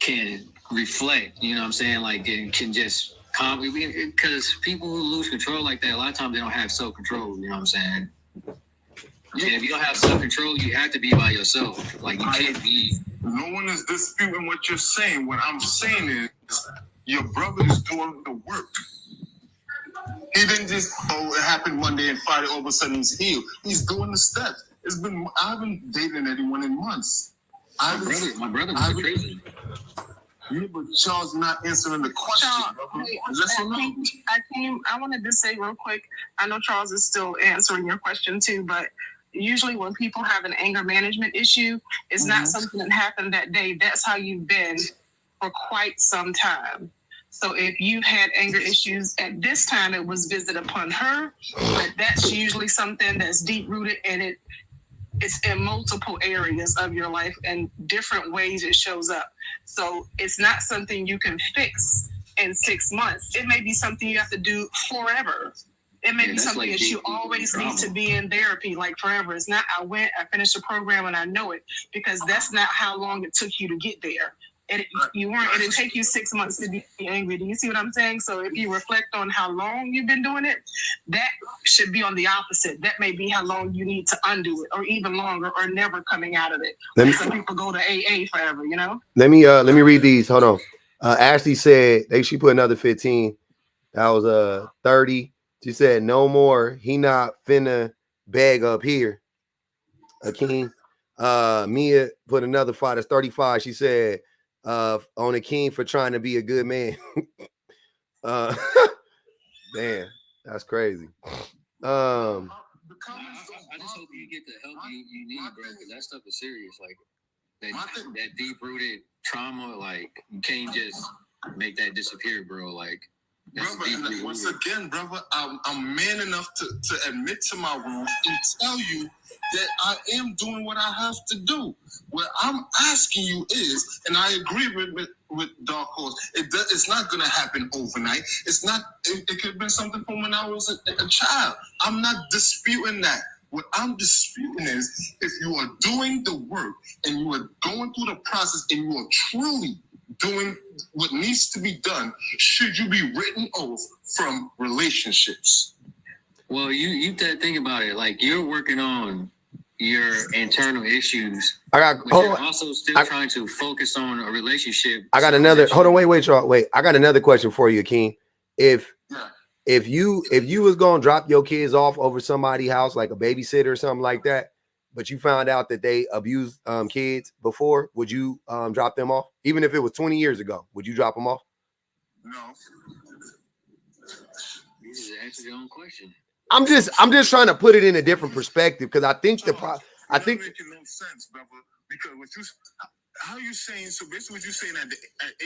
can reflect, you know what I'm saying? Like, it can just calm, because people who lose control like that, a lot of times they don't have self-control, you know what I'm saying? And if you don't have self-control, you have to be by yourself. Like, you can't be. No one is disputing what you're saying. What I'm saying is your brother is doing the work. He didn't just, it happened Monday and Friday, all of a sudden he's healed. He's doing the steps. I haven't dated anyone in months. My brother was crazy. Yeah, but Charles not answering the question. I wanted to say real quick, I know Charles is still answering your question too, but usually when people have an anger management issue, it's not something that happened that day. That's how you've been for quite some time. So if you've had anger issues at this time, it was visited upon her, but that's usually something that's deep rooted, and it's in multiple areas of your life and different ways it shows up. So it's not something you can fix in 6 months. It may be something you have to do forever. It may be something that you always need to be in therapy, like forever. It's not, I finished the program and I know it, because that's not how long it took you to get there. It didn't take you 6 months to be angry. Do you see what I'm saying? So if you reflect on how long you've been doing it, that should be on the opposite. That may be how long you need to undo it, or even longer, or never coming out of it. Some people go to AA forever, you know? Let me read these. Hold on. Ashley said she put another 15. That was 30. She said, no more. He not finna beg up here. Akeem. Mia put another 5. That's 35. She said, on Akeem for trying to be a good man. Damn, that's crazy. I just hope you get the help you need, bro, because that stuff is serious. Like that deep rooted trauma, like you can't just make that disappear, bro. Like, brother, once again, brother, I'm man enough to admit to my wrongs and tell you that I am doing what I have to do. What I'm asking you is, and I agree with Dark Horse, it's not going to happen overnight. It's not. It could have been something from when I was a child. I'm not disputing that. What I'm disputing is, if you are doing the work and you are going through the process and you are truly doing what needs to be done, should you be written off from relationships? Well, you think about it. Like, you're working on your internal issues. You're also still trying to focus on a relationship. I got another. Hold on, wait, y'all. Wait, I got another question for you, Akeem. If you was gonna drop your kids off over somebody's house, like a babysitter or something like that, but you found out that they abused kids before, would you drop them off? Even if it was 20 years ago, would you drop them off? No. You just answered your own question. I'm just trying to put it in a different perspective, because I think I think making no sense, brother. Because how you saying? So basically, what you saying at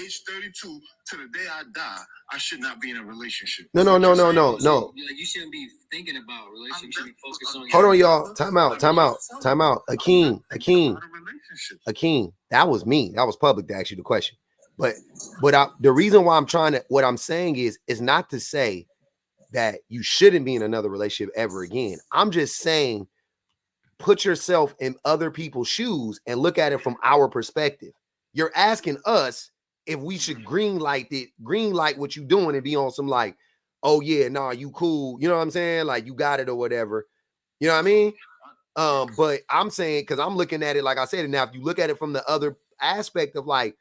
age 32 to the day I die, I should not be in a relationship. No. Like, you shouldn't be thinking about relationship. Focus on. Hold on, y'all. Time out. Akeem. That was me. That was public to ask you the question. But the reason why what I'm saying is not to say that you shouldn't be in another relationship ever again. I'm just saying, put yourself in other people's shoes and look at it from our perspective. You're asking us if we should green light what you doing and be on some like, oh yeah, nah, you cool. You know what I'm saying? Like, you got it or whatever. You know what I mean? But I'm saying, because I'm looking at it, like I said, and now if you look at it from the other aspect of like,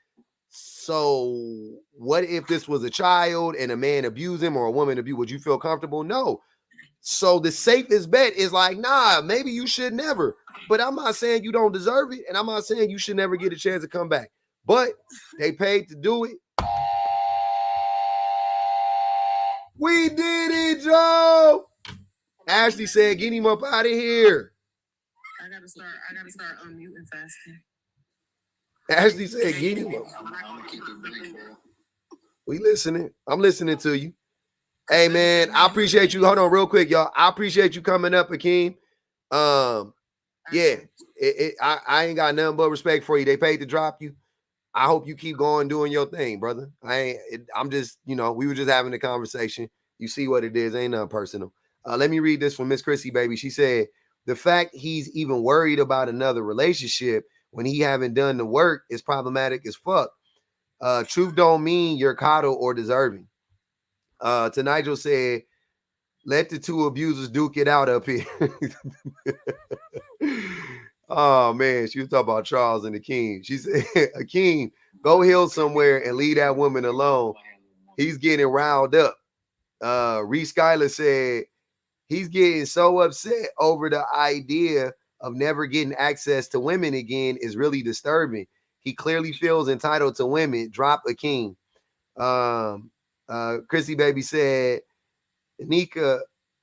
So what if this was a child and a man abused him or a woman abused? Would you feel comfortable? No. So the safest bet is like, nah, maybe you should never. But I'm not saying you don't deserve it, and I'm not saying you should never get a chance to come back. But they paid to do it. We did it, Joe. Ashley said, get him up out of here. I gotta start unmuting fasting. Ashley said, get him up. We listening. I'm listening to you. Hey, man, I appreciate you. Hold on real quick, y'all. I appreciate you coming up, Akeem. Yeah, I ain't got nothing but respect for you. They paid to drop you. I hope you keep going doing your thing, brother. I'm just, we were just having a conversation. You see what it is. Ain't nothing personal. Let me read this from Miss Chrissy, baby. She said, the fact he's even worried about another relationship when he haven't done the work is problematic as fuck. Truth don't mean you're coddled or deserving. To Nigel said, let the two abusers duke it out up here. Oh, man. She was talking about Charles and Akeem. She said, Akeem, go heal somewhere and leave that woman alone. He's getting riled up. Reese Schuyler said, he's getting so upset over the idea of never getting access to women again is really disturbing. He clearly feels entitled to women. Drop Akeem. Chrissy baby said, nigga,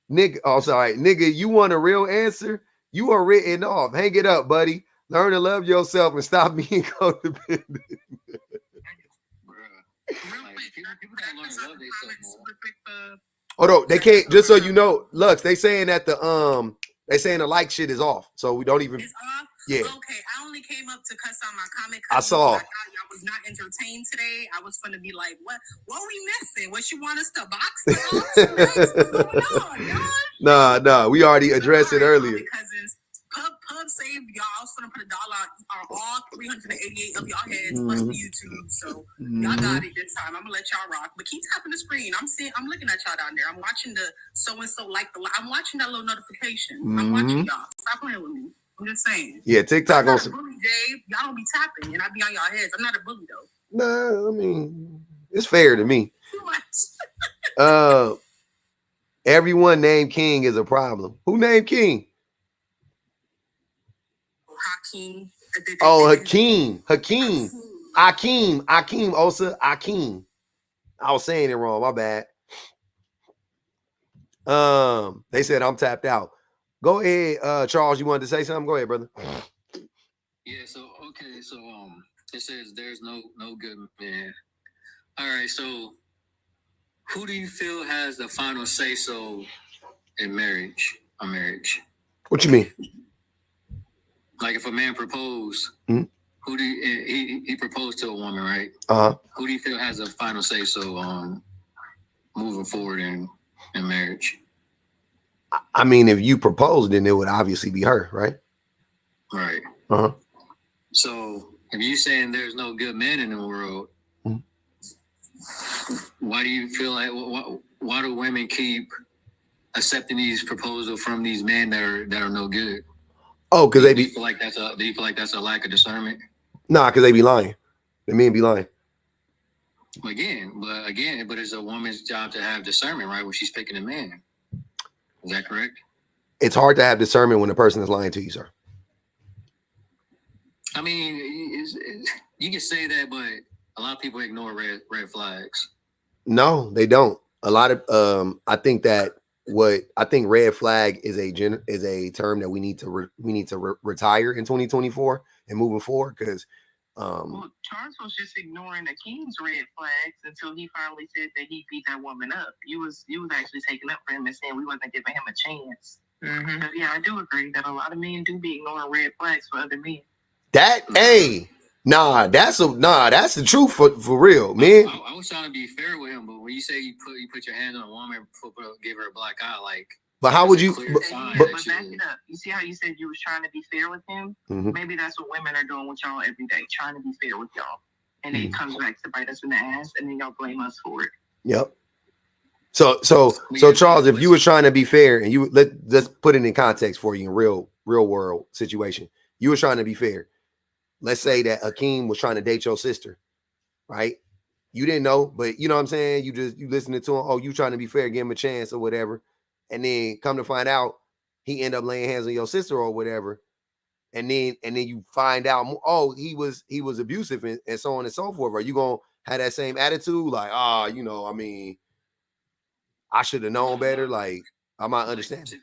you want a real answer? You are written off. Hang it up, buddy. Learn to love yourself and stop being codependent. Hold on, they can't. Just so you know, Lux, they saying that the like shit is off, so we don't even. It's off. Yeah. Okay, I only came up to cuss out my comment. I saw. I was not entertained today. I was gonna be like, what we missing? What you want us to box the Nah. We already addressed it earlier. Cousins, Pub saved y'all. I was gonna put $1 on all 388 of y'all heads plus the YouTube. So y'all got it this time. I'm gonna let y'all rock. But keep tapping the screen. I'm looking at y'all down there. I'm watching the so and so I'm watching that little notification. I'm watching y'all. Stop playing with me. I'm just saying. Yeah, TikTok on some bully, Dave. Y'all don't be tapping, and I be on y'all heads. I'm not a bully though. Nah, I mean it's fair to me. Too much. Everyone named King is a problem. Who named King? Hakeem. Oh, Hakeem. Osa, Hakeem. I was saying it wrong. My bad. They said I'm tapped out. Go ahead, Charles. You wanted to say something? Go ahead, brother. Yeah. So it says there's no good man. All right. So who do you feel has the final say so in marriage? A marriage. What you mean? Like if a man proposed, who do he proposed to a woman, right? Who do you feel has a final say so moving forward in marriage? I mean, if you proposed, then it would obviously be her, right? Right. So if you're saying there's no good men in the world, why do you feel like why do women keep accepting these proposals from these men that are no good? Oh, because they be. Do you feel like that's a lack of discernment? Nah, because they be lying. The men be lying. But it's a woman's job to have discernment, right? When she's picking a man. Is that correct? It's hard to have discernment when the person is lying to you, sir. I mean, you can say that, but a lot of people ignore red flags. No, they don't. A lot of I think red flag is a term that we need to retire in 2024 and moving forward because Charles was just ignoring the King's red flags until he finally said that he beat that woman up. You was actually taking up for him and saying we wasn't giving him a chance. But yeah, I do agree that a lot of men do be ignoring red flags for other men. That's the truth for real, man. I was trying to be fair with him, but when you say you put your hand on a woman, give her a black eye, like. But how would you? But back it up. You see how you said you was trying to be fair with him? Maybe that's what women are doing with y'all every day, trying to be fair with y'all, and it comes back to bite us in the ass, and then y'all blame us for it. Yep. So Charles, if you were trying to be fair, and let's put it in context for you in real world situation, you were trying to be fair. Let's say that Akeem was trying to date your sister, right? You didn't know, but you know what I'm saying? You listening to him, oh, you trying to be fair, give him a chance or whatever. And then come to find out, he end up laying hands on your sister or whatever. And then you find out, oh, he was abusive and so on and so forth. Are you gonna have that same attitude? Like, you know, I mean, I should have known better. Like, I'm not understanding.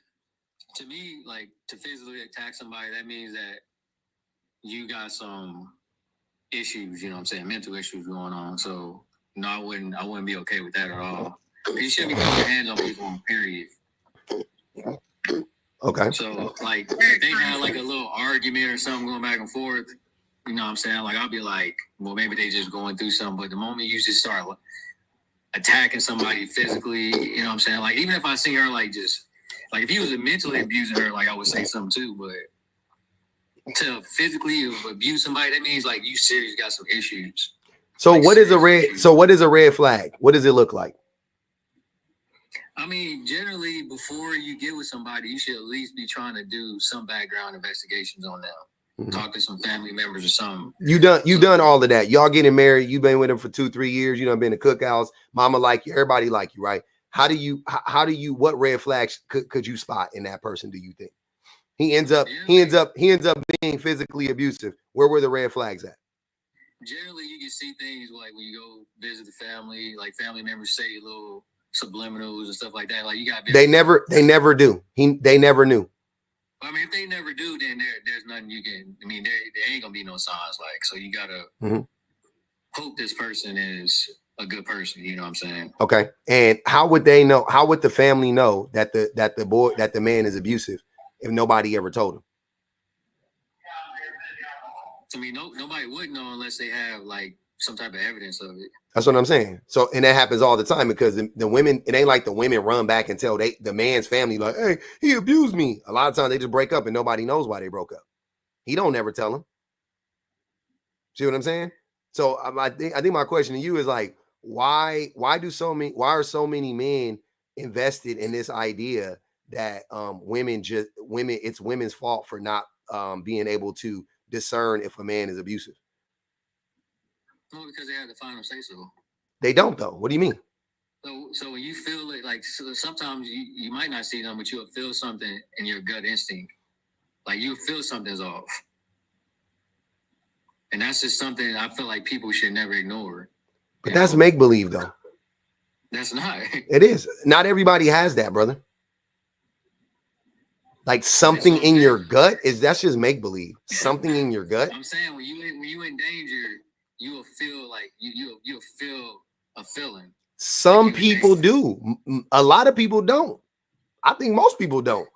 To me, like, to physically attack somebody, that means that you got some issues, you know what I'm saying, mental issues going on. So no, I wouldn't be okay with that at all. You shouldn't be putting your hands on people, period. Okay. So like if they had like a little argument or something going back and forth, you know what I'm saying? Like I'll be like, well, maybe they just going through something. But the moment you just start attacking somebody physically, you know what I'm saying? Like even if I see her like just like if he was mentally abusing her, like I would say something too, but to physically abuse somebody, that means like you seriously got some issues. So like, what is a red flag? What does it look like? I mean, generally, before you get with somebody, you should at least be trying to do some background investigations on them. Mm-hmm. Talk to some family members or something. You done all of that. Y'all getting married. You've been with him for 2-3 years. You done been to cookouts. Mama like you. Everybody like you, right? How do you? What red flags could you spot in that person? Do you think he ends up being physically abusive? Where were the red flags at? Generally, you can see things like when you go visit the family, like family members say little subliminals and stuff like that. Like you got they never do. They never knew. I mean, if they never do, then there's nothing you can. I mean, there ain't gonna be no signs. Like, so you gotta hope this person is a good person. You know what I'm saying? Okay. And how would they know? How would the family know that the man is abusive if nobody ever told him? I mean, nobody would know unless they have like some type of evidence of it. That's what I'm saying. So, and that happens all the time because the women, it ain't like the women run back and tell the man's family like, hey, he abused me. A lot of times they just break up and nobody knows why they broke up. He don't never tell them. See what I'm saying? So I think my question to you is like, why are so many men invested in this idea that it's women's fault for not being able to discern if a man is abusive? Well, because they have the final say so. They don't though. What do you mean? So when you feel it, like so sometimes you might not see them, but you'll feel something in your gut instinct. Like you feel something's off. And that's just something I feel like people should never ignore. But that's make-believe though. That's not. It is. Not everybody has that, brother. Like something in your gut that's just make-believe. Something in your gut. I'm saying when you in danger, you will feel like you'll feel a feeling. Some people do. A lot of people don't. I think most people don't.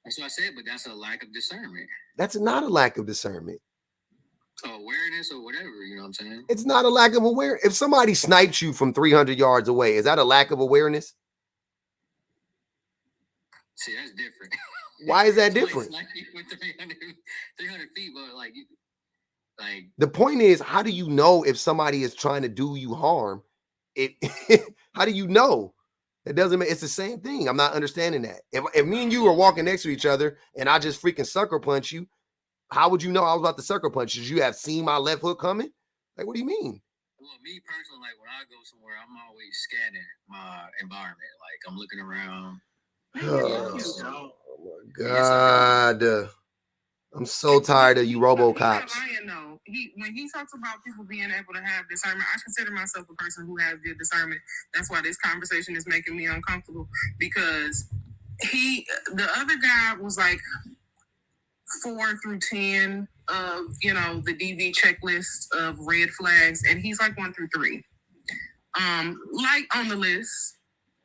That's what I said, but that's a lack of discernment. That's not a lack of discernment. Awareness or whatever, you know what I'm saying? It's not a lack of awareness. If somebody snipes you from 300 yards away, is that a lack of awareness? See, that's different. Why is that different? Like with 300 feet, but like the point is, how do you know if somebody is trying to do you harm? How do you know? It doesn't make it's the same thing. I'm not understanding that. If me and you were walking next to each other and I just freaking sucker punch you, how would you know I was about to sucker punch? Should you have seen my left hook coming? Like, what do you mean? Well, me personally, like when I go somewhere, I'm always scanning my environment. Like I'm looking around. Oh my God. I'm so tired of you RoboCops. When he talks about people being able to have discernment, I consider myself a person who has good discernment. That's why this conversation is making me uncomfortable because the other guy was like 4 through 10 of, the DV checklist of red flags. And he's like 1 through 3. Like on the list,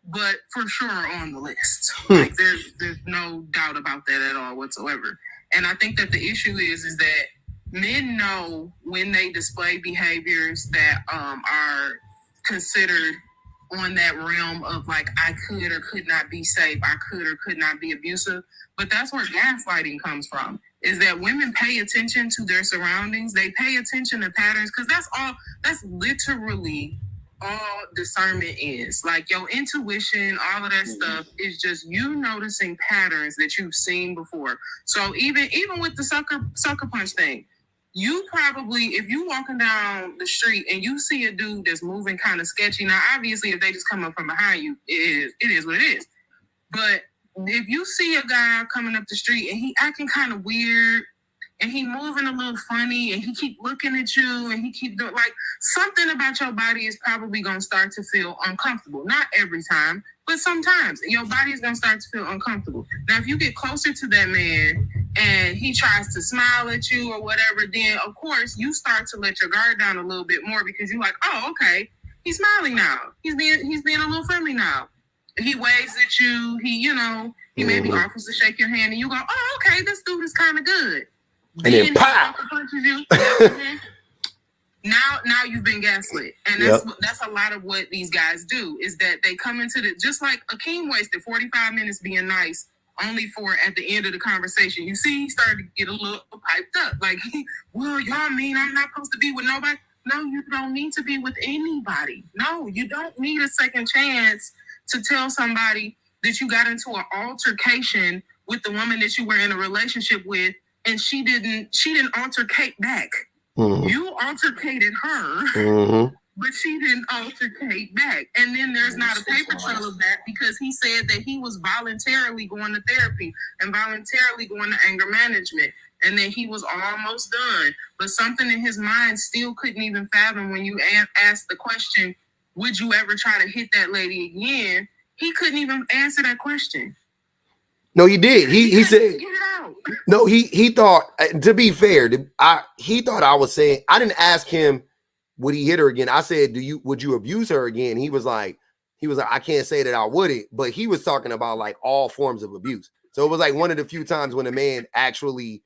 but for sure on the list. Like there's no doubt about that at all whatsoever. And I think that the issue is that men know when they display behaviors that are considered on that realm of like, I could or could not be safe, I could or could not be abusive. But that's where gaslighting comes from, is that women pay attention to their surroundings. They pay attention to patterns because that's literally all discernment is. Like your intuition, all of that stuff is just you noticing patterns that you've seen before. So even with the sucker punch thing, you probably, if you walking down the street and you see a dude that's moving kind of sketchy, now obviously if they just come up from behind you, it is what it is. But if you see a guy coming up the street and he acting kind of weird and he moving a little funny and he keep looking at you and he keep doing like something about your body is probably gonna start to feel uncomfortable. Not every time, but sometimes your body is gonna start to feel uncomfortable. Now, if you get closer to that man and he tries to smile at you or whatever, then of course you start to let your guard down a little bit more because you're like, oh, okay, he's smiling now. He's being a little friendly now. He waves at you. He maybe offers to shake your hand, and you go, oh, okay, this dude is kind of good. And then pop. Punches you. Now you've been gaslit, and that's a lot of what these guys do. Is that they come into just like Akeem wasted 45 minutes being nice, only for at the end of the conversation, you see, he started to get a little piped up. Like, well, y'all mean I'm not supposed to be with nobody? No, you don't need to be with anybody. No, you don't need a second chance to tell somebody that you got into an altercation with the woman that you were in a relationship with, and she didn't altercate back. Mm-hmm. You altercated her, but she didn't altercate back. And then there's not a paper trail of that because he said that he was voluntarily going to therapy and voluntarily going to anger management, and that he was almost done. But something in his mind still couldn't even fathom when you asked the question, would you ever try to hit that lady again? He couldn't even answer that question. No, he did. He said, get it out. No, he thought, to be fair, he thought I was saying, I didn't ask him, would he hit her again? I said, would you abuse her again? He was like, I can't say that I wouldn't, but he was talking about like all forms of abuse. So it was like one of the few times when a man actually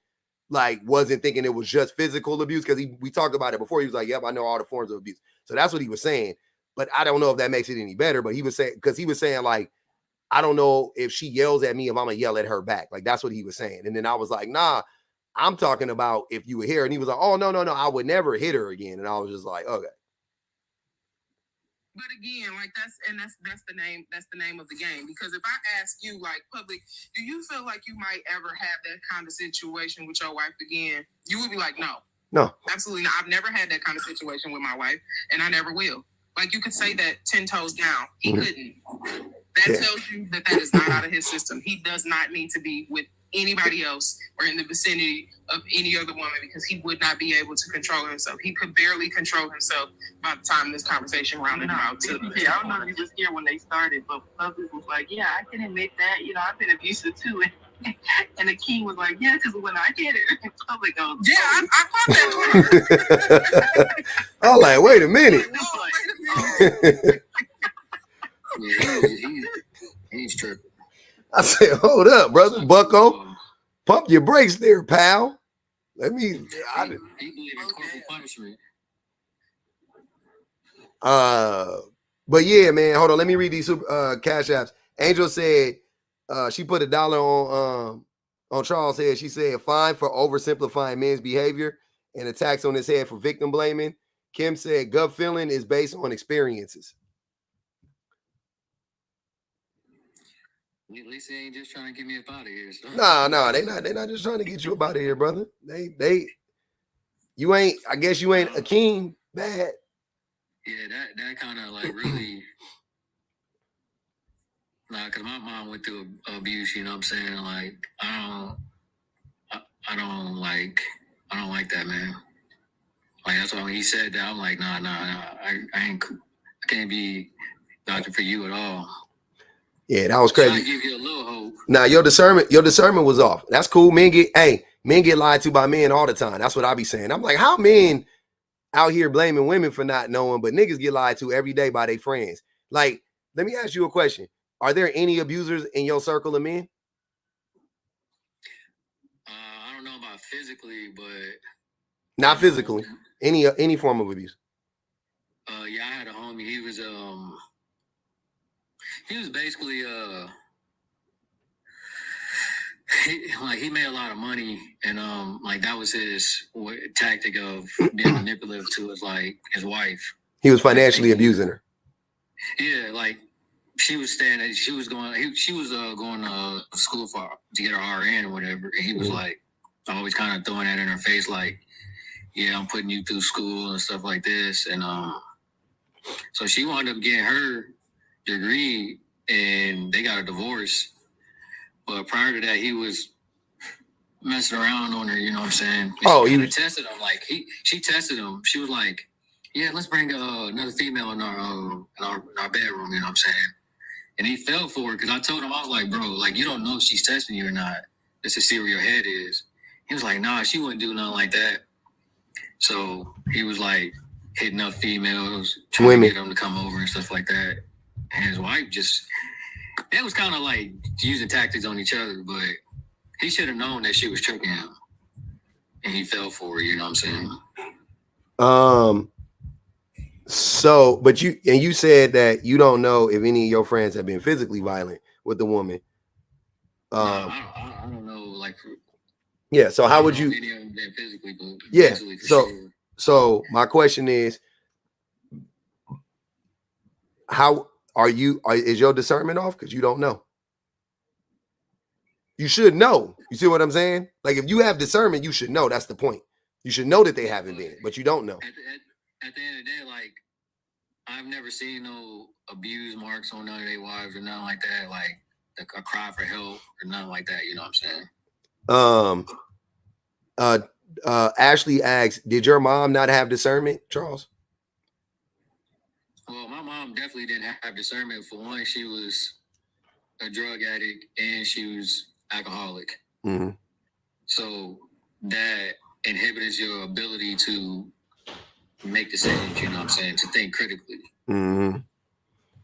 like wasn't thinking it was just physical abuse, because we talked about it before. He was like, yep, I know all the forms of abuse. So that's what he was saying. But I don't know if that makes it any better. But he was saying, because he was saying like, I don't know if she yells at me, if I'm gonna yell at her back. Like that's what he was saying. And then I was like, nah, I'm talking about if you were here. And he was like, oh, no, I would never hit her again. And I was just like, okay. But again, like that's the name of the game. Because if I ask you, like, public, do you feel like you might ever have that kind of situation with your wife again? You would be like, no, absolutely not. I've never had that kind of situation with my wife, and I never will. Like, you could say that 10 toes down. He couldn't. That tells you that is not out of his system. He does not need to be with anybody else or in the vicinity of any other woman because he would not be able to control himself. He could barely control himself by the time this conversation rounded out. I don't know if you was here when they started, but public was like, yeah, I can admit that. I've been abusive too. And the king was like, yeah, because when I hit her, public goes, yeah, I caught that. I was like, wait a minute. He's tripping. I said, hold up, brother. Bucko. Pump your brakes there, pal. He believe in corporal punishment. But yeah, man, hold on. Let me read these cash apps. Angel said she put $1 on Charles' head. She said, fine for oversimplifying men's behavior and attacks on his head for victim blaming. Kim said, gut feeling is based on experiences. At least they ain't just trying to get me up out of here. So. No, they not just trying to get you up out of here, brother. You ain't, I guess you ain't a king bad. Yeah, that kind of like really, like, cause my mom went through abuse, you know what I'm saying? Like, I don't like that, man. Like, that's why when he said that, I'm like, nah, I can't be doctor for you at all. Yeah, that was crazy. I give you a little hope. Now your discernment was off. That's cool. Men get lied to by men all the time. That's what I be saying. I'm like, how men out here blaming women for not knowing, but niggas get lied to every day by their friends. Like, let me ask you a question. Are there any abusers in your circle of men? I don't know about physically, but not physically. Any form of abuse. Yeah, I had a homie. He was basically he made a lot of money, and like that was his tactic of being manipulative to his wife. He was financially abusing her. Yeah, like she was going to school to get her RN or whatever, and he was like always kind of throwing that in her face, like, yeah, I'm putting you through school and stuff like this. And so she wound up getting her degree and they got a divorce. But prior to that, he was messing around on her, you know what I'm saying? And she tested him. Like she tested him. She was like, yeah, let's bring another female in our bedroom, you know what I'm saying? And he fell for it because I told him, I was like, bro, like, you don't know if she's testing you or not. Just to see where your head is. He was like, nah, she wouldn't do nothing like that. So he was like hitting up females, trying to get them to come over and stuff like that. And his wife that was kind of like using tactics on each other, but he should have known that she was tricking him. And he fell for it, you know what I'm saying? So, but you said that you don't know if any of your friends have been physically violent with the woman. No, I don't know, like. Yeah. So how would you? Any of them physically, but yeah. So my question is, how are you? Is your discernment off because you don't know? You should know. You see what I'm saying? Like if you have discernment, you should know. That's the point. You should know that they haven't been, but you don't know. At the end of the day, like I've never seen no abuse marks on none of their wives or nothing like that. Like a cry for help or nothing like that. You know what I'm saying? Ashley asks, did your mom not have discernment, Charles? Well, my mom definitely didn't have discernment. For one, she was a drug addict and she was alcoholic. Mm-hmm. So that inhibits your ability to make decisions, you know what I'm saying, to think critically. Mm-hmm.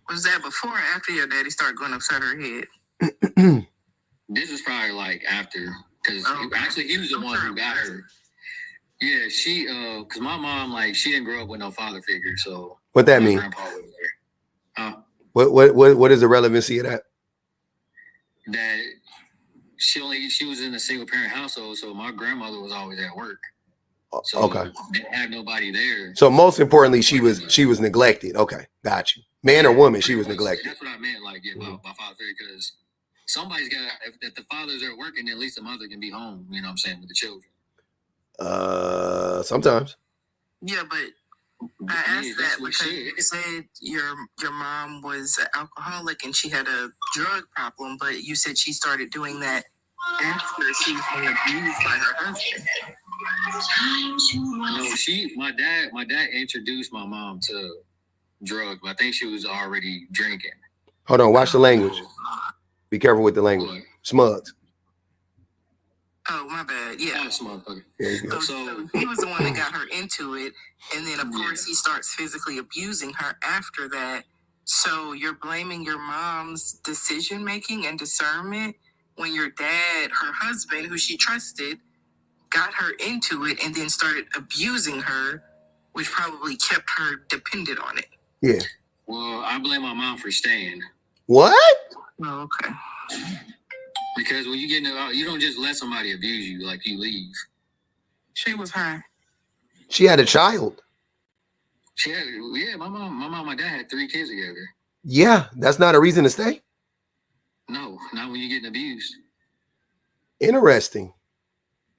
Was that before or after your daddy started going upside her head? This was probably like after, because actually he was the one who got her. Yeah, she, because my mom, like, she didn't grow up with no father figure, so. What that mean? Grandpa was there. What is the relevancy of that? That she was in a single parent household, so my grandmother was always at work. So okay. Didn't have nobody there. So most importantly, she was neglected. Okay, got you. Man or woman, she was neglected. That's what I meant, like, yeah, by father figure, because somebody's got, if the fathers are working, at least the mother can be home, you know what I'm saying, with the children. Sometimes. Yeah, but I asked that because you said your mom was an alcoholic and she had a drug problem, but you said she started doing that after she was being abused by her husband. No, my dad introduced my mom to drugs, but I think she was already drinking. Hold on, watch the language. Be careful with the language. Smugs. Oh, my bad. Yeah. Oh, so he was the one that got her into it. And then, of course, he starts physically abusing her after that. So you're blaming your mom's decision-making and discernment when your dad, her husband, who she trusted, got her into it and then started abusing her, which probably kept her dependent on it. Yeah. Well, I blame my mom for staying. What? Oh, okay. Because when you get in you don't just let somebody abuse you, like you leave. She was high. She had a child. My mom and my dad had 3 kids together. Yeah, that's not a reason to stay. No, not when you're getting abused. Interesting.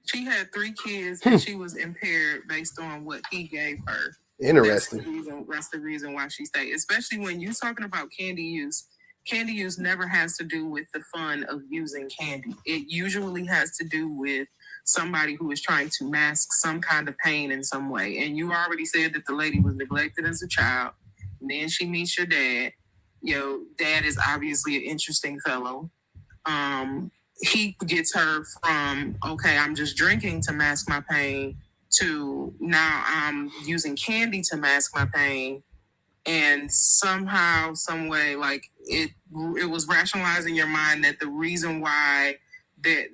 She had 3 kids and she was impaired based on what he gave her. Interesting. That's the reason why she stayed. Especially when you're talking about candy use. Candy use never has to do with the fun of using candy. It usually has to do with somebody who is trying to mask some kind of pain in some way. And you already said that the lady was neglected as a child. And then she meets your dad. Dad is obviously an interesting fellow. He gets her from, okay, I'm just drinking to mask my pain, to now I'm using candy to mask my pain. And somehow, some way, like it was rationalizing your mind that the reason why that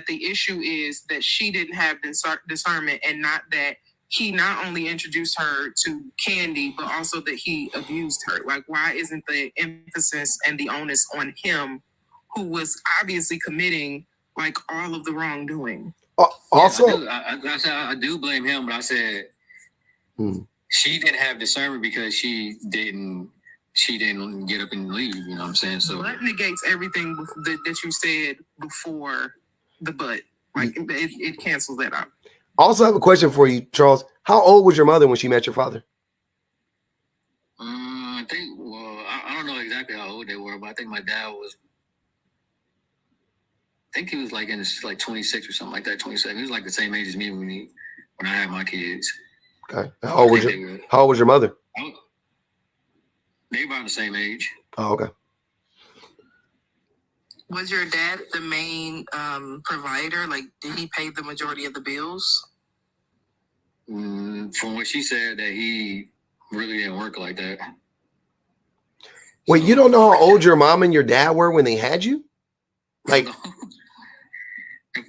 the issue is that she didn't have discernment, and not that he not only introduced her to candy, but also that he abused her. Like, why isn't the emphasis and the onus on him, who was obviously committing like all of the wrongdoing? Also, I do blame him, but I said. She didn't have discernment because she didn't get up and leave, you know what I'm saying? So that negates everything that you said before the but. Like, it cancels that out. Also, I have a question for you, Charles. How old was your mother when she met your father? I think. Well, I don't know exactly how old they were, but I think my dad was. I think he was like in his like 26 or something like that, 27. He was like the same age as me when I had my kids. Okay. How old was your mother? They were about the same age. Oh, okay. Was your dad the main provider? Like, did he pay the majority of the bills? From what she said, that he really didn't work like that. Wait, you don't know how old your mom and your dad were when they had you? Like,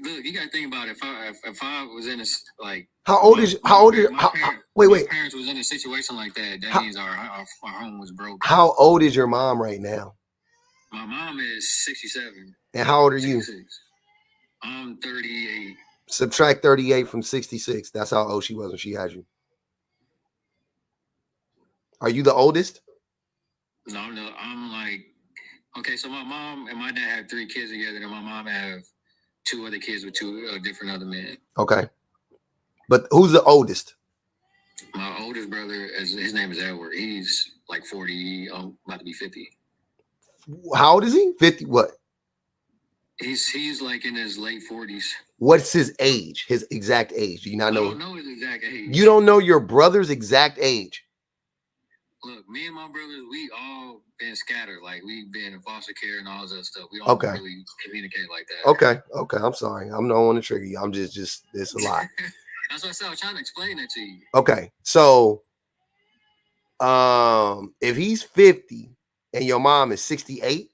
look, you gotta think about it. If I was in a like, wait. My parents was in a situation like that. That means our home was broken. How old is your mom right now? My mom is 67. And how old are you? I'm 38. Subtract 38 from 66. That's how old she was when she had you. Are you the oldest? No, I'm like, okay, so my mom and my dad had 3 kids together, and my mom have 2 other kids with 2 different other men. Okay. But who's the oldest? My oldest brother, his name is Edward. He's like 40, about to be 50. How old is he? 50 what? He's like in his late 40s. What's his age? His exact age? Do you not know? I don't know his exact age. You don't know your brother's exact age? Look, me and my brothers, we all been scattered. Like, we've been in foster care and all that stuff. We don't really communicate like that. Okay. I'm sorry. I'm not want to trigger you. I'm just it's a lot. That's what I said. I was trying to explain that to you. Okay. So if he's 50 and your mom is 68.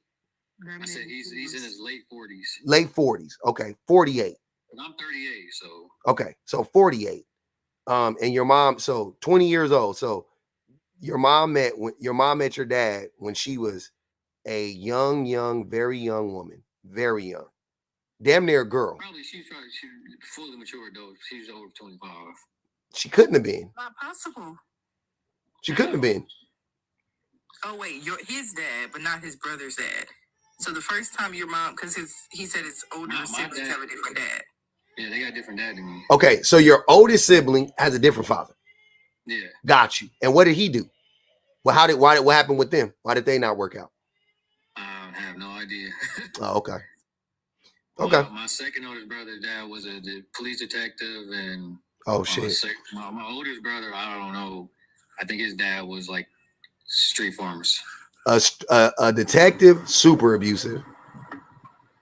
I said he's in his late 40s. Late 40s. Okay. 48. And I'm 38, so. Okay. So 48. And your mom, so 20 years old. So your mom met your dad when she was a young, very young woman. Very young. Damn near a girl. Probably she's fully mature though. She's over 25. She couldn't have been. Not possible. She couldn't have been. Oh wait, his dad, but not his brother's dad. So the first time your mom, because he said his older siblings have a different dad. Yeah, they got different dad than me. Okay, so your oldest sibling has a different father. Yeah. Got you. And what did he do? Well, what happened with them? Why did they not work out? I have no idea. Oh, okay. Okay. My second oldest brother's dad was a police detective, and oh shit. My oldest brother, I don't know. I think his dad was like street farmers. A detective, super abusive.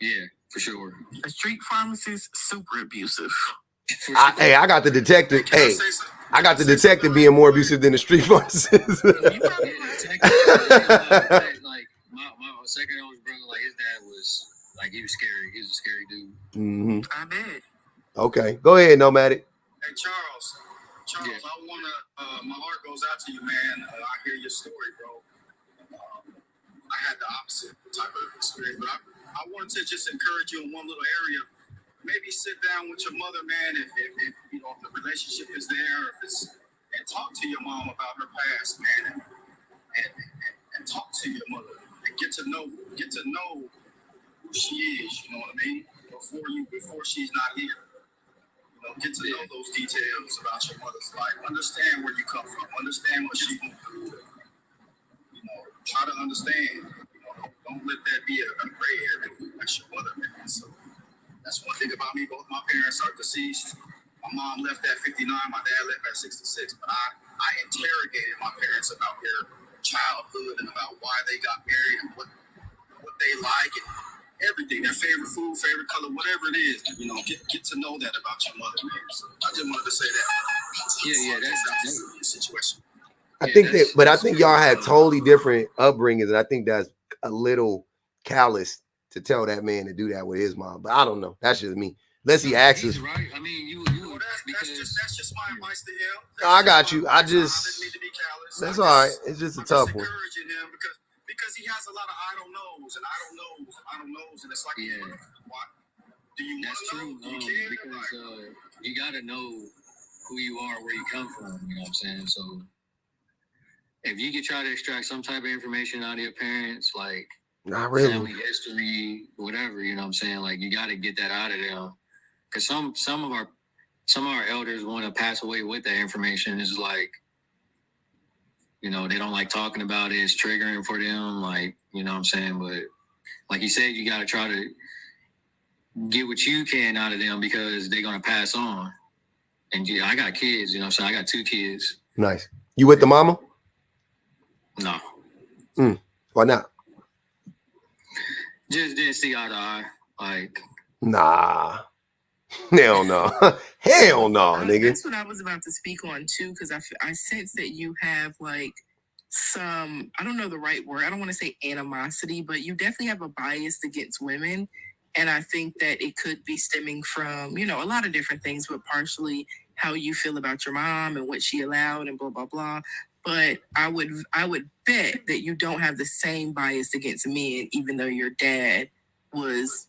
Yeah, for sure. A street pharmacist, super abusive. I got the detective. I got the detective being more abusive than the street pharmacist. Like my second oldest brother, like his dad was like he was scary. He was a scary dude. Mm-hmm. I bet. Okay, go ahead, Nomadic. Hey Charles, yeah. I wanna. My heart goes out to you, man. I hear your story, bro. I had the opposite type of experience, but I wanted to just encourage you in one little area. Maybe sit down with your mother, man, if you know if the relationship is there, and talk to your mom about her past, man, and talk to your mother and get to know who she is. You know what I mean? Before she's not here. You know, get to know those details about your mother's life. Understand where you come from. Understand what she went through. You know, try to understand. You know, don't let that be a gray area. That's your mother, man. So. That's one thing about me. Both my parents are deceased. My mom left at 59. My dad left at 66. But I interrogated my parents about their childhood and about why they got married and what they like and everything. Their favorite food, favorite color, whatever it is. You know, get to know that about your mother, man. So I just wanted to say that. That's a situation. I think y'all had totally different upbringings, and I think that's a little callous to tell that man to do that with his mom, but I don't know. That's just me. Unless he asks us. Right. I mean, you that's just my advice to him. No, I got you. I didn't mean to be callous. That's all right. It's just a tough one. Encouraging him because he has a lot of I don't knows, and it's like, what? Do you want to know? Do you care? Because you got to know who you are, where you come from. You know what I'm saying? So if you could try to extract some type of information out of your parents, like. Not really. Family history, whatever, you know what I'm saying? Like, you got to get that out of them. Because some of our some of our elders want to pass away with that information. It's like, you know, they don't like talking about it. It's triggering for them. Like, you know what I'm saying? But like you said, you got to try to get what you can out of them because they're going to pass on. And yeah, I got kids, you know what I'm saying? I got 2 kids. Nice. You with the mama? No. Why not? Just didn't see eye to eye. Like, nah. Hell no. Hell no, nigga. That's what I was about to speak on too, because I sense that you have like some, I don't know the right word, I don't want to say animosity, but you definitely have a bias against women. And I think that it could be stemming from, you know, a lot of different things, but partially how you feel about your mom and what she allowed and blah, blah, blah. But I would bet that you don't have the same bias against men, even though your dad was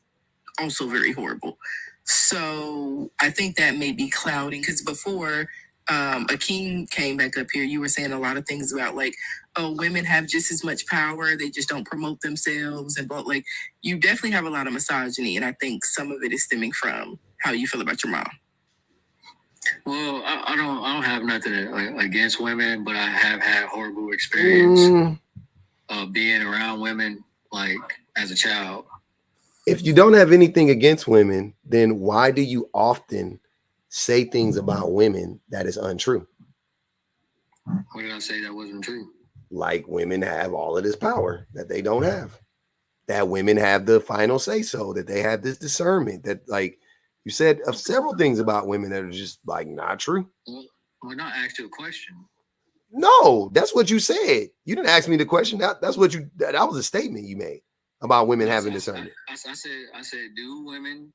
also very horrible. So I think that may be clouding, because before Akeem came back up here, you were saying a lot of things about like, oh, women have just as much power, they just don't promote themselves, and but like you definitely have a lot of misogyny, and I think some of it is stemming from how you feel about your mom. well, I don't have nothing against women, but I have had horrible experience of being around women like as a child. If you don't have anything against women, then why do you often say things about women that is untrue? What did I say that wasn't true? Like women have all of this power that they don't have. That women have the final say so, that they have this discernment, that like you said of several things about women that are just like not true. Well, not asked you a question. No, that's what you said. You didn't ask me the question. That was a statement you made about women having discernment. I said, do women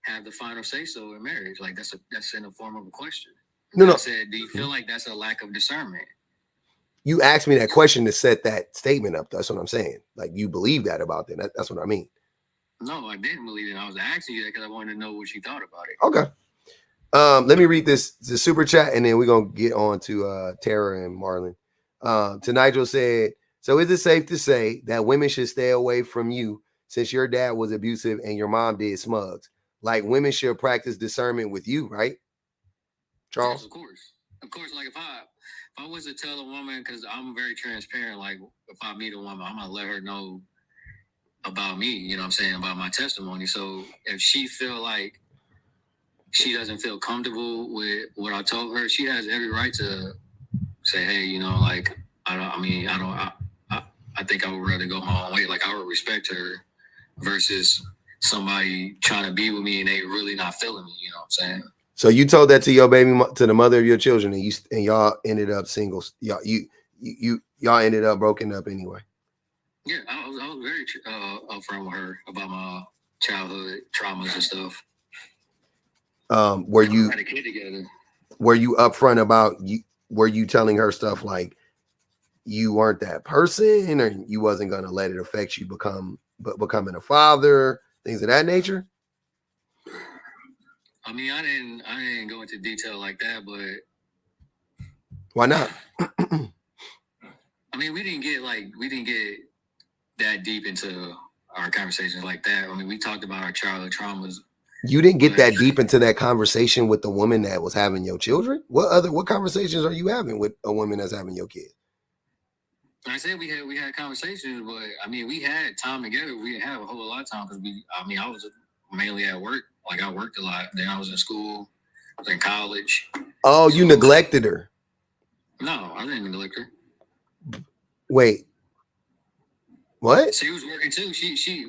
have the final say so in marriage? Like that's in the form of a question. No. I said, do you feel like that's a lack of discernment? You asked me that question to set that statement up. That's what I'm saying. Like you believe that about them. That's what I mean. No, I didn't believe it. I was asking you that because I wanted to know what you thought about it. Okay. Let me read the super chat, and then we're gonna get on to Tara and Marlon. To Nigel said, so is it safe to say that women should stay away from you since your dad was abusive and your mom did smugs? Like women should practice discernment with you, right? Charles? Yes, of course. Like if I was to tell a woman, because I'm very transparent, like if I meet a woman, I'm gonna let her know about me, you know what I'm saying, about my testimony. So if she feel like she doesn't feel comfortable with what I told her, she has every right to say, hey, you know, like I think I would rather go my own way. Like I would respect her versus somebody trying to be with me and they really not feeling me, you know what I'm saying? So you told that to your baby, to the mother of your children, and y'all ended up singles. Y'all ended up broken up anyway. Yeah, I was very upfront with her about my childhood traumas and stuff. Were you had a kid together? Were you upfront about you? Were you telling her stuff like you weren't that person, or you wasn't gonna let it affect you becoming a father, things of that nature? I mean, I didn't go into detail like that, but why not? I mean, we didn't get that deep into our conversations like that. I mean, we talked about our childhood traumas. You didn't get that deep into that conversation with the woman that was having your children? What conversations are you having with a woman that's having your kids? I said we had conversations, but I mean, we had time together. We didn't have a whole lot of time because I was mainly at work. Like I worked a lot. Then I was in school. I was in college. Oh, you neglected her? No, I didn't neglect her. Wait. What? She was working too.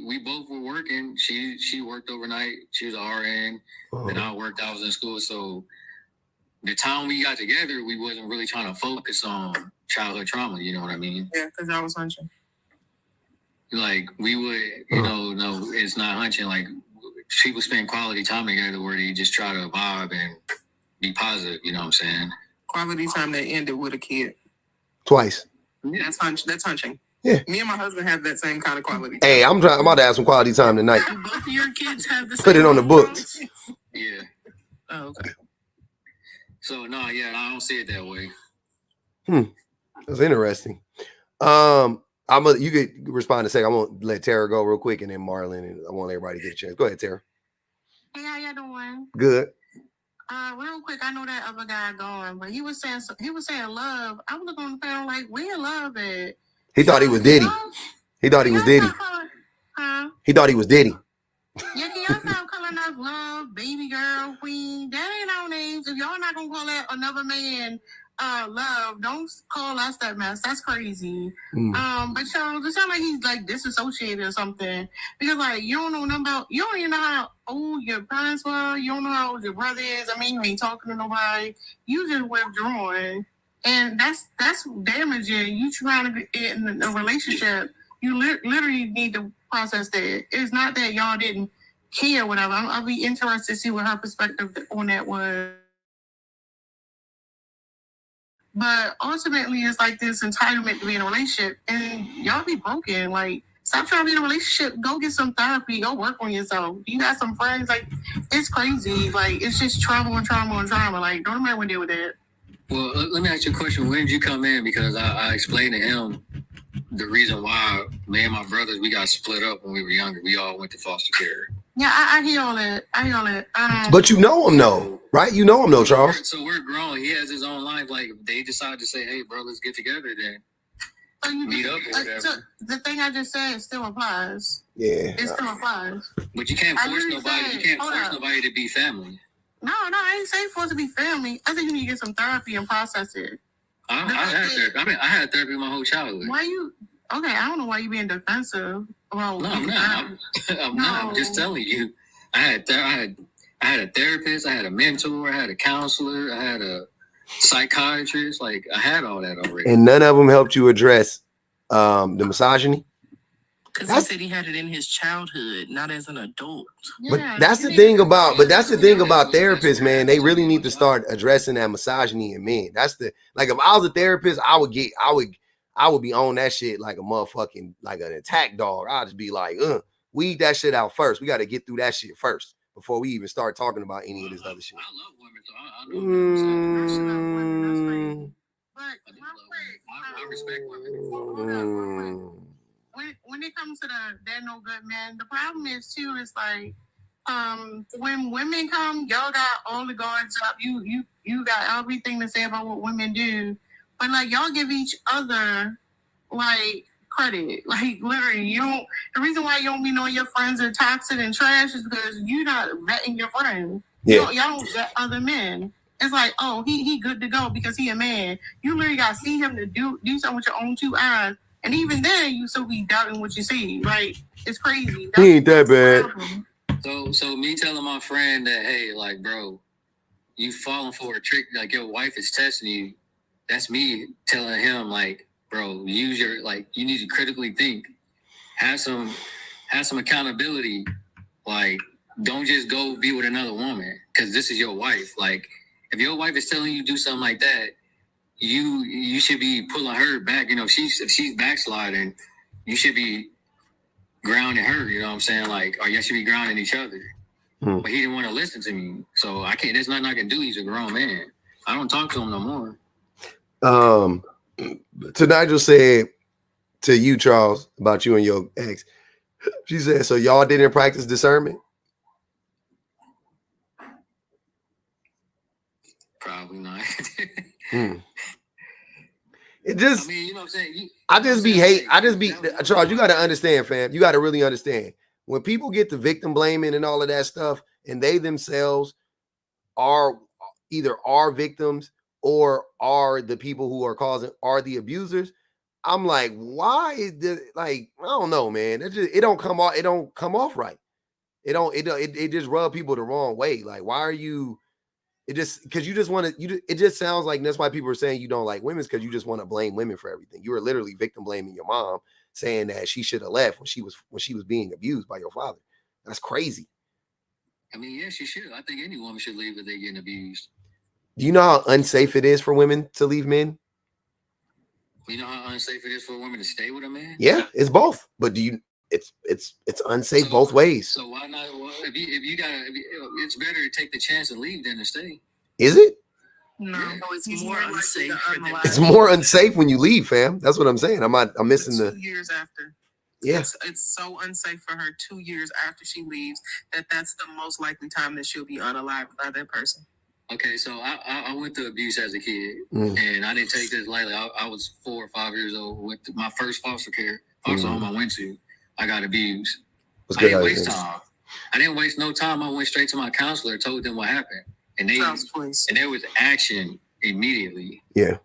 We both were working. She worked overnight. She was an RN. Then I worked. I was in school. So the time we got together, we wasn't really trying to focus on childhood trauma. You know what I mean? Yeah, because I was hunching. Like we would, no, it's not hunching. Like people spend quality time together where they just try to vibe and be positive. You know what I'm saying? Quality time that ended with a kid. Twice. Yeah, that's hunching. Yeah. Me and my husband have that same kind of quality time. Hey, I'm about to have some quality time tonight. Do both of your kids have the same? Put it on the books. Yeah. Oh, okay. So no, yeah, I don't see it that way. That's interesting. You could respond in a second. I'm gonna let Tara go real quick, and then Marlon, and I want everybody to get a chance. Go ahead, Tara. Hey, how y'all doing? Good. Real quick, I know that other guy gone, but he was saying love. I was looking on the panel like, where love at? He thought he was Diddy. He thought he was Diddy. He thought he was Diddy. Yeah, can y'all stop calling us love, baby girl, queen? That ain't our names. If y'all not gonna call that another man love, don't call us that mess. That's crazy. But Charles, it sounds like he's like disassociated or something. Because like you don't know nothing about, you don't even know how old your parents were, you don't know how old your brother is. I mean, you ain't talking to nobody. You just withdrawing. And that's damaging. You trying to be in a relationship. You literally need to process that. It's not that y'all didn't care, whatever. I'll be interested to see what her perspective on that was. But ultimately, it's like this entitlement to be in a relationship, and y'all be broken. Like, stop trying to be in a relationship. Go get some therapy. Go work on yourself. You got some friends. Like, it's crazy. Like, it's just trauma on trauma on trauma. Like, don't nobody want to deal with that. Well, let me ask you a question. When did you come in? Because I explained to him the reason why me and my brothers, we got split up when we were younger. We all went to foster care. Yeah, I hear all that. But you know him though, right? You know him though, Charles. So we're grown. He has his own life. Like, if they decide to say, hey, bro, let's get together, then meet up or whatever. So the thing I just said still applies. Yeah. It still applies. But you can't force nobody. You can't force nobody to be family. No, I ain't saying forced to be family. I think you need to get some therapy and process it. I had therapy. I mean, I had therapy my whole childhood. Why you? Okay, I don't know why you being defensive. Well, no, I'm not. I'm not. I'm just telling you. I had a therapist. I had a mentor. I had a counselor. I had a psychiatrist. Like, I had all that already. And none of them helped you address the misogyny. Because he said he had it in his childhood, not as an adult. But that's the thing about therapists, man. They really need to start addressing that misogyny in men. That's the, like, if I was a therapist, I would be on that shit like a motherfucking, like an attack dog. I'd just be like, weed that shit out first. We got to get through that shit first before we even start talking about any of this other shit. I love women, so I know. I respect women. When it comes to they're no good men, the problem is too, is like, when women come, y'all got all the guards up. You got everything to say about what women do, but like y'all give each other like credit. Like, literally, you don't. The reason why you don't be knowing your friends are toxic and trash is because you're not vetting your friends. Yeah. Y'all don't vet other men. It's like, oh, he good to go because he a man. You literally got to see him to do something with your own two eyes. And even then, you still be doubting what you see. Right? It's crazy. He ain't that bad. So me telling my friend that, hey, like, bro, you falling for a trick, like your wife is testing you. That's me telling him, like, bro, use your, like, you need to critically think. Have some accountability. Like, don't just go be with another woman because this is your wife. Like, if your wife is telling you to do something like that, you should be pulling her back. You know, if she's backsliding, you should be grounding her. You know what I'm saying? Like, or you should be grounding each other. But he didn't want to listen to me, so I can't. There's nothing I can do. He's a grown man. I don't talk to him no more. To Nigel said to you, Charles, about you and your ex. She said, so y'all didn't practice discernment? Probably not. It just, I mean, you know what I'm saying? Charles, you got to understand, fam. You got to really understand. When people get to victim blaming and all of that stuff, and they themselves are either victims or are the people who are the abusers, I'm like, why is this? Like, I don't know, man. It don't come off right. It just rub people the wrong way. Like, why are you? It just, because you just want to, it just sounds like that's why people are saying you don't like women, because you just want to blame women for everything. You were literally victim blaming your mom, saying that she should have left when she was being abused by your father. That's crazy. I mean, yeah, she should. I think any woman should leave if they're getting abused. Do you know how unsafe it is for women to leave men? You know how unsafe it is for a woman to stay with a man? Yeah, it's both. But it's unsafe both ways. So why not? Well, it's better to take the chance and leave than to stay. Is it? No, it's more unsafe for them. It's more unsafe when you leave, fam. That's what I'm saying. I'm missing 2 years after. Yeah. It's so unsafe for her 2 years after she leaves that's the most likely time that she'll be unalived by that person. Okay, so I went through abuse as a kid, and I didn't take this lightly. I was 4 or 5 years old with my first foster home I went to. I got abused. I didn't waste time. I didn't waste no time. I went straight to my counselor, told them what happened, and there was action immediately. Yeah.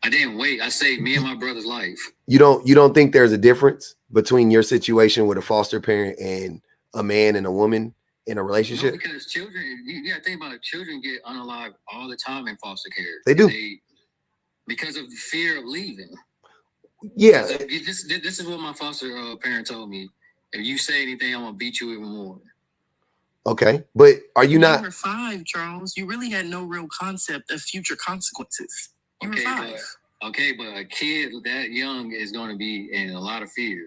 I didn't wait. I saved me and my brother's life. You don't think there's a difference between your situation with a foster parent and a man and a woman in a relationship? No, because children, you got to think about it. Children get unalived all the time in foster care. They do. Because of the fear of leaving. Yeah. This is what my foster parent told me. If you say anything, I'm going to beat you even more. Okay. But are you not? You were 5, Charles. You really had no real concept of future consequences. You were 5. But a kid that young is going to be in a lot of fear.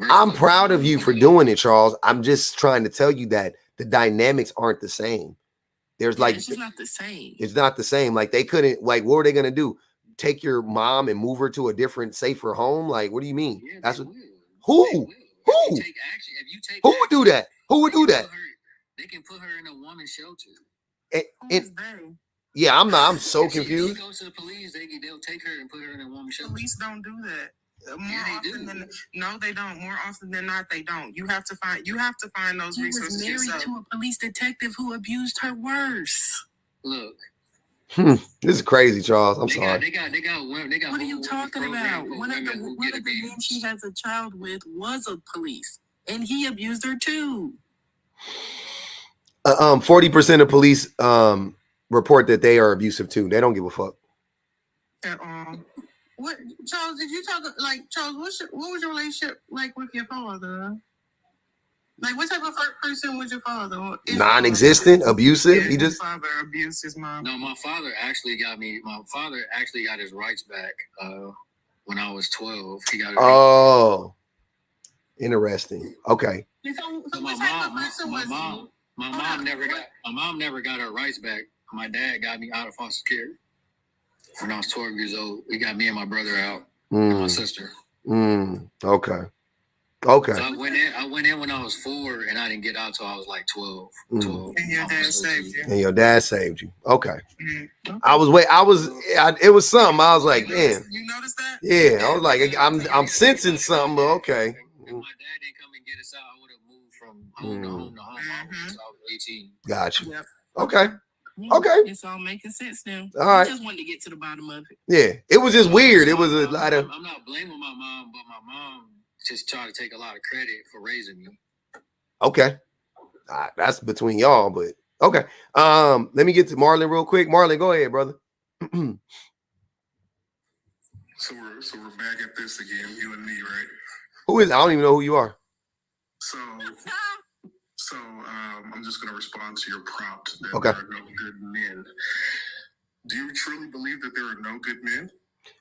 I'm proud of you for doing it, Charles. I'm just trying to tell you that the dynamics aren't the same. There's it's just not the same. It's not the same. Like they couldn't, like, what were they going to do? Take your mom and move her to a different, safer home? Like, what do you mean? Yeah, that's what. Who? Who? Who would do that? Who would do that? They can put her in a woman's shelter. Yeah, I'm so confused. If she goes to the police, they'll take her and put her in a woman's shelter. Police don't do that. No, they don't. More often than not, they don't. You have to find those resources. He was married to a police detective who abused her worse. Look. This is crazy, Charles. I'm sorry. They got women. What are you talking about? One of the men she has a child with was a police, and he abused her too. 40% of police report that they are abusive too. They don't give a fuck. At all. What, Charles? Did you talk Charles? What was your relationship like with your father? Like, what type of person was your father? Non-existent, abusive. Yeah, He just father abused his mom. No, my father actually got his rights back when I was 12. He got. Interesting. Okay. So my mom never got her rights back. My dad got me out of foster care when I was 12 years old. He got me and my brother out, and my sister. Okay. So I went in when I was 4, and I didn't get out till I was like 12. And your dad saved you. And your dad saved you. Okay. It was something. I was like, man. You noticed that? Yeah. I was like, I'm sensing something, but okay. If my dad didn't come and get us out, I would have moved from home to home to home until I was 18. Gotcha. Yep. Okay. Yeah, okay. It's all making sense now. All right. I just wanted to get to the bottom of it. Yeah. It was just weird. It was a lot of. I'm not blaming my mom, but my mom just tried to take a lot of credit for raising me. Okay. That's between y'all, but okay. Let me get to Marlon real quick. Marlon, go ahead, brother. So we're back at this again, you and me, right? Who is? I don't even know who you are. So I'm just gonna respond to your prompt that okay. There are no good men. Do you truly believe that there are no good men?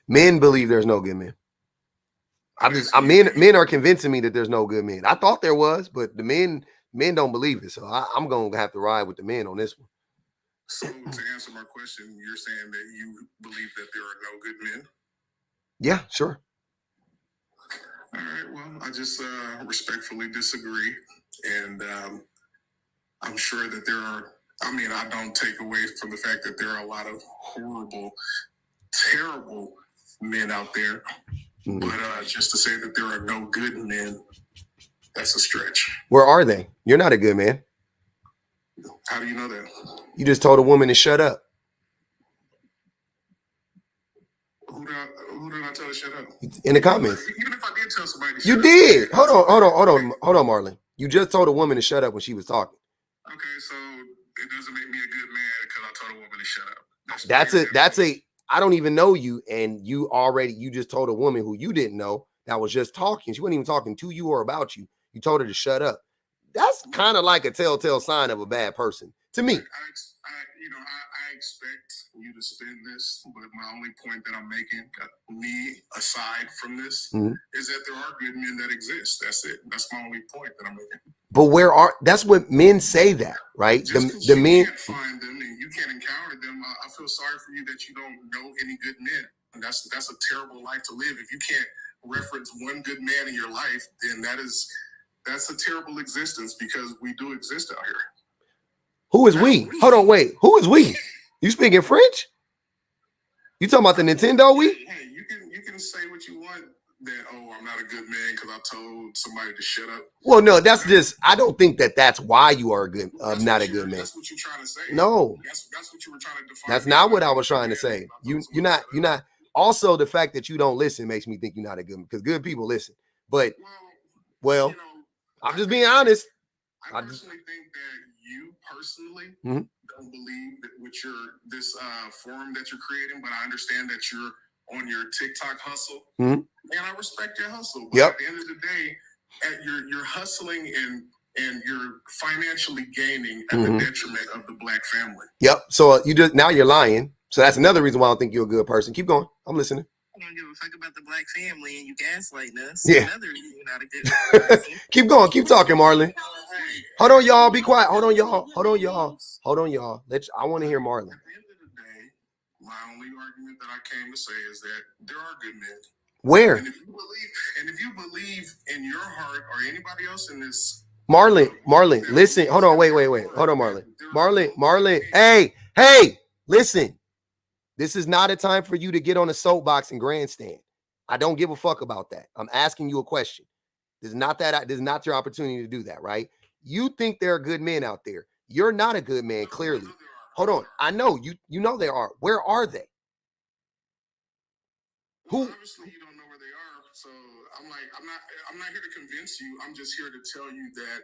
Men believe there's no good men. Men are convincing me that there's no good men. I thought there was, but the men don't believe it. So I'm gonna have to ride with the men on this one. So to answer my question, you're saying that you believe that there are no good men? Yeah, sure. All right. Well, I just respectfully disagree, and I'm sure that there are. I mean, I don't take away from the fact that there are a lot of horrible, terrible men out there. But just to say that there are no good men, that's a stretch. Where are they? You're not a good man. How do you know that? You just told a woman to shut up. Who did I tell to shut up? In the comments. Even if I did tell somebody to you shut did. up. Hold on, Marlon. You just told a woman to shut up when she was talking. Okay, so it doesn't make me a good man because I told a woman to shut up. That's a I don't even know you, and you just told a woman who you didn't know that was just talking. She wasn't even talking to you or about you. You told her to shut up. That's kind of like a telltale sign of a bad person to me. I expect you to spin this, but my only point that I'm making, me aside from this, is that there are good men that exist. That's it. That's my only point that I'm making. But that's what men say that, right? The men can't find them and you can't encounter them. I feel sorry for you that you don't know any good men. And that's a terrible life to live. If you can't reference one good man in your life, then that's a terrible existence because we do exist out here. Who is we? Hold on, wait. Who is we? You speaking French? You talking about the Nintendo we? Hey, you can say what you want. That I'm not a good man because I told somebody to shut up. Well, no, that's just. I don't think that's why you are a good, not a good man. That's what you're trying to say. No, that's what you were trying to define. That's not what I was trying to say. You're not. Also, the fact that you don't listen makes me think you're not a good, because good people listen. But well, I'm just being honest. I personally think that you personally don't believe that with this forum that you're creating, but I understand that you're on your TikTok hustle, and I respect your hustle. But at the end of the day, you're hustling and you're financially gaining at the detriment of the Black family. Yep. So now you're lying. So that's another reason why I don't think you're a good person. Keep going. I'm listening. I don't give a fuck about the Black family, and you gaslighting us. Yeah. Another reason you're not a good person. Keep going. Keep talking, Marlon. Hold on, y'all. Be quiet. Hold on, y'all. I want to hear Marlon. At the end of the day, my only argument that I came to say is that there are good men. Where? And if you believe in your heart or anybody else in this, Marlon, listen. Hold on. Wait. Hold on, Marlon. Hey, listen. This is not a time for you to get on a soapbox and grandstand. I don't give a fuck about that. I'm asking you a question. This is not your opportunity to do that, right? You think there are good men out there. You're not a good man, clearly. Hold on. I know you know there are. Where are they? Who? Obviously, you don't know where they are. So I'm not here to convince you. I'm just here to tell you that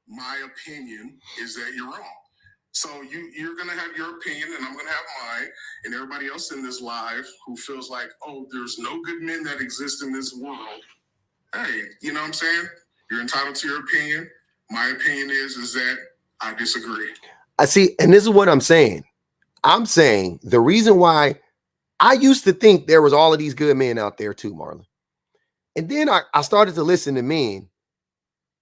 my opinion is that you're wrong. So you're going to have your opinion and I'm going to have mine, and everybody else in this live who feels like, there's no good men that exist in this world. Hey, you know what I'm saying? You're entitled to your opinion. My opinion is that I disagree. I see. And this is what I'm saying. I'm saying the reason why I used to think there was all of these good men out there too, Marlon. And then I started to listen to men,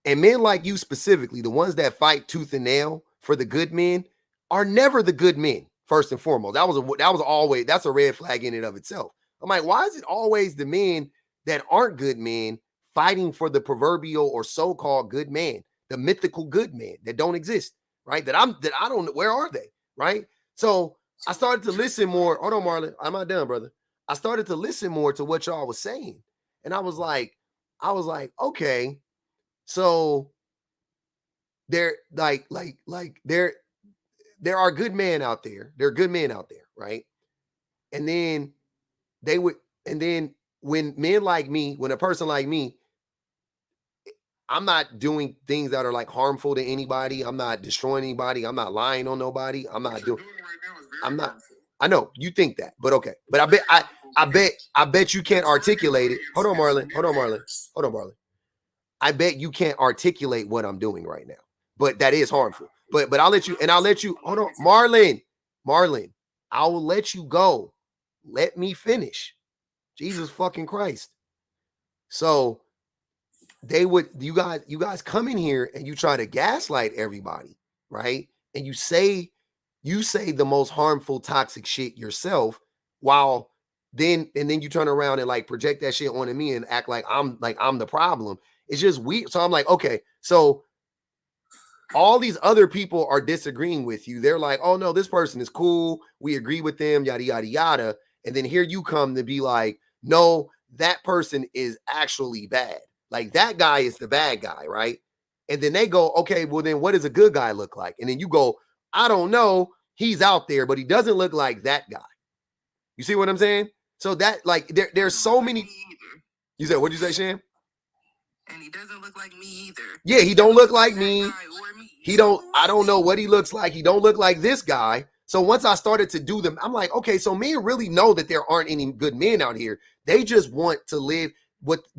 and men like you specifically, the ones that fight tooth and nail for the good men, are never the good men. First and foremost, that's a red flag in and of itself. I'm like, why is it always the men that aren't good men fighting for the proverbial or so-called good man, the mythical good man that don't exist, right? That I don't know, where are they, right? So I started to listen more. Hold on, Marlon, I'm not done, brother. I started to listen more to what y'all was saying, and I was like, okay, so there are good men out there. There are good men out there, right? And then when men like me, when a person like me, I'm not doing things that are like harmful to anybody. I'm not destroying anybody. I'm not lying on nobody. I know you think that, but okay. But I bet you can't articulate it. Hold on, Marlon. I bet you can't articulate what I'm doing right now. But that is harmful. But I'll let you, hold on, Marlon, I will let you go. Let me finish. Jesus fucking Christ. So you guys come in here and you try to gaslight everybody, right? And you say the most harmful, toxic shit yourself, while then you turn around and like project that shit onto me and act like I'm the problem. It's just weird. So I'm like, okay, so all these other people are disagreeing with you. They're like, oh no, this person is cool. We agree with them, yada, yada, yada. And then here you come to be like, no, that person is actually bad. Like that guy is the bad guy, right? And then they go, okay, well then what does a good guy look like? And then you go, I don't know. He's out there, but he doesn't look like that guy. You see what I'm saying? So that like there's so many. You said, what'd you say, Sham? And he doesn't look like me either. Yeah, he don't look like me. I don't know what he looks like. He don't look like this guy. So once I started to do them, I'm like, okay, so men really know that there aren't any good men out here. They just want to live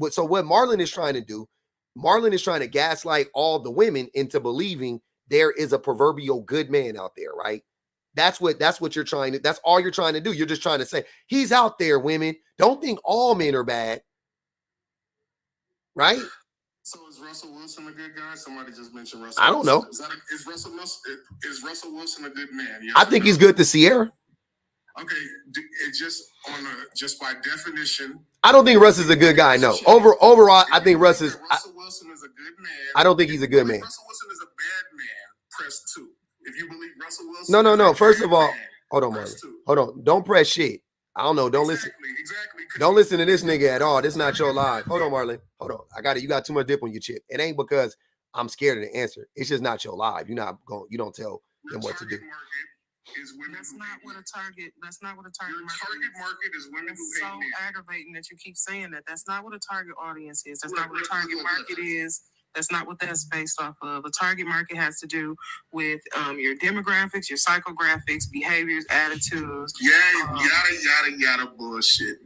so what Marlon is trying to do, Marlon is trying to gaslight all the women into believing there is a proverbial good man out there, right? That's what you're trying to, that's all you're trying to do. You're just trying to say, he's out there, women. Don't think all men are bad. Right? So is Russell Wilson a good guy? Somebody just mentioned Russell. I don't know. Is Russell Wilson a good man? Yes, I think he's good to Sierra. Okay, it just by definition. I don't think Russ is a good guy. No, overall, I think Russell Wilson is a good man. I don't think he's a good man. Russell Wilson is a bad man. Press 2. If you believe Russell Wilson, no. First of all, hold on, Marlon. Hold on. Don't press shit. I don't know. Don't listen. Don't listen to this nigga at all. This is not your live. Hold on, Marlon. Hold on. I got it. You got too much dip on your chip. It ain't because I'm scared of the answer. It's just not your live. You're not going. You don't tell them what to do. That's not what a target. That's not what a target. Your target market is women who hate men. It's so aggravating that you keep saying that. That's not what a target audience is. That's not what a target market is. That's not what that's based off of. A target market has to do with your demographics, your psychographics, behaviors, attitudes. Yada bullshit.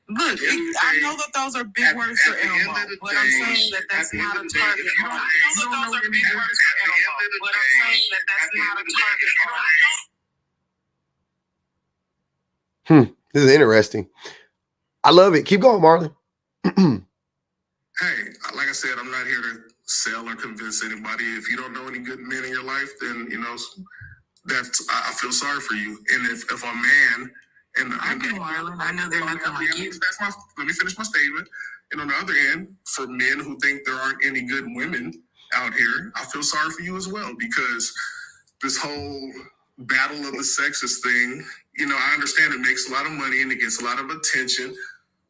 Look, I know that those are big words for Elmo, but I'm saying that that's not a target audience. I know that those are big words for Elmo, but I'm saying that that's not a target audience. This is interesting. I love it. Keep going, Marlon. Hey, like I said, I'm not here to sell or convince anybody. If you don't know any good men in your life, then I feel sorry for you. And if a man I know they're not gonna like you. Let me finish my statement. And on the other end, for men who think there aren't any good women out here, I feel sorry for you as well, because this whole battle of the sexes thing, I understand it makes a lot of money and it gets a lot of attention.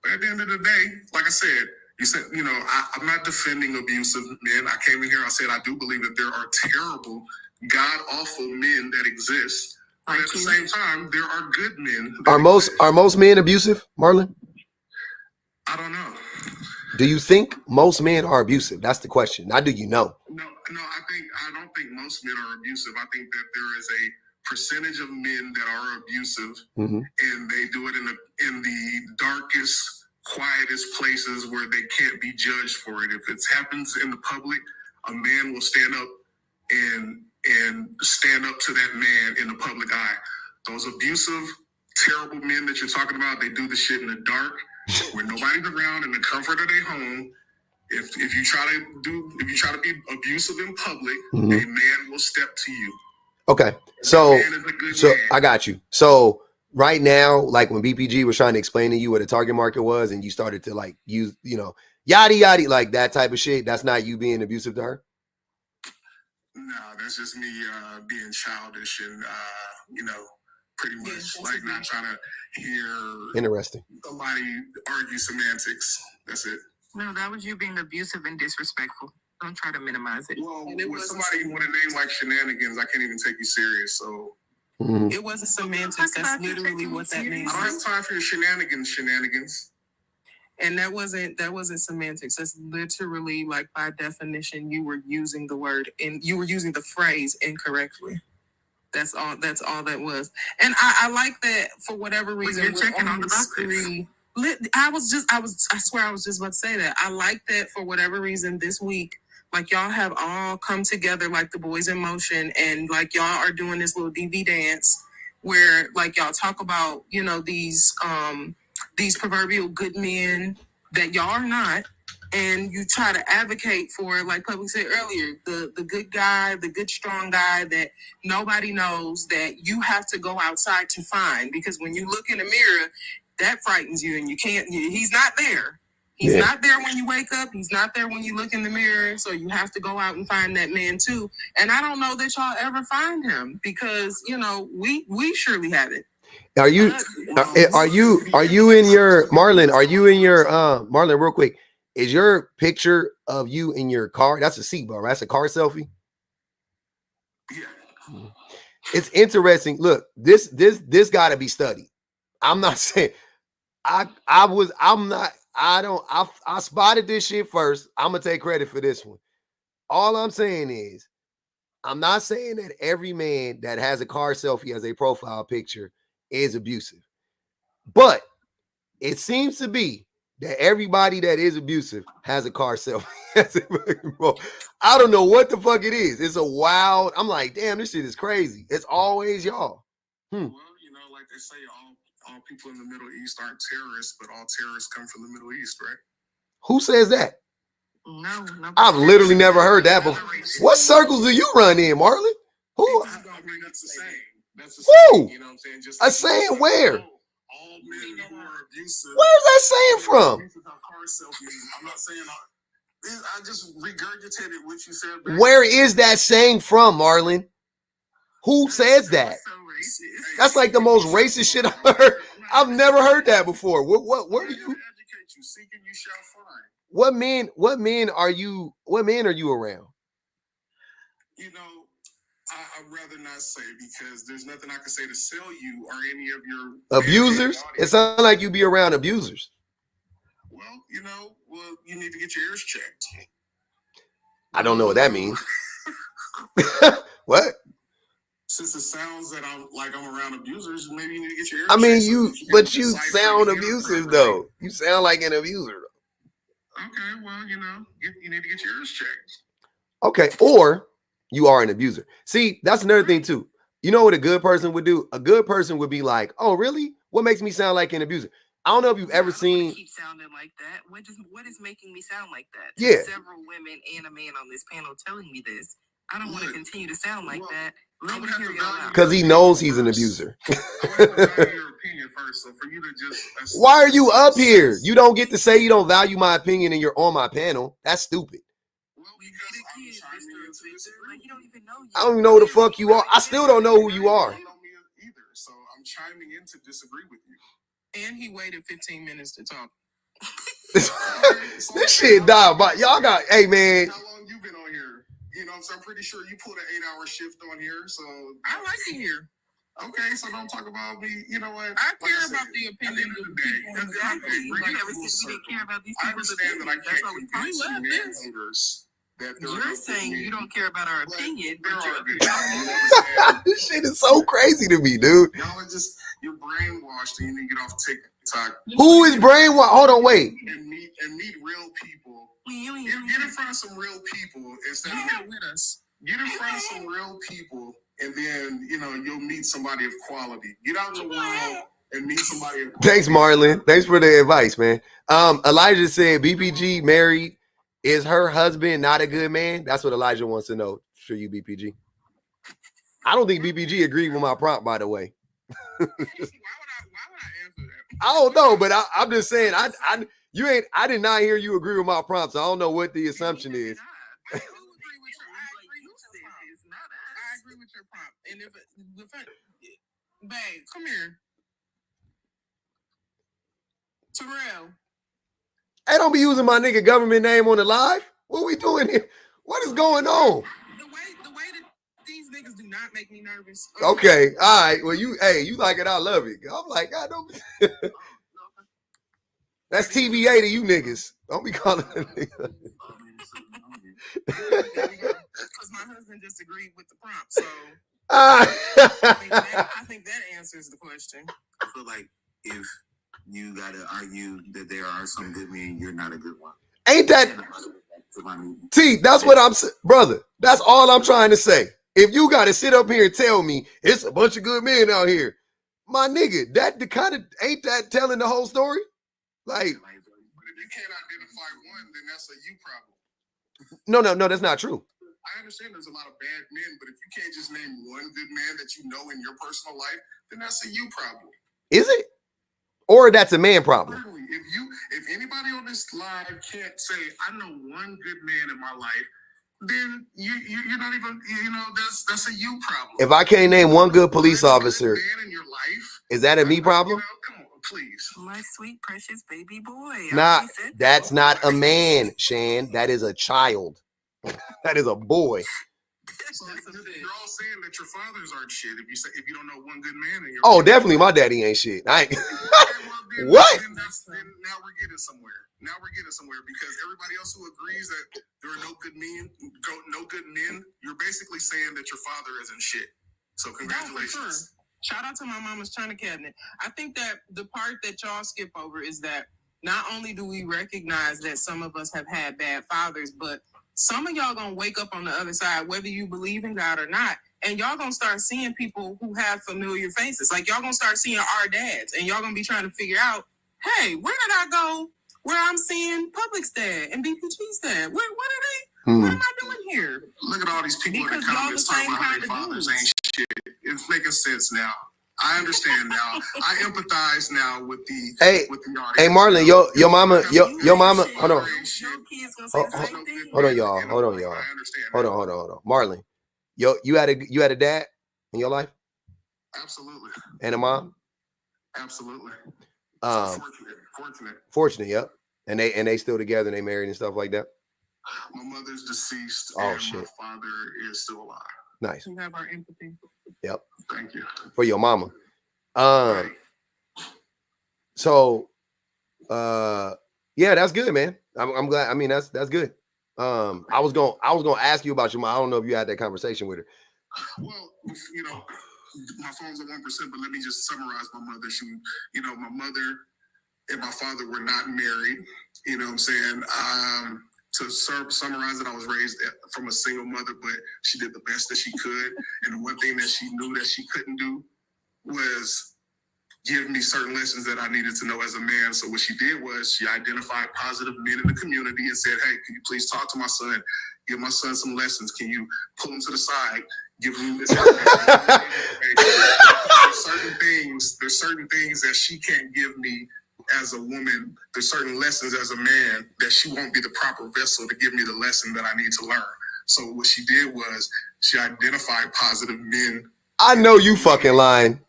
But at the end of the day, like I said, you said, I'm not defending abusive men. I came in here, I said, I do believe that there are terrible, god-awful men that exist. But at the same time, there are good men. Are most men abusive, Marlon? I don't know. Do you think most men are abusive? That's the question. Not do you know? No, I don't think most men are abusive. I think that there is a percentage of men that are abusive, and they do it in the darkest, quietest places where they can't be judged for it. If it happens in the public, a man will stand up and stand up to that man in the public eye. Those abusive, terrible men that you're talking about, they do the shit in the dark where nobody's around, in the comfort of their home. If you try to be abusive in public, a man will step to you. Okay. So I got you. So right now, like when BPG was trying to explain to you what a target market was, and you started to like use, yada yada, like that type of shit, that's not you being abusive to her? No, that's just me being childish and pretty much like not trying to hear somebody argue semantics. That's it. No, that was you being abusive and disrespectful. Don't try to minimize it. Well, with somebody with a name like Shenanigans, I can't even take you serious. So it wasn't semantics. That's literally what that means. I don't have time for your shenanigans. And that wasn't semantics. That's literally, like, by definition, you were using the word and you were using the phrase incorrectly. That's all that was. And I like that for whatever reason. You're checking on the screen. I swear I was just about to say that. I like that for whatever reason this week, like y'all have all come together like the boys in motion, and like y'all are doing this little DV dance where like y'all talk about, these proverbial good men that y'all are not, and you try to advocate for, like Public said earlier, the good guy, the good strong guy that nobody knows, that you have to go outside to find, because when you look in the mirror, that frightens you, and he's not there. He's not there when you wake up. He's not there when you look in the mirror. So you have to go out and find that man too. And I don't know that y'all ever find him, because we surely haven't. Are you in your Marlon, real quick, is your picture of you in your car? That's a seatbelt, right? That's a car selfie. Yeah. It's interesting. Look, this got to be studied. I'm not saying I spotted this shit first. I'm gonna take credit for this one. All I'm saying is, I'm not saying that every man that has a car selfie as a profile picture is abusive, but it seems to be that everybody that is abusive has a car selfie. I don't know what the fuck it is. It's a wild. I'm like, damn, this shit is crazy. It's always y'all. Well, like they say, all people in the Middle East aren't terrorists, but all terrorists come from the Middle East, right? Who says that? No. I've literally never heard that before. What circles do you run in, Marlon? Who? That's the same. That's the same. You know what I'm saying? Just a saying where? All men who are abusive. Where's that saying from? I'm not saying. I just regurgitated what you said. Where is that saying from, Marlon? Who says that? That's like the most racist shit I've heard. I've never heard that before. Where do you educate you? Seek and you shall find. What men are you around? You know, I'd rather not say because there's nothing I can say to sell you or any of your abusers. It sounds like you be around abusers. Well, you need to get your ears checked. I don't know what that means. What? Since it sounds that I'm around abusers, maybe you need to get your ears I mean, checked. you sound abusive though. You sound like an abuser. Okay, well, you need to get your ears checked. Okay, or you are an abuser. See, that's another thing too. You know what a good person would do? A good person would be like, "Oh, really? What makes me sound like an abuser?" I don't know if you've ever seen. Keep sounding like that. What is making me sound like that? Yeah. Several women and a man on this panel telling me this. I don't want to continue to sound like that. Let me hear you out. Because he knows he's an abuser. I want to value your opinion first. So for you to just Why are you up here? You don't get to say you don't value my opinion and you're on my panel. That's stupid. Well, because I'm chiming in to disagree. You don't even know. I don't even know who the fuck you are. I still don't know who you are. You don't know me either. So I'm chiming in to disagree with you. And he waited 15 minutes to talk. This shit died, but y'all got. Hey man. How long you been on here? So I'm pretty sure you pulled an 8-hour shift on here. So I like it here. Okay, so don't talk about me. You know what? I care about the opinion of the people. Exactly. You never said we didn't care about these I people's understand that I opinions. That's can't what we convince you love man this. haters that there are You're no saying good you men. don't care about our opinion, There but are good men. This shit is so crazy to me, dude. Y'all are you're brainwashed and you need to get off TikTok. Who is brainwashed? Hold on, wait. And meet real people. Get in front of some real people instead of with us. Get in front of some real people, and then you'll meet somebody of quality. Get out in the world and meet somebody of quality. Thanks, Marlon. Thanks for the advice, man. Elijah said BPG married. Is her husband not a good man? That's what Elijah wants to know. For you, BPG. I don't think BPG agreed with my prompt, by the way. Why would I answer that? I don't know, but I'm just saying I did not hear you agree with my prompts. I don't know what the assumption is. I agree with your prompt. And babe, come here. Terrell. Hey, don't be using my nigga government name on the live. What we doing here? What is going on? The way that these niggas do not make me nervous. Okay, all right. Well, you like it. I love it. I'm like, I don't. That's TBA to you niggas. Don't be calling that nigga. Because my husband disagreed with the prompt, so I think that answers the question. I feel like if you gotta argue that there are some good men, you're not a good one. Ain't that T? That's what I'm saying, brother. That's all I'm trying to say. If you gotta sit up here and tell me it's a bunch of good men out here, my nigga, that the kind of ain't that telling the whole story? Like, but if you can't identify one, then that's a you problem. No, that's not true. I understand there's a lot of bad men, but if you can't just name one good man that you know in your personal life, then that's a you problem. Is it? Or that's a man problem? Certainly. If anybody on this live can't say, I know one good man in my life, then you're not even, that's a you problem. If I can't name one good police officer, man in your life, is that a me problem? Come on, please. My sweet, precious baby boy. Nah, that's not a man, Shan. That is a child. That is a boy. So you're all saying that your fathers aren't shit if you don't know one good man in your Oh, life. definitely my daddy ain't shit. I ain't. Then What? Then now we're getting somewhere. Because everybody else who agrees that there are no good men, you're basically saying that your father isn't shit. So congratulations. No, for sure. Shout out to my mama's China cabinet. I think that the part that y'all skip over is that not only do we recognize that some of us have had bad fathers, but some of y'all gonna wake up on the other side, whether you believe in God or not, and y'all gonna start seeing people who have familiar faces. Like y'all gonna start seeing our dads, and y'all gonna be trying to figure out, hey, where did I go? Where I'm seeing Public's dad and BPG's dad? What are they? What am I doing here? Look at all these people Because in the y'all comments the talking same about how kind their of fathers dudes. ain't shit. It's making sense now. I understand now. I empathize now with the Hey, audience. hey, Marlon, your mama, your mama. Hold on, kids gonna say the same thing. hold on, y'all. Hold on. Marlon, you had a dad? in your life? Absolutely. And a mom? Absolutely. Fortunate, yep. And they still together and they married and stuff like that. My mother's deceased. Oh, and shit. My father is still alive. Nice. You have our empathy. Yep. Thank you. For your mama. So yeah, that's good, man. I'm glad. I mean, that's good. I was gonna ask you about your mom. I don't know if you had that conversation with her. Well, you know, my phone's at 1%, but let me just summarize my mother. She, you know, my mother and my father were not married. You know what I'm saying? To summarize it, I was raised from a single mother, but she did the best that she could. And the one thing that she knew that she couldn't do was give me certain lessons that I needed to know as a man. So what she did was she identified positive men in the community and said, hey, can you please talk to my son? Give my son some lessons. Can you pull him to the side? Give him this information. There's certain things that she can't give me as a woman. There's certain lessons as a man that she won't be the proper vessel to give me the lesson that I need to learn. So what she did was she identified positive men. I know you fucking lying.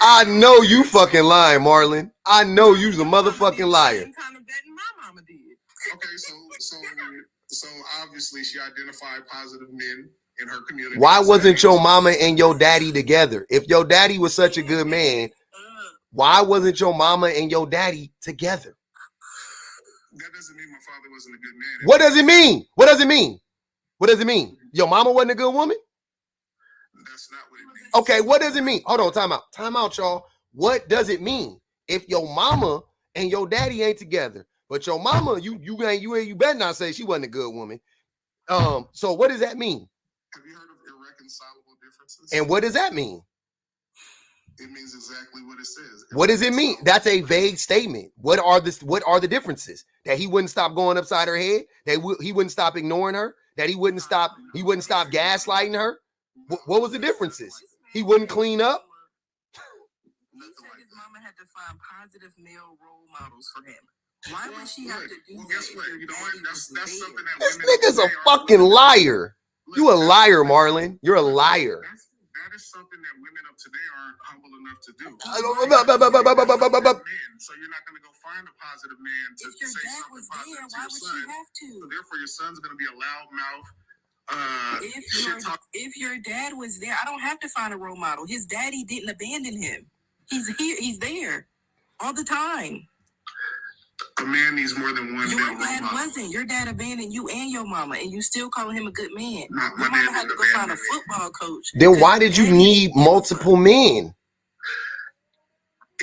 I know you fucking lying, Marlon. I know you's a motherfucking liar. Okay, so obviously she identified positive men in her community. Why wasn't your mama and your daddy together? If your daddy was such a good man, why wasn't your mama and your daddy together? That doesn't mean my father wasn't a good man. What does it mean? What does it mean? What does it mean? Your mama wasn't a good woman? That's not what it means. Okay, what does it mean? Hold on, time out. Time out, y'all. What does it mean if your mama and your daddy ain't together? But your mama, you better not say she wasn't a good woman. So what does that mean? Have you heard of irreconcilable differences? And what does that mean? It means exactly what it says. What does it mean? That's a vague statement. What are the differences? That he wouldn't stop going upside her head? That he wouldn't stop ignoring her? That he wouldn't stop gaslighting her? What was the differences? He wouldn't clean up? He said his mama had to find positive male role models for him. Why would she have to do that? Guess what? You know what? That's something that This women nigga's a today are- fucking liar. You a liar, Marlon. You're a liar. That is something that women of today aren't humble enough to do. I So you're not going to go find a positive man to If your say dad something was positive there, to why your would son. she have to? So therefore, your son's going to be a loudmouth. If your dad was there, I don't have to find a role model. His daddy didn't abandon him. He's here. He's there all the time. A man needs more than one. Your dad wasn't. Your dad abandoned you and your mama, and you still calling him a good man. My Your mama dad had to didn't go find a abandon me. football coach. Then why did you need multiple men?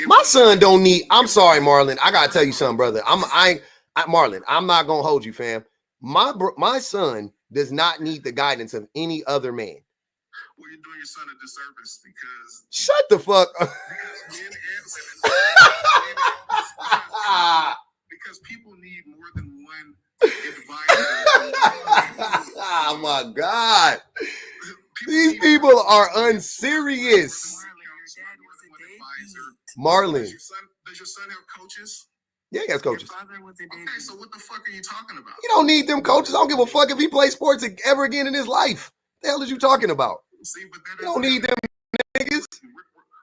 My son don't need. I'm sorry, Marlon. I gotta tell you something, brother. Marlon. I'm not gonna hold you, fam. My son does not need the guidance of any other man. Well, you're doing your son a disservice because Shut the fuck up. Because people need more than one advisor. Oh my God. These people are unserious. Marlon. Does your son have coaches? Yeah, he has coaches. Okay, so what the fuck are you talking about? You don't need them coaches. I don't give a fuck if he plays sports ever again in his life. The hell is you talking about? See, but You don't need them niggas.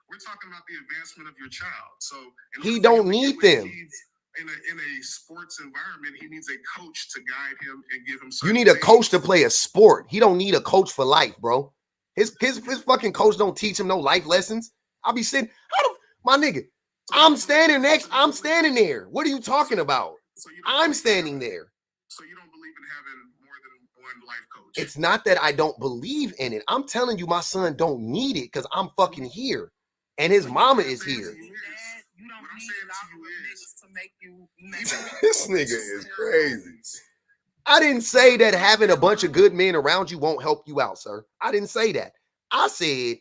We're talking about the advancement of your child. So He don't need them. In a sports environment, he needs a coach to guide him and give him. You need a coach to play a sport. He don't need a coach for life, bro. His fucking coach don't teach him no life lessons. I'll be sitting. My nigga, I'm standing there. What are you talking about? I'm standing there. So you don't believe in having more than one life coach? It's not that I don't believe in it. I'm telling you, my son don't need it because I'm fucking here, and his mama is here. This nigga is crazy. I didn't say that having a bunch of good men around you won't help you out, sir. I didn't say that. I said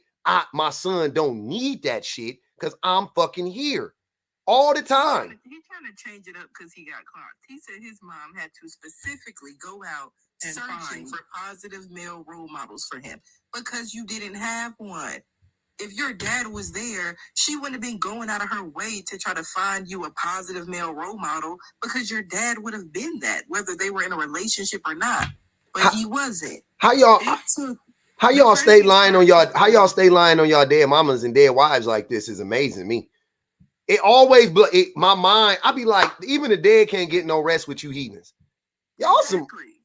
my son don't need that shit because I'm fucking here all the time. He's trying to change it up because he got caught. He said his mom had to specifically go out and searching for positive male role models for him because you didn't have one. If your dad was there, she wouldn't have been going out of her way to try to find you a positive male role model because your dad would have been that, whether they were in a relationship or not. But he wasn't. How y'all? How y'all stay lying on y'all? How y'all stay lying on y'all dead mamas and dead wives like this is amazing to me. It always, my mind, I be like, even the dead can't get no rest with you heathens. Y'all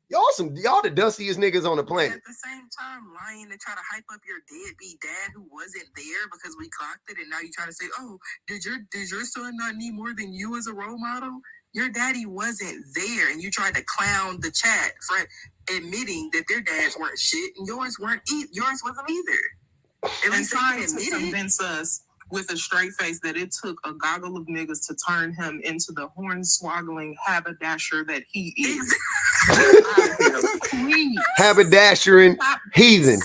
y'all the dustiest niggas on the planet. At the same time, lying to try to hype up your deadbeat dad who wasn't there because we clocked it, and now you try to say, "Oh, did your son not need more than you as a role model?" Your daddy wasn't there, and you tried to clown the chat for admitting that their dads weren't shit, and yours wasn't either. And trying to convince us with a straight face that it took a goggle of niggas to turn him into the horn-swaggling haberdasher that he is. Haberdasher heathen.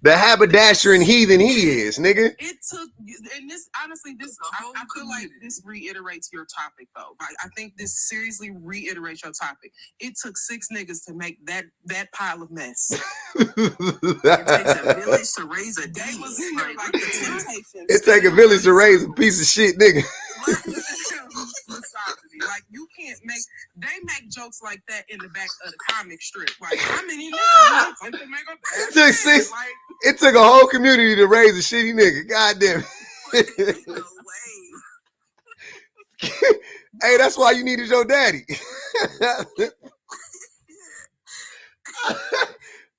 The haberdasher and heathen he is, nigga. It took, and this, honestly, this, I feel like this reiterates your topic, though. I think this seriously reiterates your topic. It took 6 niggas to make that pile of mess. It takes a village to raise a day. It takes a village to raise a piece of shit, nigga. Like, you can't they make jokes like that in the back of the comic strip. Like, how many niggas to make up that? It took a whole community to raise a shitty nigga. God damn it. No way. Hey, that's why you needed your daddy.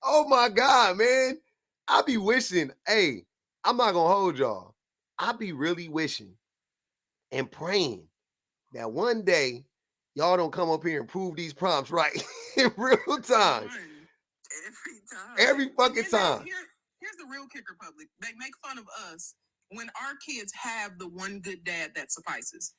Oh my God, man. I be wishing, hey, I'm not gonna hold y'all. I be really wishing and praying that one day y'all don't come up here and prove these prompts right in real time. Every fucking time. Here's the real kicker, public. They make fun of us when our kids have the one good dad that suffices.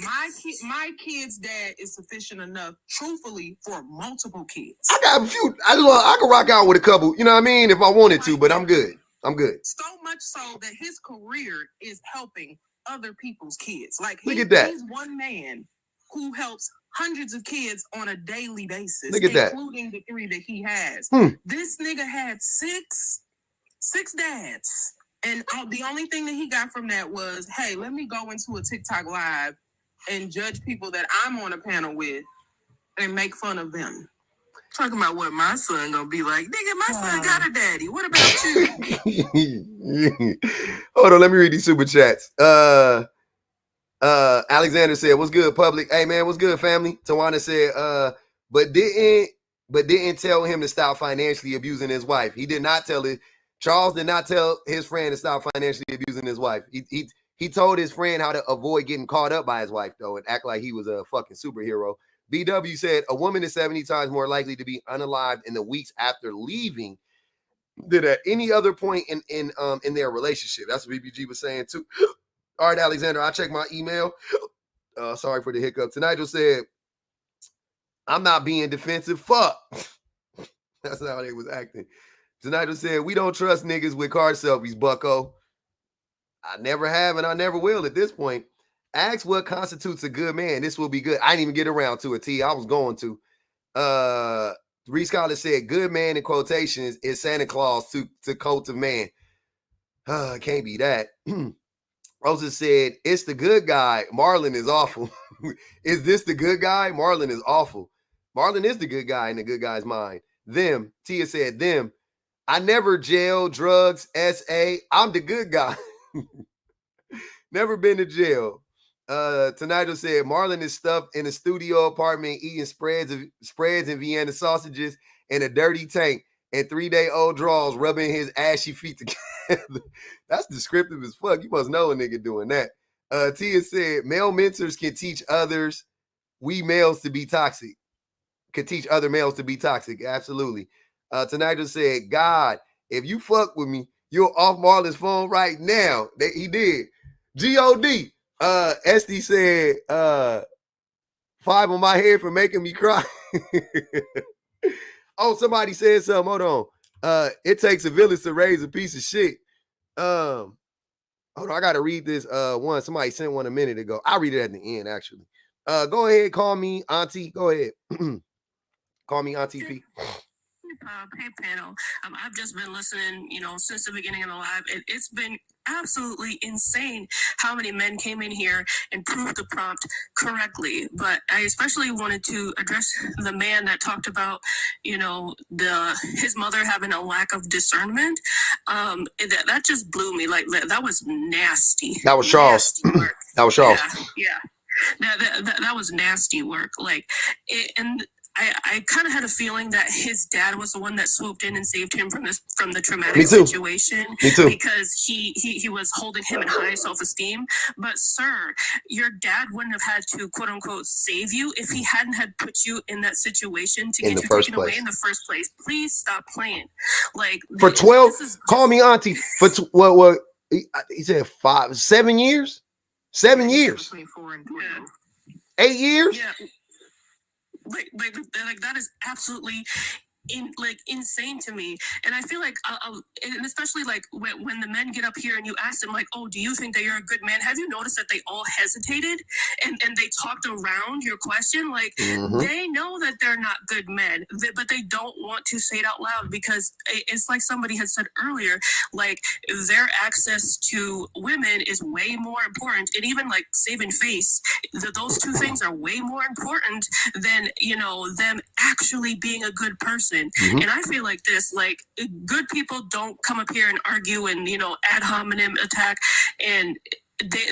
My kid's dad is sufficient enough, truthfully, for multiple kids. I got a few. I can rock out with a couple, you know what I mean, if I wanted to, but I'm good. I'm good. So much so that his career is helping other people's kids. Like, look at that. He's one man who helps hundreds of kids on a daily basis, look at that, including the 3 that he has. This nigga had six dads. And the only thing that he got from that was, hey, let me go into a TikTok live and judge people that I'm on a panel with and make fun of them. Talking about what my son gonna be like. Nigga, my son got a daddy. What about you? Hold on, let me read these super chats. Alexander said, what's good, public? Hey man, what's good, family? Tawana said, but didn't tell him to stop financially abusing his wife. He did not tell it. Charles did not tell his friend to stop financially abusing his wife. He told his friend how to avoid getting caught up by his wife, though, and act like he was a fucking superhero. BW said, a woman is 70 times more likely to be unalived in the weeks after leaving than at any other point in their relationship. That's what BBG was saying, too. All right, Alexander, I checked my email. Sorry for the hiccup. Nigel said, I'm not being defensive. Fuck. That's how they was acting. Nigel said, we don't trust niggas with car selfies, bucko. I never have and I never will at this point. Ask what constitutes a good man. This will be good. I didn't even get around to it, T. I was going to. Reese Collins said, good man in quotations is Santa Claus to coat of man. Can't be that. Rosa said, it's the good guy. Marlon is awful. Is this the good guy? Marlon is awful. Marlon is the good guy in the good guy's mind. Them. Tia said, them. I never jail, drugs, SA. I'm the good guy. Never been to jail. Nigel said, Marlon is stuffed in a studio apartment eating spreads and Vienna sausages in a dirty tank and 3-day-old draws rubbing his ashy feet together. That's descriptive as fuck. You must know a nigga doing that. Tia said, male mentors can teach others, we males to be toxic. Could teach other males to be toxic. Absolutely. Nigel said, God, if you fuck with me, you're off Marlon's phone right now. He did. G-O-D. SD said, 5 on my head for making me cry. Oh, somebody said something. Hold on. It takes a village to raise a piece of shit. Hold on, I gotta read this one. Somebody sent one a minute ago. I'll read it at the end, actually. Go ahead, call me Auntie. Go ahead. Call me Auntie P. Hey panel, I've just been listening, since the beginning of the live, and it's been absolutely insane how many men came in here and proved the prompt correctly. But I especially wanted to address the man that talked about, you know, his mother having a lack of discernment. That just blew me. Like that was nasty. That was Charles. That was Charles. Yeah. That was nasty work. Like, and I kind of had a feeling that his dad was the one that swooped in and saved him from the traumatic situation. Me too. Because he was holding him in high self-esteem. But sir, your dad wouldn't have had to quote unquote save you if he hadn't had put you in that situation to get you taken away in the first place. Please stop playing. Like for 12. Call me auntie. For what? He said 7 years. 7 years. Between 4 and 12. 8 years. Yeah. Like that is absolutely insane to me. And I feel like and especially like when the men get up here and you ask them like, oh, do you think that you're a good man? Have you noticed that they all hesitated and they talked around your question? Like they know that they're not good men, but they don't want to say it out loud because it's like somebody had said earlier, like their access to women is way more important. And even like saving face, those two things are way more important than, you know, them actually being a good person. And I feel like this, like good people don't come up here and argue and, you know, ad hominem attack, and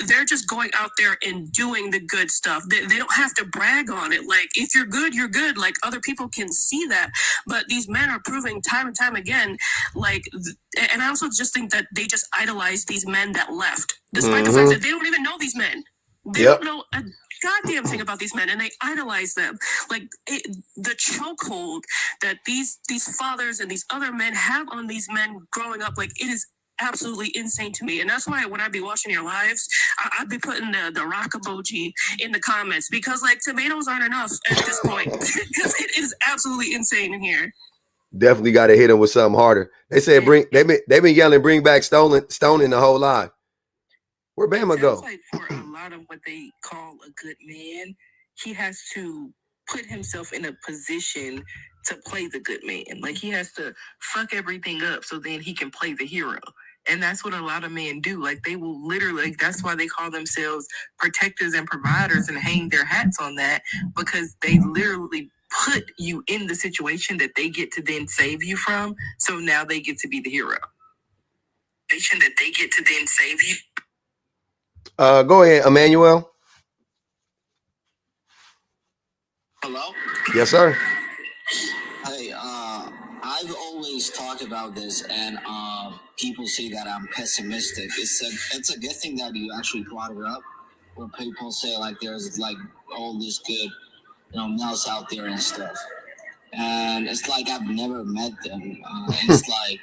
they're just going out there and doing the good stuff. They don't have to brag on it. Like if you're good, you're good. Like other people can see that. But these men are proving time and time again, like, and I also just think that they just idolize these men that left, despite the fact that they don't even know these men. They don't know a goddamn thing about these men, and they idolize them. Like the chokehold that these fathers and these other men have on these men growing up, like it is absolutely insane to me. And that's why when I be watching your lives, I'd be putting the rock emoji in the comments, because like tomatoes aren't enough at this point, because it is absolutely insane in here. Definitely got to hit them with something harder. They said they've been yelling bring back stoning the whole line. Where Bama go? Like for a lot of what they call a good man, he has to put himself in a position to play the good man. Like he has to fuck everything up so then he can play the hero. And that's what a lot of men do. Like they will literally, that's why they call themselves protectors and providers and hang their hats on that, because they literally put you in the situation that they get to then save you from. So now they get to be the hero. That they get to then save you. Go ahead, Emmanuel. Hello? Yes, sir. Hey, I've always talked about this, and people say that I'm pessimistic. It's a good thing that you actually brought it up, where people say like there's like all this good, you know, males out there and stuff, and it's like I've never met them. It's like,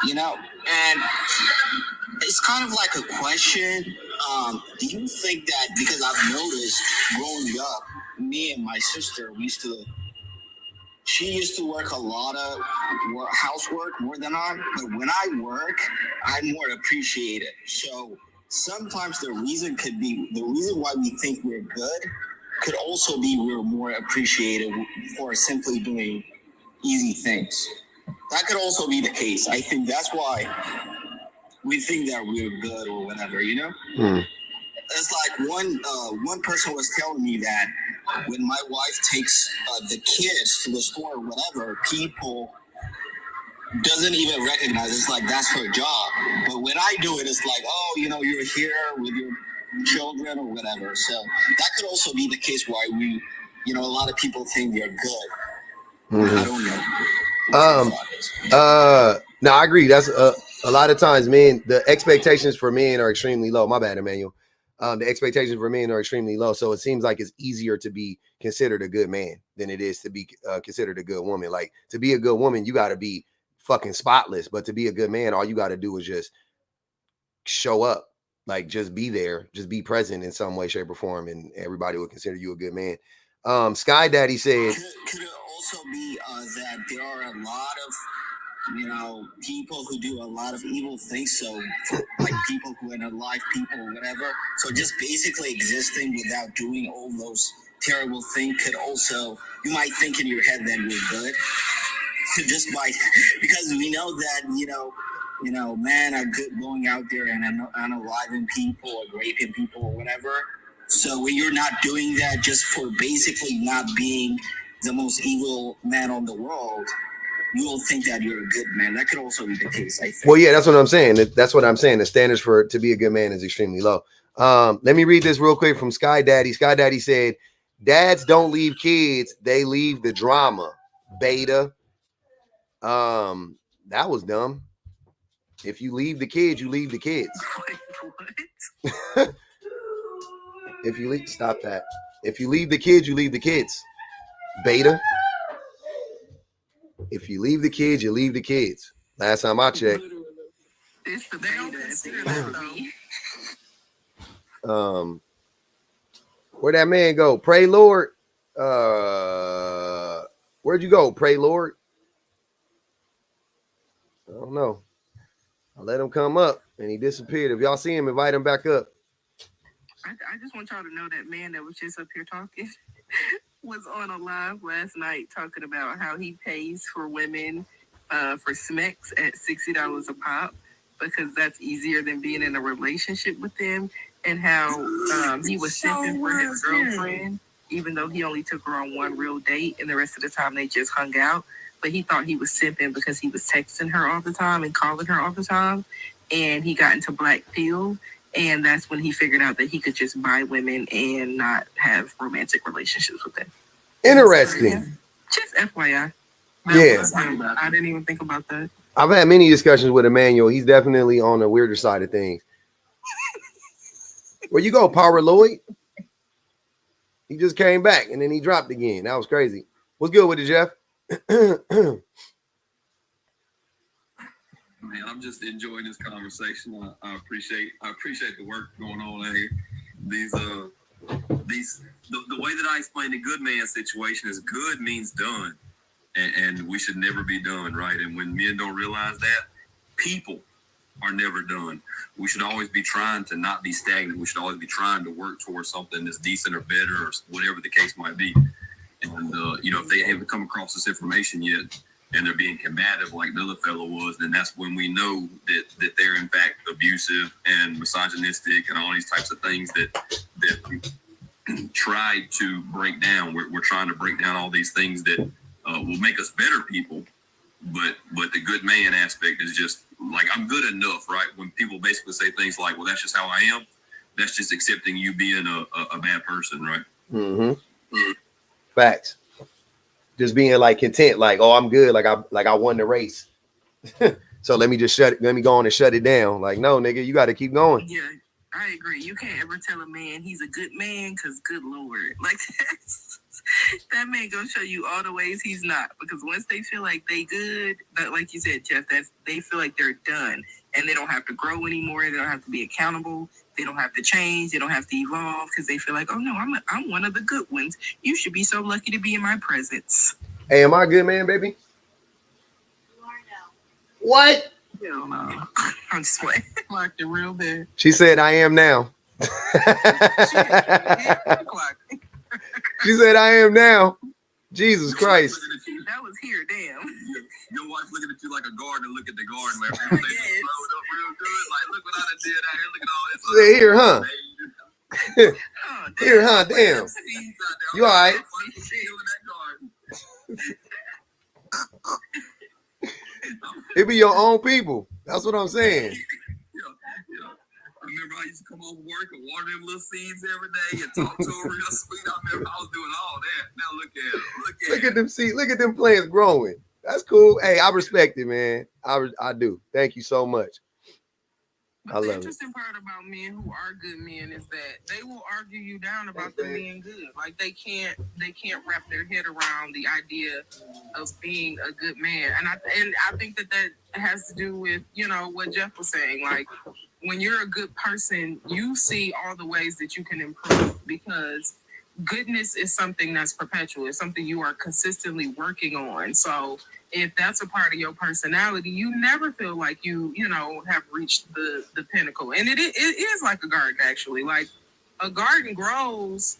you know, and it's kind of like a question. Do you think that, because I've noticed growing up, me and my sister, she used to work a lot of housework more than I, but when I work, I'm more appreciated. So sometimes the reason why we think we're good could also be we're more appreciated for simply doing easy things. That could also be the case. I think that's why we think that we're good or whatever, you know? It's like one person was telling me that when my wife takes the kids to the store or whatever, people doesn't even recognize it's like that's her job. But when I do it, it's like, oh, you know, you're here with your children or whatever. So that could also be the case why we, you know, a lot of people think they're good. I don't know. No, I agree. That's a lot of times, men, the expectations for men are extremely low. My bad, Emmanuel. The expectations for men are extremely low. So it seems like it's easier to be considered a good man than it is to be considered a good woman. Like to be a good woman, you got to be fucking spotless. But to be a good man, all you got to do is just show up, like just be there, just be present in some way, shape, or form, and everybody will consider you a good man. Sky Daddy said, could it also be that there are a lot of, you know, people who do a lot of evil things, so like people who are alive, people or whatever, so just basically existing without doing all those terrible things could also, you might think in your head that you're good, because we know that, you know, you know, men are good going out there and unaliving people or raping people or whatever. So when you're not doing that just for basically not being the most evil man on the world, you will think that you're a good man. That could also be the case, I think. Well, yeah, that's what I'm saying. That's what I'm saying. The standards to be a good man is extremely low. Let me read this real quick from Sky Daddy. Sky Daddy said, dads don't leave kids, they leave the drama. Beta. That was dumb. If you leave the kids, you leave the kids. What? If you leave, stop that. If you leave the kids, you leave the kids. Beta. If you leave the kids, you leave the kids. Last time I checked. It's the beta. Where'd that man go? Pray Lord. Where'd you go? Pray Lord. I don't know. I let him come up and he disappeared. If y'all see him, invite him back up. I just want y'all to know that man that was just up here talking was on a live last night talking about how he pays for women for smecks at $60 a pop because that's easier than being in a relationship with them, and how he was simping for his girlfriend even though he only took her on one real date and the rest of the time they just hung out. But he thought he was simping because he was texting her all the time and calling her all the time, and he got into black pill. And that's when he figured out that he could just buy women and not have romantic relationships with them. Interesting. Just FYI. Yeah. I didn't even think about that. I've had many discussions with Emmanuel. He's definitely on the weirder side of things. Where you go, Power Lloyd? He just came back and then he dropped again. That was crazy. What's good with it, Jeff? Man, I'm just enjoying this conversation. I appreciate the work going on here. The way that I explain the good man situation is good means done, and we should never be done, right? And when men don't realize that, people are never done. We should always be trying to not be stagnant. We should always be trying to work towards something that's decent or better or whatever the case might be. And if they haven't come across this information yet, and they're being combative like the other fellow was, then that's when we know that they're in fact abusive and misogynistic and all these types of things that we try to break down. We're trying to break down all these things that will make us better people, but the good man aspect is just like, I'm good enough, right? When people basically say things like, well, that's just how I am, that's just accepting you being a bad person, right? Mm-hmm. Facts. Just being like content, like, oh, I'm good, like I won the race. So let me go on and shut it down. Like, no, nigga, you got to keep going. Yeah, I agree. You can't ever tell a man he's a good man because, good Lord, like that man gonna show you all the ways he's not. Because once they feel like they good, that, like you said, Jeff, they feel like they're done and they don't have to grow anymore. They don't have to be accountable. They don't have to change. They don't have to evolve because they feel like, oh no, I'm one of the good ones. You should be so lucky to be in my presence. Hey, am I a good man, baby? You are now. What? Hell no. I'm just playing. Locked it real bad. She said, I am now. She said, I am now. Jesus Christ. That was here, damn. Your wife looking at you like a gardener. Look at the garden where everything is growing up real good. Like, look what I done did out here. Look at all this. Say, here, huh? Here, huh? Damn. You all right? It be your own people. That's what I'm saying. Yeah. I remember I used to come home from work and water them little seeds every day and talk to them real sweet. I remember I was doing all that. Now look at them. Look at them seeds. Look at them plants growing. That's cool. Hey, I respect it, man. I do. Thank you so much. But the interesting part about men who are good men is that they will argue you down about them being good. Like they can't wrap their head around the idea of being a good man. And I think that has to do with, what Jeff was saying. Like when you're a good person, you see all the ways that you can improve, because goodness is something that's perpetual. It's something you are consistently working on. So if that's a part of your personality, you never feel like you have reached the pinnacle. And it is like a garden, actually. Like a garden grows,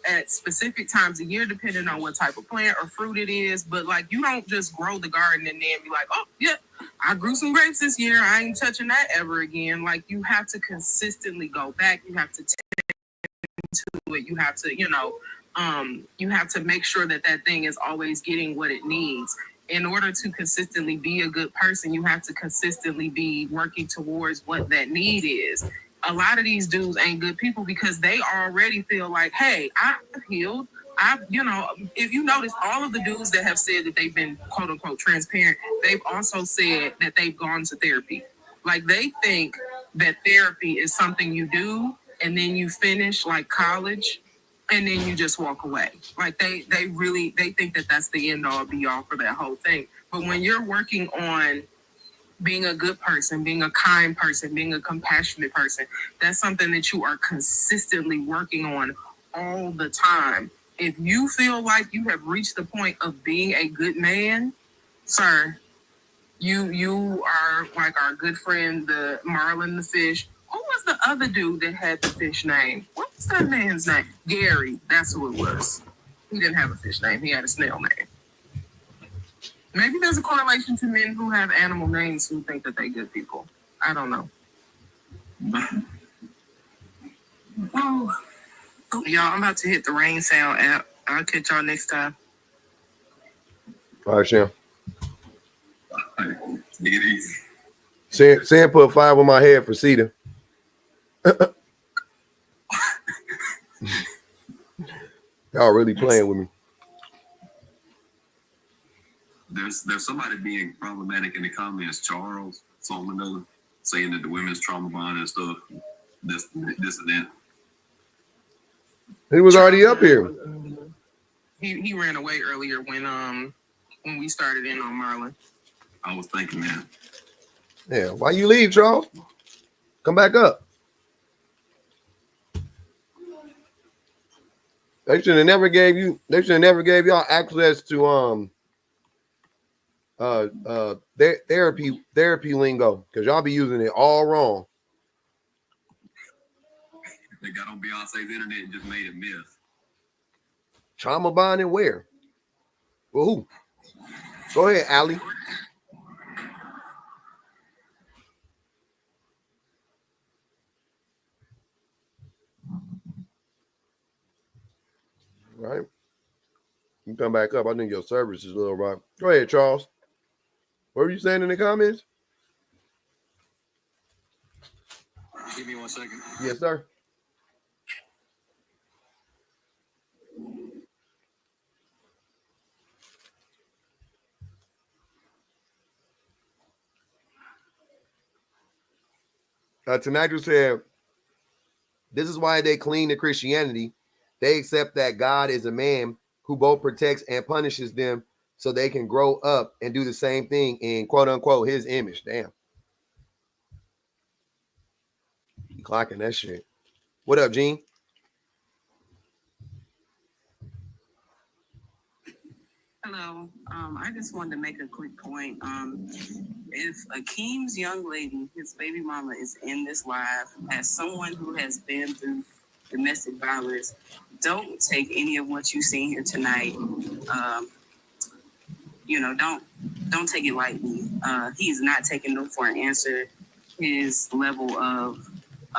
at specific times of year, depending on what type of plant or fruit it is. But like, you don't just grow the garden and then be like, oh yeah, I grew some grapes this year. I ain't touching that ever again. Like, you have to consistently go back. You have to tend to it. You have to, you have to make sure that that thing is always getting what it needs. In order to consistently be a good person, you have to consistently be working towards what that need is. A lot of these dudes ain't good people because they already feel like, hey, I've healed. If you notice, all of the dudes that have said that they've been quote unquote transparent, they've also said that they've gone to therapy. Like, they think that therapy is something you do and then you finish like college and then you just walk away. Like, they think that that's the end all be all for that whole thing. But when you're working on being a good person, being a kind person, being a compassionate person, that's something that you are consistently working on all the time. If you feel like you have reached the point of being a good man, sir, you are like our good friend, the Marlin the fish. Who was the other dude that had the fish name? What was that man's name? Gary. That's who it was. He didn't have a fish name. He had a snail name. Maybe there's a correlation to men who have animal names who think that they're good people. I don't know. Oh. Y'all, I'm about to hit the rain sound app. I'll catch y'all next time. All right, Sham. Take it easy. Sam put 5 on my head for Cedar. Y'all really playing with me. There's somebody being problematic in the comments, Charles, something or another, saying that the women's trauma bond and stuff, this and that. He was already up here. He ran away earlier when we started in on Marlon. I was thinking that. Yeah, why you leave, Charles? Come back up. They should have never gave y'all access to therapy lingo, because y'all be using it all wrong. They got on Beyonce's internet and just made it myth. Trauma bonding where? Well, who? Go ahead, Allie. Right. You come back up. I think your service is a little rough. Go ahead, Charles. What were you saying in the comments? Give me 1 second. Yes, sir. Tonight you said, this is why they cling to Christianity. They accept that God is a man who both protects and punishes them so they can grow up and do the same thing in quote unquote his image. Damn. You clocking that shit. What up, Gene? Hello. I just wanted to make a quick point. If Akeem's young lady, his baby mama, is in this live, as someone who has been through domestic violence, don't take any of what you've seen here tonight. Don't take it lightly. He is not taking no for an answer. His level of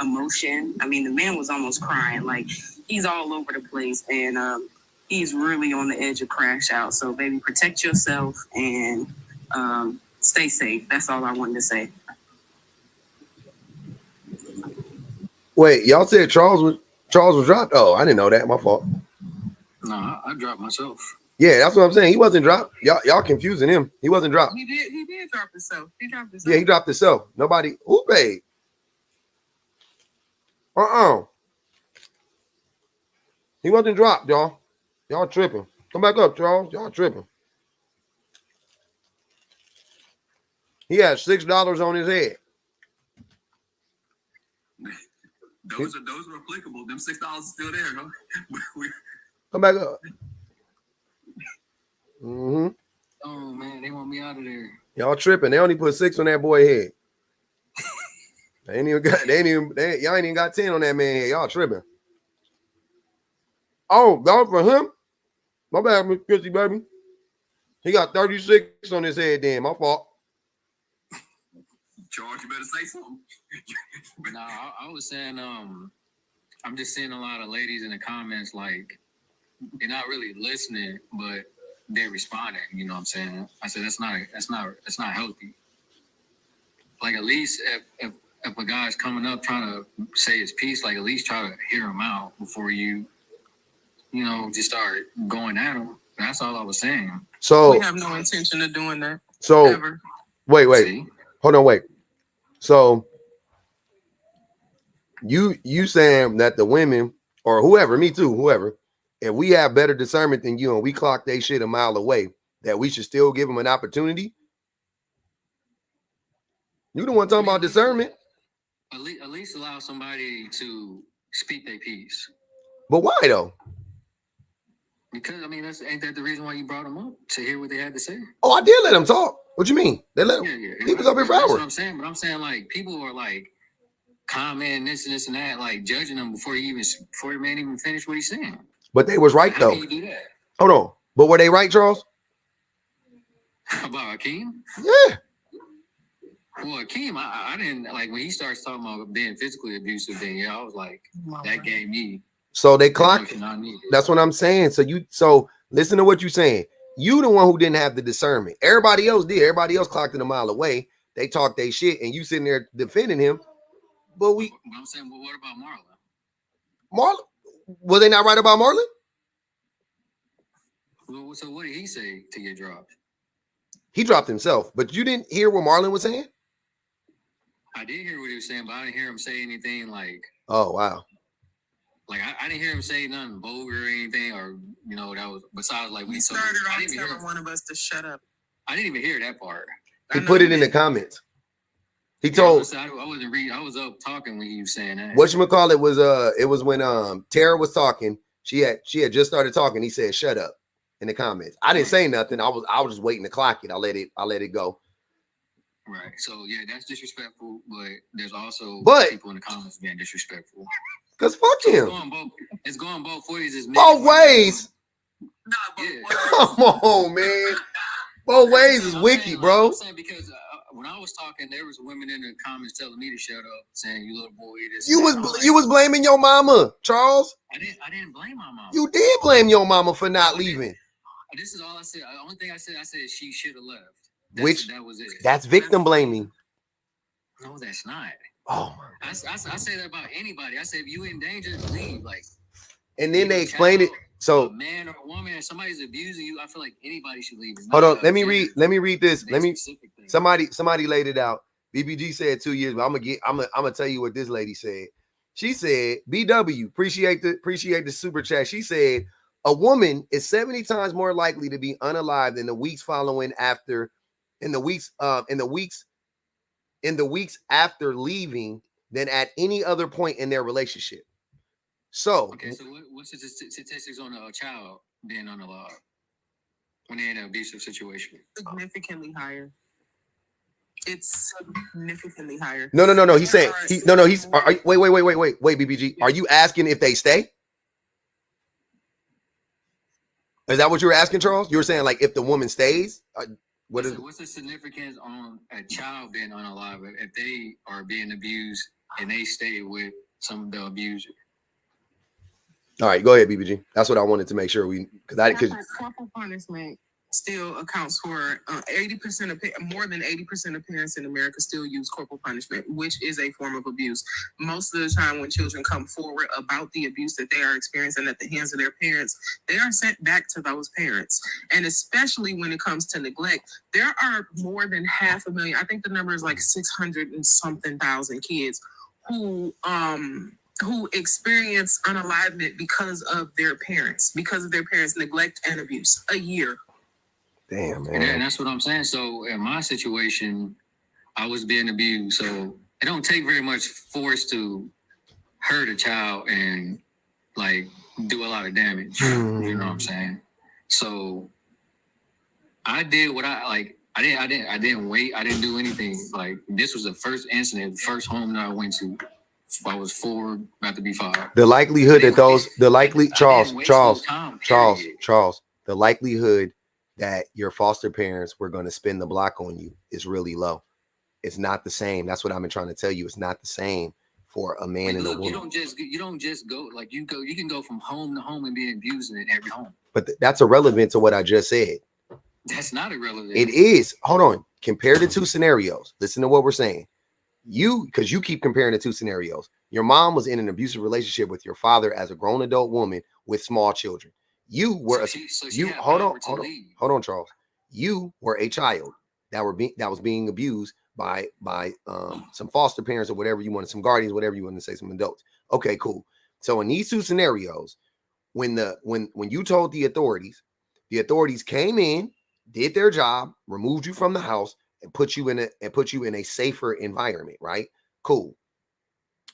emotion. I mean, the man was almost crying. Like, he's all over the place, and he's really on the edge of crash out. So, baby, protect yourself and stay safe. That's all I wanted to say. Wait, y'all said Charles was dropped? Oh, I didn't know that. My fault. No, I dropped myself. Yeah, that's what I'm saying. He wasn't dropped. Y'all confusing him. He wasn't dropped. He did drop himself. He dropped himself. Yeah, he dropped himself. Nobody. Who paid? He wasn't dropped, y'all. Y'all tripping. Come back up, Charles. Y'all tripping. He had $6 on his head. Those are applicable. Them $6 is still there, huh? Come back up. Mm-hmm. Oh man, they want me out of there. Y'all tripping. They only put 6 on that boy head. Y'all ain't even got 10 on that man head. Y'all tripping. Oh, that was for him? My bad, Miss Chrissy, baby. He got 36 on his head then. My fault. Charles, you better say something. No, I was saying, I'm just seeing a lot of ladies in the comments, like, they're not really listening, but they're responding. You know what I'm saying? I said that's not healthy. Like, at least if a guy's coming up trying to say his piece, like, at least try to hear him out before you just start going at him. That's all I was saying. So we have no intention of doing that. So ever. wait, See? hold on, wait. So you saying that the women or whoever, me too, whoever, if we have better discernment than you and we clock they shit a mile away, that we should still give them an opportunity? You the one talking about discernment. At least allow somebody to speak their piece. But why though? Because I mean, ain't that the reason why you brought them up, to hear what they had to say? Oh, I did let them talk. What you mean? They let he was up here for That's hours. what I'm saying. But I'm saying, like, people are like commenting this and this and that, like judging him before the man even finished what he's saying. But they was right How though. can you do that? Hold on. But were they right, Charles? About Akeem? Yeah. Well, Akeem, I didn't like when he starts talking about being physically abusive. Then yeah, I was like, that gave me. So they clocked. That's what I'm saying. So listen to what you're saying. You the one who didn't have the discernment. Everybody else did. Everybody else clocked it a mile away. They talked their shit, and you sitting there defending him. But I'm saying, well, what about Marlon? Marlon, was they not right about Marlon? Well, so what did he say to get dropped? He dropped himself, but you didn't hear what Marlon was saying? I did hear what he was saying, but I didn't hear him say anything like. Oh wow. Like I didn't hear him say nothing vulgar or anything, or that was besides like when He started off telling one of us to shut up. I didn't even hear that part. He put it in the comments. He told. I wasn't reading. I was up talking when he was saying that. Whatchamacallit was it was when Tara was talking. She had just started talking. He said, "Shut up," in the comments. I didn't say nothing. I was just waiting to clock it. I let it go. Right. So yeah, that's disrespectful. But there's also people in the comments being disrespectful. Cause fuck him. It's going both ways. It's both ways. Yeah. Come on, man. Both ways is wiki, bro. I'm saying because when I was talking, there was women in the comments telling me to shut up, saying you little boy. You was blaming your mama, Charles. I didn't blame my mama. You did blame your mama for not leaving. This is all I said. The only thing I said she should have left. That was it. That's victim blaming. No, that's not. Oh my! I say that about anybody. I say if you in danger, leave. Like, and then they explained it. So a man or a woman, if somebody's abusing you, I feel like anybody should leave. Hold on, let me read this. Somebody laid it out. BBG said 2 years, but I'm gonna tell you what this lady said. She said, BW, appreciate the super chat. She said a woman is 70 times more likely to be unalived in the weeks following after in the weeks after leaving than at any other point in their relationship. So okay, so what's the statistics on a child being unalived when they're in an abusive situation? Significantly higher. It's significantly higher. No. He's saying wait, BBG. Are you asking if they stay? Is that what you were asking, Charles? You were saying like if the woman stays? What's the significance on a child being unalived if they are being abused and they stay with some of the abuser? All right, go ahead, BBG. That's what I wanted to make sure corporal punishment still accounts for 80% of more than 80% of parents in America still use corporal punishment, which is a form of abuse. Most of the time when children come forward about the abuse that they are experiencing at the hands of their parents, they are sent back to those parents. And especially when it comes to neglect, there are more than 500,000, I think the number is like 600 and something thousand kids who experience unalivement because of their parents' neglect and abuse a year. Damn, man. And that's what I'm saying. So in my situation, I was being abused. So it don't take very much force to hurt a child and like do a lot of damage. You know what I'm saying? So I did what I didn't wait. I didn't do anything. Like this was the first incident, the first home that I went to. I was 4, about to be 5. The likelihood that Charles, the likelihood that your foster parents were going to spin the block on you is really low. It's not the same. That's what I've been trying to tell you. It's not the same for a man and a woman. You don't just go like you can go from home to home and be abused in every home. But that's irrelevant to what I just said. That's not irrelevant. It is. Hold on. Compare the two scenarios. Listen to what we're saying. Because you keep comparing the two scenarios. Your mom was in an abusive relationship with your father as a grown adult woman with small children. You were hold on, Charles. You were a child that was being abused by some foster parents or whatever you wanted, some guardians, whatever you want to say, some adults. Okay, cool. So in these two scenarios, when you told the authorities came in, did their job, removed you from the house, and put you in a safer environment, right? Cool.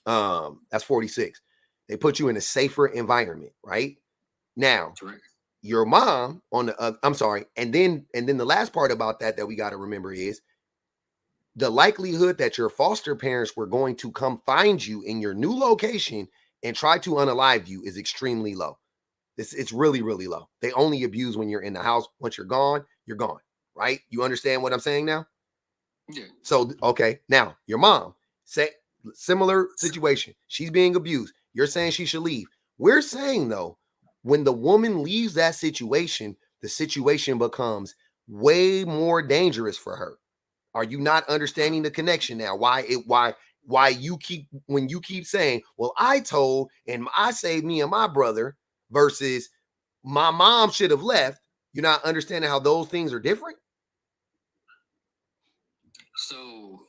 That's 46. They put you in a safer environment, right? Now, your mom on the I'm sorry, and then the last part about that we got to remember is the likelihood that your foster parents were going to come find you in your new location and try to unalive you is extremely low. It's really, really low. They only abuse when you're in the house. Once you're gone, right? You understand what I'm saying now? Yeah. So, okay. Now, your mom, say similar situation. She's being abused. You're saying she should leave. We're saying, though, when the woman leaves that situation, the situation becomes way more dangerous for her. Are you not understanding the connection now? Why you keep saying, well, I told and I saved me and my brother versus my mom should have left. You're not understanding how those things are different? So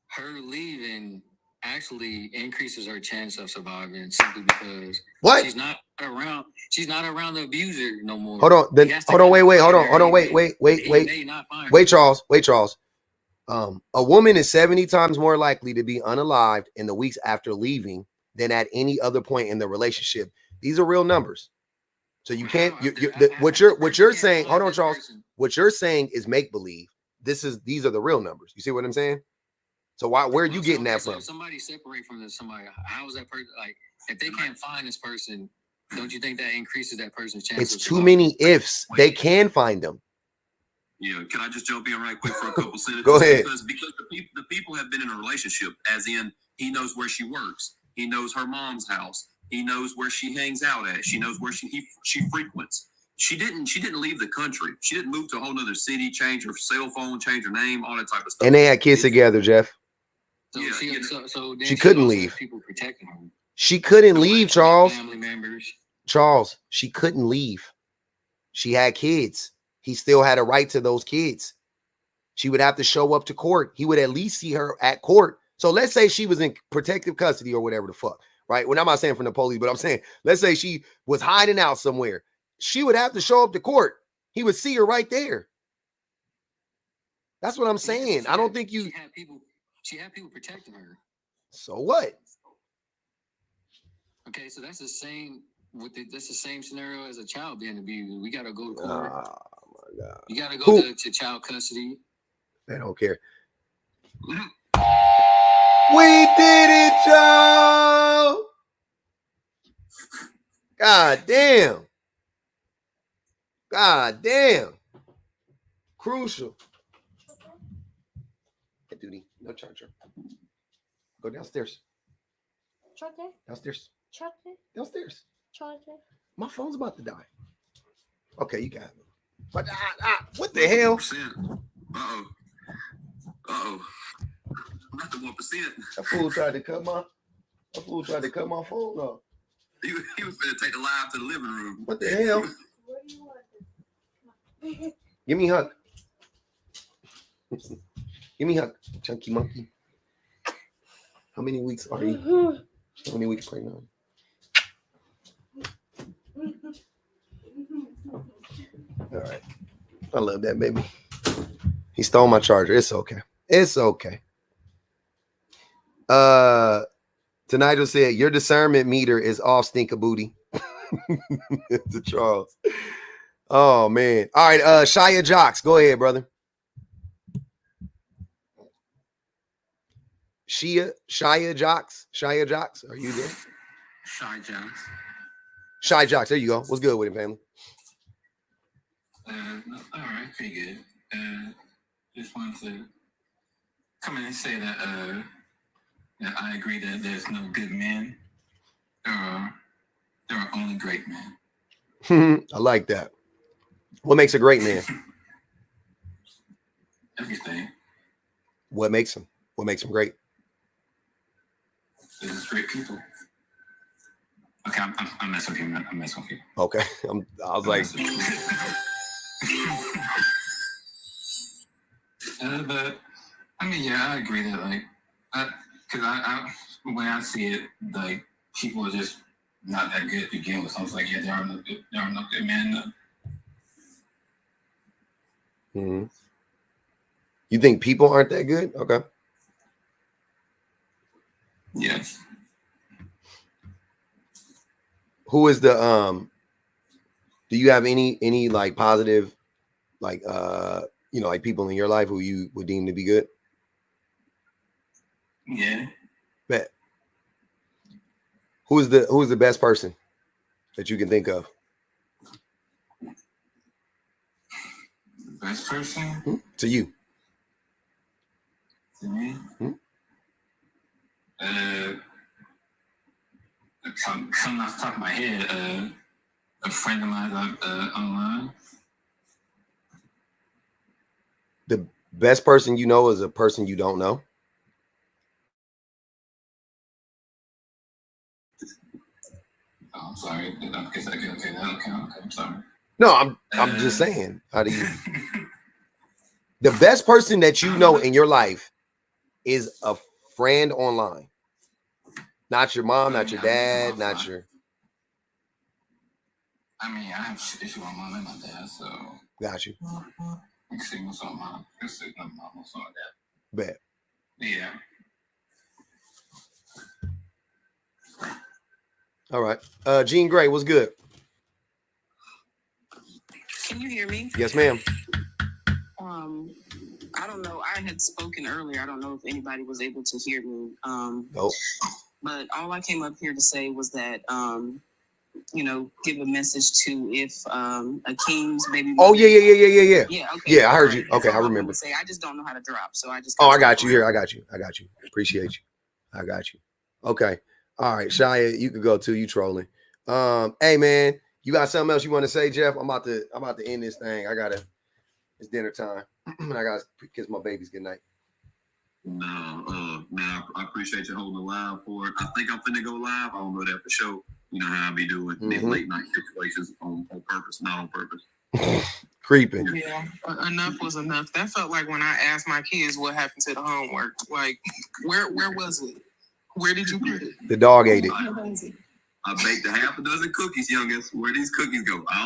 her leaving actually increases her chance of surviving simply because she's not around the abuser no more. Hold on. Wait, Charles. A woman is 70 times more likely to be unalived in the weeks after leaving than at any other point in the relationship. These are real numbers. So you can't. What you're saying. Hold on, Charles. What you're saying is make believe. These are the real numbers. You see what I'm saying? So where are you getting that from? If somebody separate from somebody, how is that person like? If they can't find this person, don't you think that increases that person's chance? It's too many ifs. They can find them. Yeah, can I just jump in right quick for a couple sentences? Go ahead. Because the people have been in a relationship, as in he knows where she works, he knows her mom's house, he knows where she hangs out at, she knows where she frequents. She didn't leave the country. She didn't move to a whole nother city, change her cell phone, change her name, all that type of stuff. And they had kids together, Jeff. So she couldn't leave. People protecting her. She couldn't leave, Charles. Family members. Charles, she couldn't leave. She had kids. He still had a right to those kids. She would have to show up to court. He would at least see her at court. So let's say she was in protective custody or whatever the fuck, right? Well, I'm not saying from the police, but I'm saying, let's say she was hiding out somewhere. She would have to show up to court. He would see her right there. That's what I'm saying. I don't think you... She had people protecting her. So what? Okay, so that's the same... That's the same scenario as a child being abused. We got to go to court. Oh, my God. You got to go to child custody. They don't care. We did it, Joe! God damn. God damn. Crucial. Hey, duty. No charger. Go downstairs. Charger? Downstairs. Charger? Downstairs. Charger? My phone's about to die. Okay, you got it. But what the hell? Not the 1%. That fool tried to cut my phone off. He was finna take the live to the living room. What the hell? Give me a hug. Give me a hug, chunky monkey. How many weeks are you? How many weeks pregnant? All right. I love that baby. He stole my charger. It's okay. It's okay. Nigel said your discernment meter is off, stinker booty. To Charles. Oh man. All right. Shia Jocks. Go ahead, brother. Shia Jocks. Shia Jocks. Are you there? Shy Jocks. Shy Jocks. There you go. What's good with him, family? All right, pretty good. Just wanted to coming and say that that I agree that there's no good men. There are only great men. I like that. What makes a great man? Everything. What makes him? What makes him great? There's great people. Okay, I'm messing with you. I'm messing with you. Okay, I was like, but I mean, yeah, I agree that like, because I when I see it, like people are just not that good to begin with. So I was like, yeah, there are no good men. mm-hmm. You think people aren't that good? Okay. Yes. Who is the do you have any like positive like like people in your life who you would deem to be good? Yeah. Bet. Who is the best person that you can think of? The best person? To you. To me? Coming off the top of my head, a friend of mine online. The best person you know is a person you don't know. Oh, I'm sorry. I guess I can okay, that'll count. Okay, I'm sorry. No, I'm just saying. How do you? The best person that you know in your life is a friend online. Not your mom, not your dad, not your. I mean, I have issue with my mom and my dad, so. Got you. I can see what's on mom. I can see my mom what's on that. Bet. Yeah. All right. Jean Gray, what's good? Can you hear me? Yes, ma'am. I don't know. I had spoken earlier. I don't know if anybody was able to hear me. Nope. But all I came up here to say was that, give a message to if Akeem's baby. Oh, yeah. Yeah. Okay. Yeah, I heard you. Okay, I remember. Say I just don't know how to drop, so I just. Oh, I got you here. I got you. Appreciate you. I got you. Okay. All right, Shia, you could go too. You trolling. Hey man, you got something else you want to say, Jeff? I'm about to end this thing. It's dinner time. And I gotta kiss my babies goodnight. No, man, I appreciate you holding the line for it. I think I'm finna go live. I don't know that for sure. You know how I be doing these late night situations on purpose, not on purpose. Creeping. Yeah, enough was enough. That felt like when I asked my kids what happened to the homework. Like, where was it? Where did you put it? The dog ate it. I baked a half a dozen cookies, youngest. Where these cookies go? I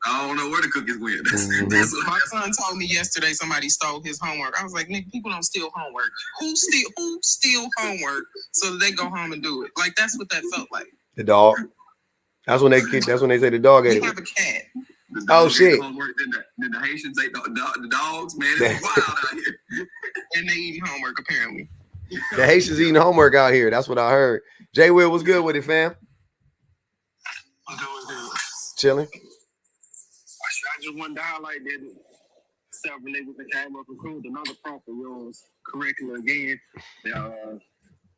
don't know where the cookies went. That's what my son told me yesterday somebody stole his homework. I was like, nigga, people don't steal homework. Who steal homework so that they go home and do it? Like, that's what that felt like. The dog. That's when they say the dog ate it. We have a cat. Oh shit. Homework, then the Haitians ate the dogs, man. It's wild out here. And they eat homework apparently. The Haitians eating homework out here. That's what I heard. Jay Will, what's good with it, fam? Chilling. I just want to highlight that several niggas that came up and proved another prompt of yours correctly again.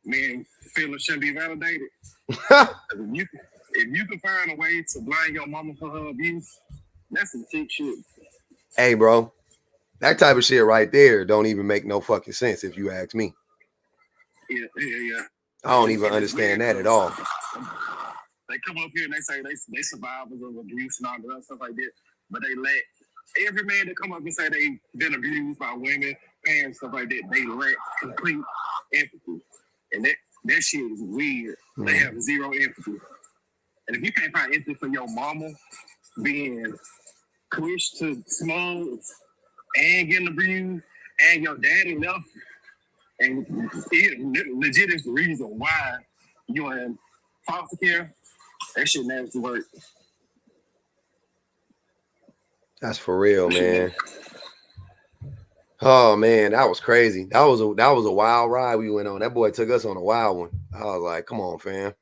Man, feelings shouldn't be validated. If you can find a way to blame your mama for her abuse, that's some sick shit. Hey, bro, that type of shit right there don't even make no fucking sense if you ask me. Yeah. I don't even understand that at all. They come up here and they say they survivors of abuse and all that stuff like that, but they lack every man that come up and say they been abused by women, parents, stuff like that. They lack complete empathy, and that shit is weird. They have zero empathy, and if you can't find empathy for your mama being pushed to smugs and getting abused, and your daddy left. And it legit is the reason why you're in foster care. That shit nasty work. That's for real, man. Oh man, that was crazy. That was a wild ride we went on. That boy took us on a wild one. I was like, come on, fam.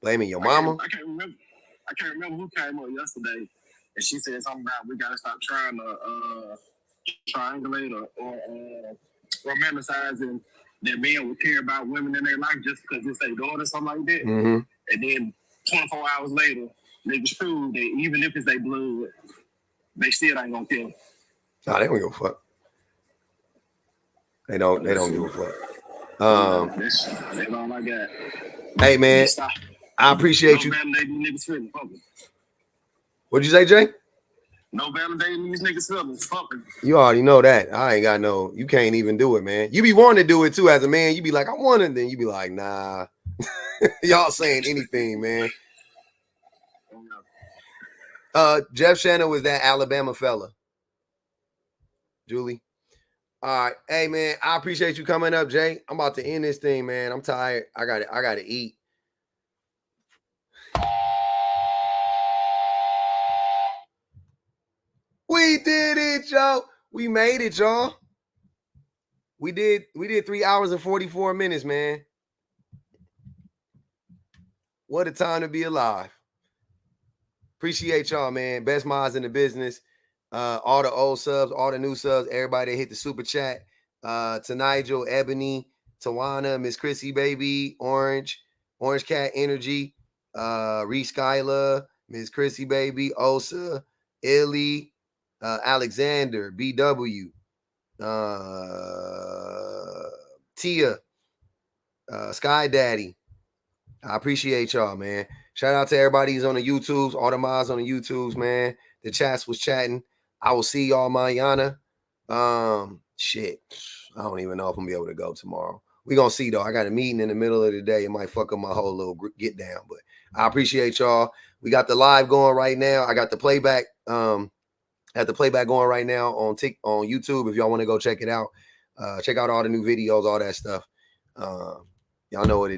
Blaming your mama? I can't remember who came up yesterday, and she said something about we gotta stop trying to triangulate or romanticizing that men would care about women in their life just because it's their daughter or something like that. Mm-hmm. And then 24 hours later, niggas prove that even if it's their blood, they still ain't gonna kill them. Nah, they don't give a fuck. They don't give a fuck. That's all I got. Hey man, I appreciate you. Validating niggas feelings. What'd you say, Jay? No validating these niggas feelings. Fucking. You already know that. I ain't got no. You can't even do it, man. You be wanting to do it too as a man. You be like, I want it. Then you be like, nah. Y'all saying anything, man. Jeff Shannon was that Alabama fella. Julie. All right. Hey man, I appreciate you coming up, Jay. I'm about to end this thing, man. I'm tired. I gotta eat. We did it, y'all. We made it, y'all. We did 3 hours and 44 minutes, man. What a time to be alive. Appreciate y'all, man. Best minds in the business. All the old subs, all the new subs, everybody that hit the super chat. To Nigel, Ebony, Tawana, Miss Chrissy Baby, Orange Cat Energy, Reese Skyla, Miss Chrissy Baby, Osa, Illy, Alexander, BW, Tia, Sky Daddy. I appreciate y'all, man. Shout out to everybody who's on the YouTubes, all the mods on the YouTubes, man. The chats was chatting. I will see y'all mañana. Shit. I don't even know if I'm gonna be able to go tomorrow. We gonna see though. I got a meeting in the middle of the day. It might fuck up my whole little get down, but I appreciate y'all. We got the live going right now. I got the playback. Got the playback going right now on YouTube. If y'all want to go check it out, check out all the new videos, all that stuff. Y'all know what it is.